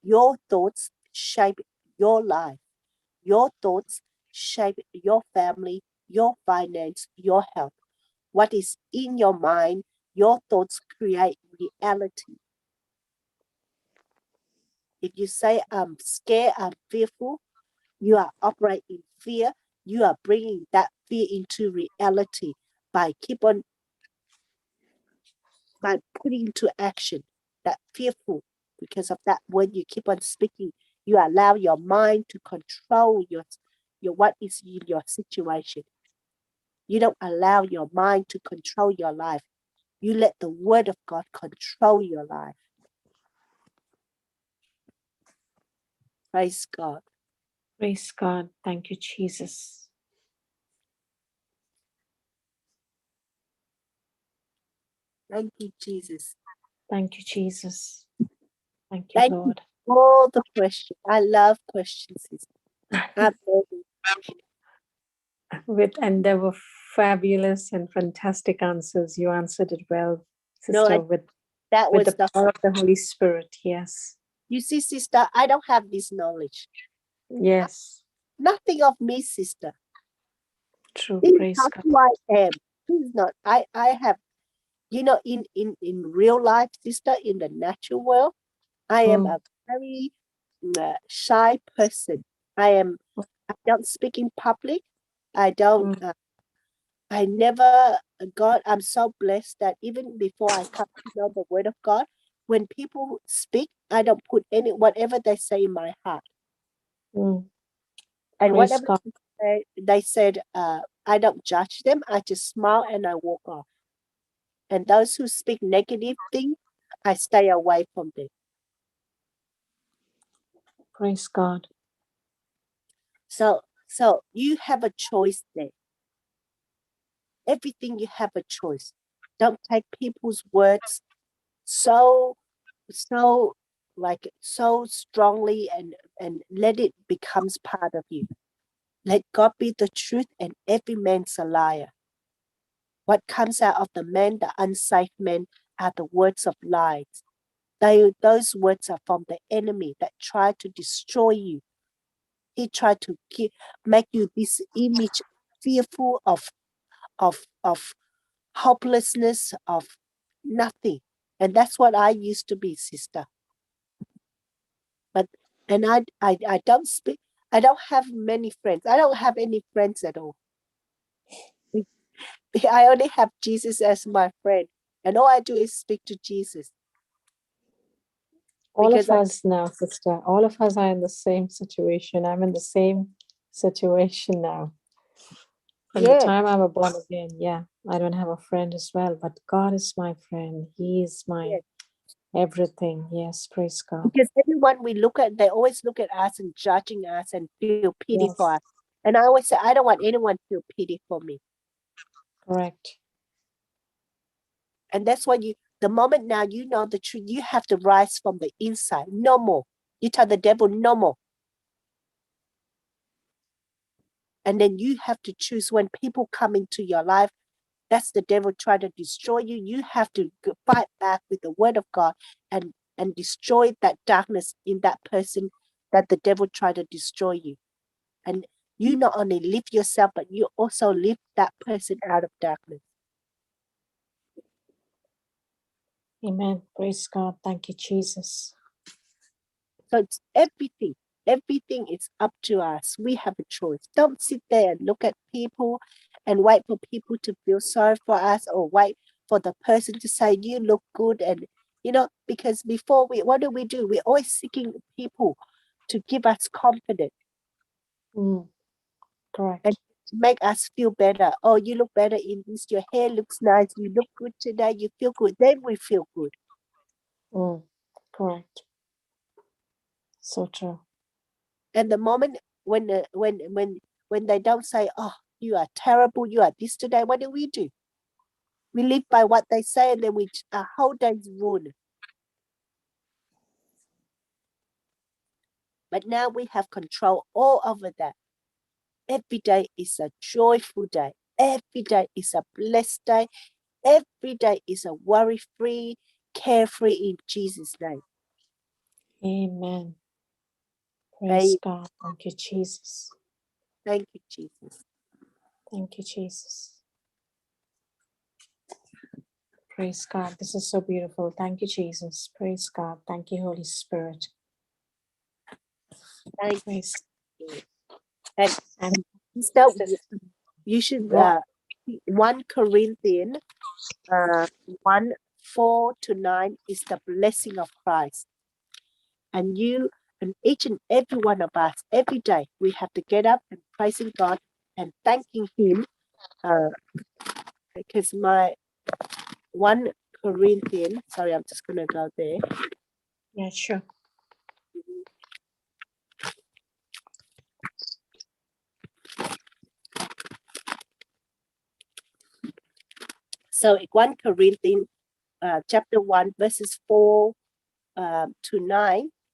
Your thoughts shape your life. Your thoughts shape your family, your finance, your health. What is in your mind, your thoughts create reality. If you say, I'm scared, I'm fearful, you are operating in fear. You are bringing that fear into reality by putting into action that fearful. Because of that word you keep on speaking, you allow your mind to control your what is in your situation. You don't allow your mind to control your life. You let the word of God control your life. Praise God. Praise God. Thank you, Jesus. Thank you, Jesus. Thank you, Jesus. Thank you, Thank you Lord. for all the questions. I love questions. Absolutely. And there were fabulous and fantastic answers. You answered it well, No, sister, with that the was the. power of the Holy Spirit. Yes. You see, sister, I don't have this knowledge. Yes. Nothing of me, sister. True. This is Praise not God. who I am. This is not, I have, in real life, sister, in the natural world, I am a very shy person. I don't speak in public. I don't, I never, God, I'm so blessed that even before I come to know the word of God, when people speak, I don't put whatever they say in my heart. Mm. And Praise whatever God. they said, I don't judge them. I just smile and I walk off. And those who speak negative things, I stay away from them. Praise God. So you have a choice there. Everything you have a choice. Don't take people's words so strongly and let it becomes part of you. Let God be the truth and every man's a liar. What comes out of the man, the unsafe man, are the words of lies. Those words are from the enemy that tried to destroy you. He tried to make you this image fearful of hopelessness, of nothing. And that's what I used to be, sister. And I don't speak, I don't have many friends. I don't have any friends at all. I only have Jesus as my friend. And all I do is speak to Jesus. All Because of us now, sister, all of us are in the same situation. I'm in the same situation now. From the time I was born again, I don't have a friend as well, but God is my friend. He is my everything. Yes, praise God. Because everyone we look at, they always look at us and judging us and feel pity Yes. for us. And I always say, I don't want anyone to feel pity for me. Correct. And that's why the moment now you know the truth, you have to rise from the inside. No more. You tell the devil, no more. And then you have to choose when people come into your life, that's the devil trying to destroy you. You have to fight back with the word of God and destroy that darkness in that person that the devil tried to destroy you. And you not only lift yourself, but you also lift that person out of darkness. Amen. Praise God. Thank you, Jesus. So it's everything. Everything is up to us. We have a choice. Don't sit there and look at people and wait for people to feel sorry for us or wait for the person to say, you look good. And, because before what do? We're always seeking people to give us confidence. Correct. And to make us feel better. Oh, you look better in this. Your hair looks nice. You look good today. You feel good. Then we feel good. Correct. So true. And the moment when they don't say, oh, you are terrible, you are this today, what do? We live by what they say, and then our whole day's ruined. But now we have control all over that. Every day is a joyful day. Every day is a blessed day. Every day is a worry-free, carefree in Jesus' name. Amen. Praise God. Thank you, Jesus. Thank you, Jesus. Thank you, Jesus. Praise God. This is so beautiful. Thank you, Jesus. Praise God. Thank you, Holy Spirit. Thank Praise. And so you should 1 Corinthians 1:4-9 is the blessing of Christ. And you and each and every one of us, every day, we have to get up and praising God and thanking Him. Because my 1 Corinthians, sorry, I'm just going to go there. Yeah, sure. So 1 Corinthians chapter 1, verses 4-9.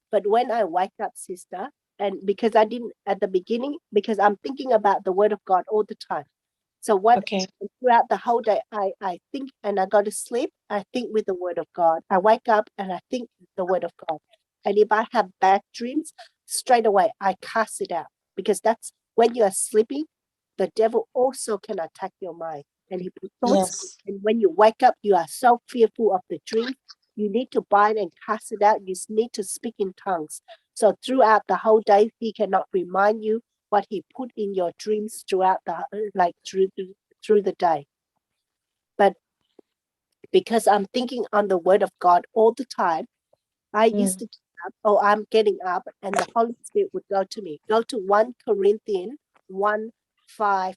But when I wake up, sister, and because I didn't at the beginning, because I'm thinking about the word of God all the time. So throughout the whole day, I think and I go to sleep, I think with the word of God. I wake up and I think the word of God. And if I have bad dreams, straight away I cast it out, because that's when you are sleeping, the devil also can attack your mind. And he puts thoughts, Yes. and when you wake up, you are so fearful of the dream. You need to bind and cast it out. You need to speak in tongues. So throughout the whole day, he cannot remind you what he put in your dreams throughout through the day. But because I'm thinking on the word of God all the time, I used to get up, I'm getting up, and the Holy Spirit would go to me, go to 1 Corinthians 1:5,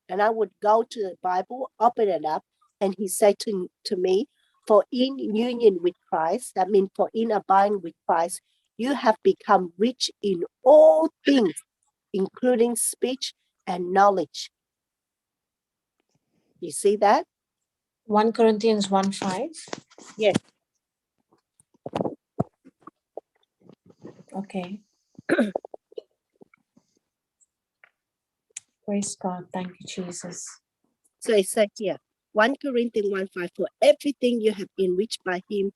and I would go to the Bible, open it up, and he said to me, for in union with Christ, that means for in abiding with Christ, you have become rich in all things, including speech and knowledge. You see that? 1 Corinthians 1:5. Yes. Okay. Praise God. Thank you, Jesus. So it said here, 1 Corinthians 1:5, for everything you have enriched by him.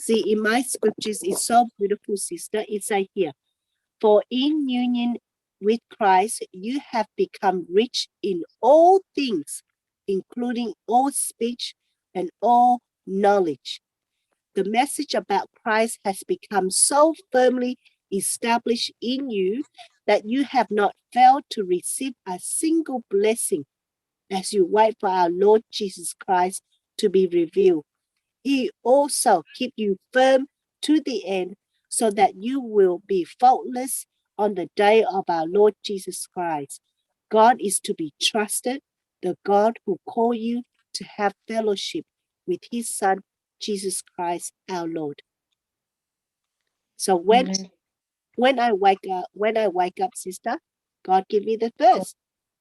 See, in my scriptures, it's so beautiful, sister. It says here, for in union with Christ, you have become rich in all things, including all speech and all knowledge. The message about Christ has become so firmly established in you that you have not failed to receive a single blessing as you wait for our Lord Jesus Christ to be revealed. He also keep you firm to the end so that you will be faultless on the day of our Lord Jesus Christ. God is to be trusted, the God who called you to have fellowship with his Son, Jesus Christ, our Lord. So when I wake up, sister, God give me the first,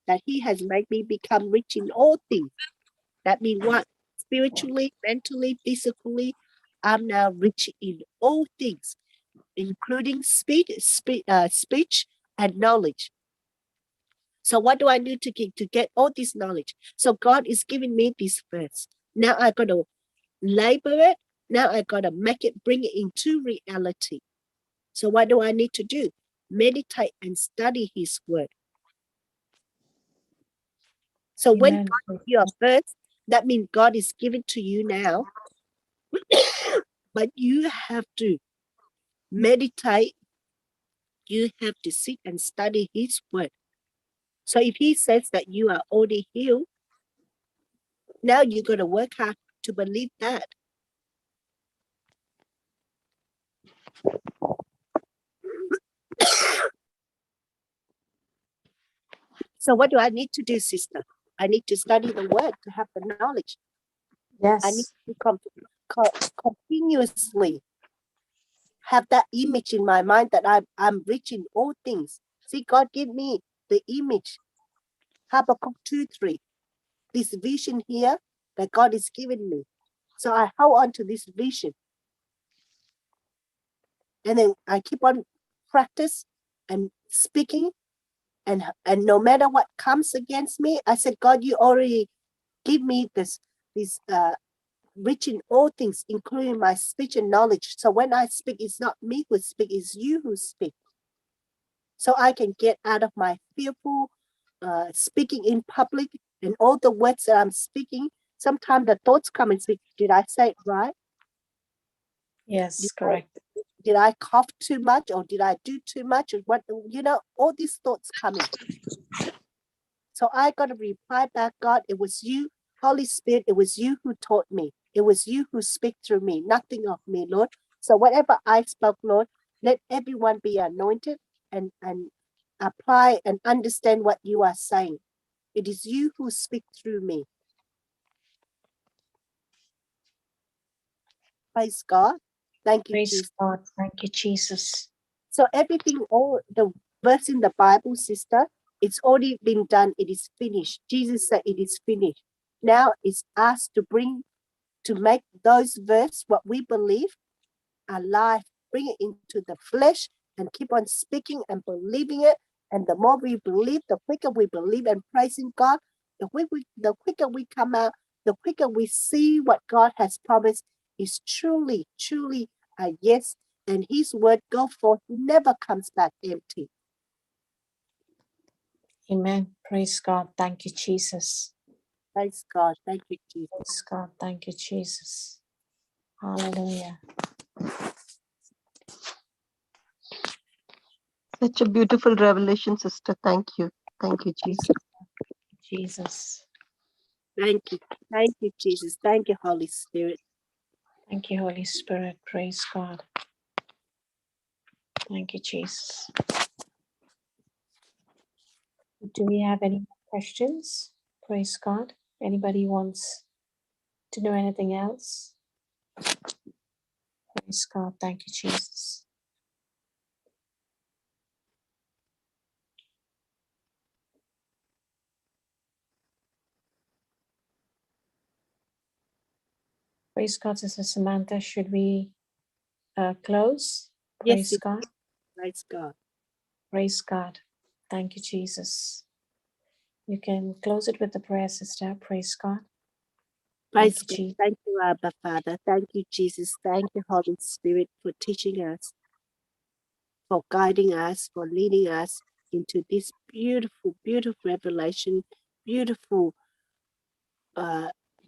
that he has made me become rich in all things. That means what? Spiritually, mentally, physically, I'm now rich in all things, including speech and knowledge. So what do I need to get all this knowledge? So God is giving me this first. Now I got to labor it. Now I got to bring it into reality. So what do I need to do? Meditate and study his word. So when God gives you a verse, that means God is giving to you now. But you have to meditate. You have to sit and study his word. So if he says that you are already healed, now you're going to work hard to believe that. So what do I need to do, sister? I need to study the word to have the knowledge. I need Yes. to continuously have that image in my mind that I'm rich in all things. See, God give me the image. Habakkuk 2:3. This vision here that God is giving me. So I hold on to this vision. And then I keep on practice and speaking. And no matter what comes against me, I said, God, you already give me this rich in all things, including my speech and knowledge. So when I speak, it's not me who speak, it's you who speak. So I can get out of my fearful speaking in public and all the words that I'm speaking. Sometimes the thoughts come and speak. Did I say it right? Yes, correct. Did I cough too much, or did I do too much? Or what, all these thoughts coming. So I got to reply back, God, it was you, Holy Spirit, it was you who taught me. It was you who speak through me, nothing of me, Lord. So whatever I spoke, Lord, let everyone be anointed and apply and understand what you are saying. It is you who speak through me. Praise God. Thank you, Praise Jesus. God. Thank you, Jesus. So everything, all the verse in the Bible, sister, it's already been done. It is finished. Jesus said it is finished. Now it's us to make those verses, what we believe, alive, bring it into the flesh and keep on speaking and believing it. And the more we believe, the quicker we believe and praising God, the quicker we come out, the quicker we see what God has promised is truly, truly a yes. And his word go forth, never comes back empty. Amen. Praise God. Thank you, Jesus. Praise God. Thank you, Jesus. Praise God. Thank you, Jesus. Hallelujah. Such a beautiful revelation, sister. Thank you. Thank you, Jesus. Jesus. Thank you. Thank you, Jesus. Thank you, Holy Spirit. Thank you, Holy Spirit. Praise God. Thank you, Jesus. Do we have any questions? Praise God. Anybody wants to know anything else? Praise God. Thank you, Jesus. Praise God, Sister Samantha. Should we close? Yes, Praise God. praise God. Praise God. Thank you, Jesus. You can close it with the prayer, sister. Praise God. Praise Thank you, God. Jesus. Thank you, Abba Father. Thank you, Jesus. Thank you, Holy Spirit, for teaching us, for guiding us, for leading us into this beautiful, beautiful revelation, beautiful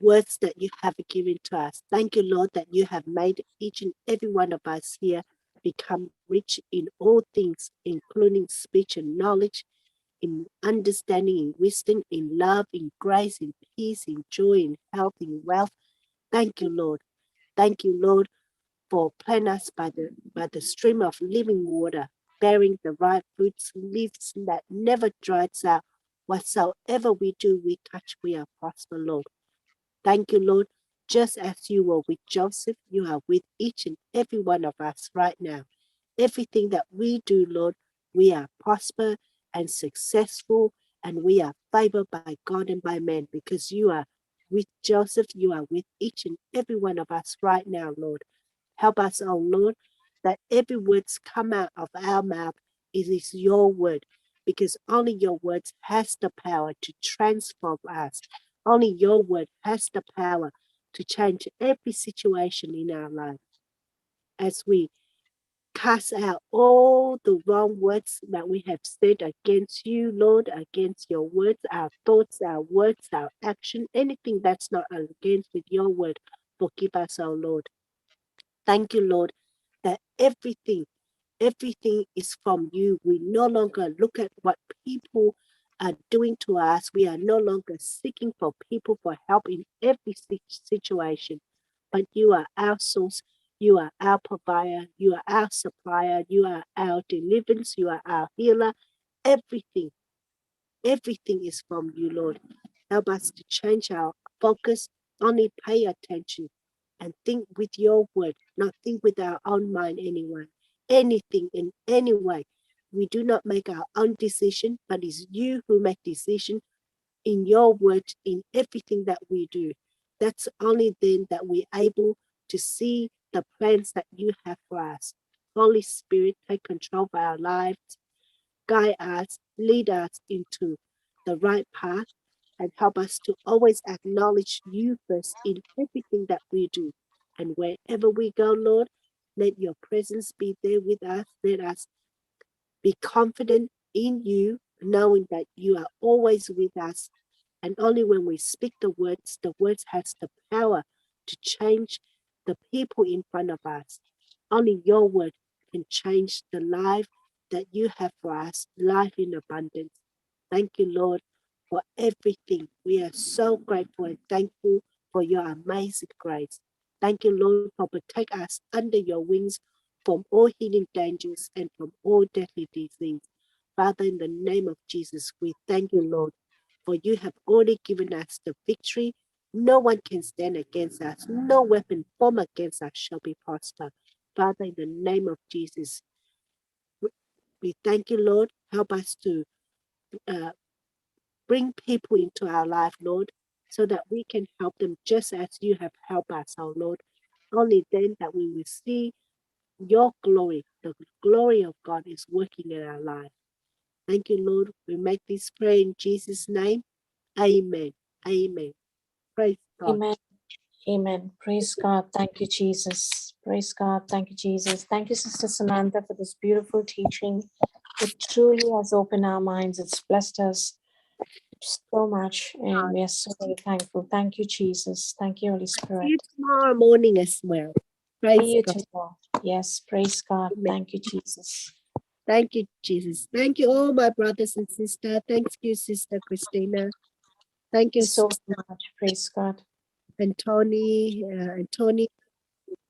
words that you have given to us. Thank you, Lord, that you have made each and every one of us here become rich in all things, including speech and knowledge, in understanding, in wisdom, in love, in grace, in peace, in joy, in health, in wealth. Thank you, Lord. Thank you, Lord, for planting us by the stream of living water, bearing the right fruits, leaves that never dries out. Whatsoever we do, we touch, we are prosper, Lord. Thank you, Lord. Just as you were with Joseph, you are with each and every one of us right now. Everything that we do, Lord, we are prosper and successful, and we are favored by God and by men, because you are with Joseph, you are with each and every one of us right now, Lord. Help us, oh Lord, that every words come out of our mouth, it is your word, because only your words has the power to transform us. Only your word has the power to change every situation in our life. As we cast out all the wrong words that we have said against you, Lord, against your words, our thoughts, our words, our action, anything that's not against with your word, forgive us, oh Lord. Thank you, Lord, that everything is from you. We no longer look at what people are doing to us. We are no longer seeking for people for help in every situation. But you are our source. You are our provider. You are our supplier. You are our deliverance. You are our healer. Everything is from you, Lord. Help us to change our focus, only pay attention and think with your word, not think with our own mind anyway. Anything in any way. We do not make our own decision, but it's you who make decision in your word, in everything that we do. That's only then that we're able to see the plans that you have for us. Holy Spirit, take control of our lives, guide us, lead us into the right path, and help us to always acknowledge you first in everything that we do. And wherever we go, Lord, let your presence be there with us. Let us be confident in you, knowing that you are always with us. And only when we speak the words has the power to change the people in front of us. Only your word can change the life that you have for us, life in abundance. Thank you, Lord, for everything. We are so grateful and thankful for your amazing grace. Thank you, Lord, for protect us under your wings from all hidden dangers and from all deadly disease. Father, in the name of Jesus, we thank you, Lord, for you have already given us the victory. No one can stand against us. No weapon formed against us shall be prospered. Father, in the name of Jesus, we thank you, Lord. Help us to uh, bring people into our life, Lord, so that we can help them just as you have helped us, oh Lord. Only then that we will see your glory. The glory of God is working in our life. Thank you, Lord. We make this prayer in Jesus' name. Amen. Amen. Praise God. Amen. Amen. Praise God. Thank you, Jesus. Praise God. Thank you, Jesus. Thank you, Sister Samantha, for this beautiful teaching. It truly has opened our minds. It's blessed us so much, and we are so very thankful. Thank you, Jesus. Thank you, Holy See Spirit. you tomorrow morning as well. See Praise you God. tomorrow. Yes, praise God. Amen. Thank you, Jesus. Thank you, Jesus. Thank you, all my brothers and sisters. Thank you, Sister Christina. Thank you, So Sister much. Praise God. Tony,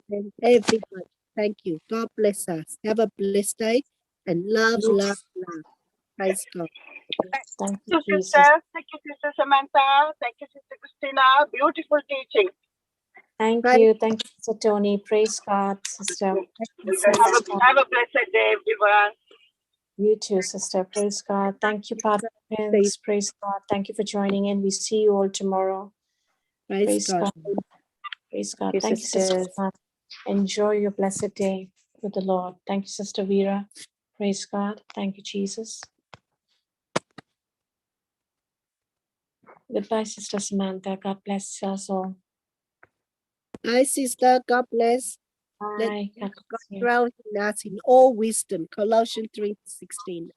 and everybody. Thank you. God bless us. Have a blessed day and love, You love, love. Praise God. Thank you, Thank you, Jesus. sister. Thank you, Sister Samantha. Thank you, Sister Christina. Beautiful teaching. Thank Praise you. Thank you, Sister Tony. Praise God, Sister. Have a blessed day, everyone. You too, Sister. Praise God. Thank you, participants. Praise God. Thank you for joining in. We see you all tomorrow. Praise God. Praise God. you, Thank you, Sister. sisters. Samantha. Enjoy your blessed day with the Lord. Thank you, Sister Vera. Praise God. Thank you, Jesus. Goodbye, Sister Samantha. God bless us all. Hi, sister. God bless. Let Bye. God God bless you. dwell in us in all wisdom. Colossians 3:16.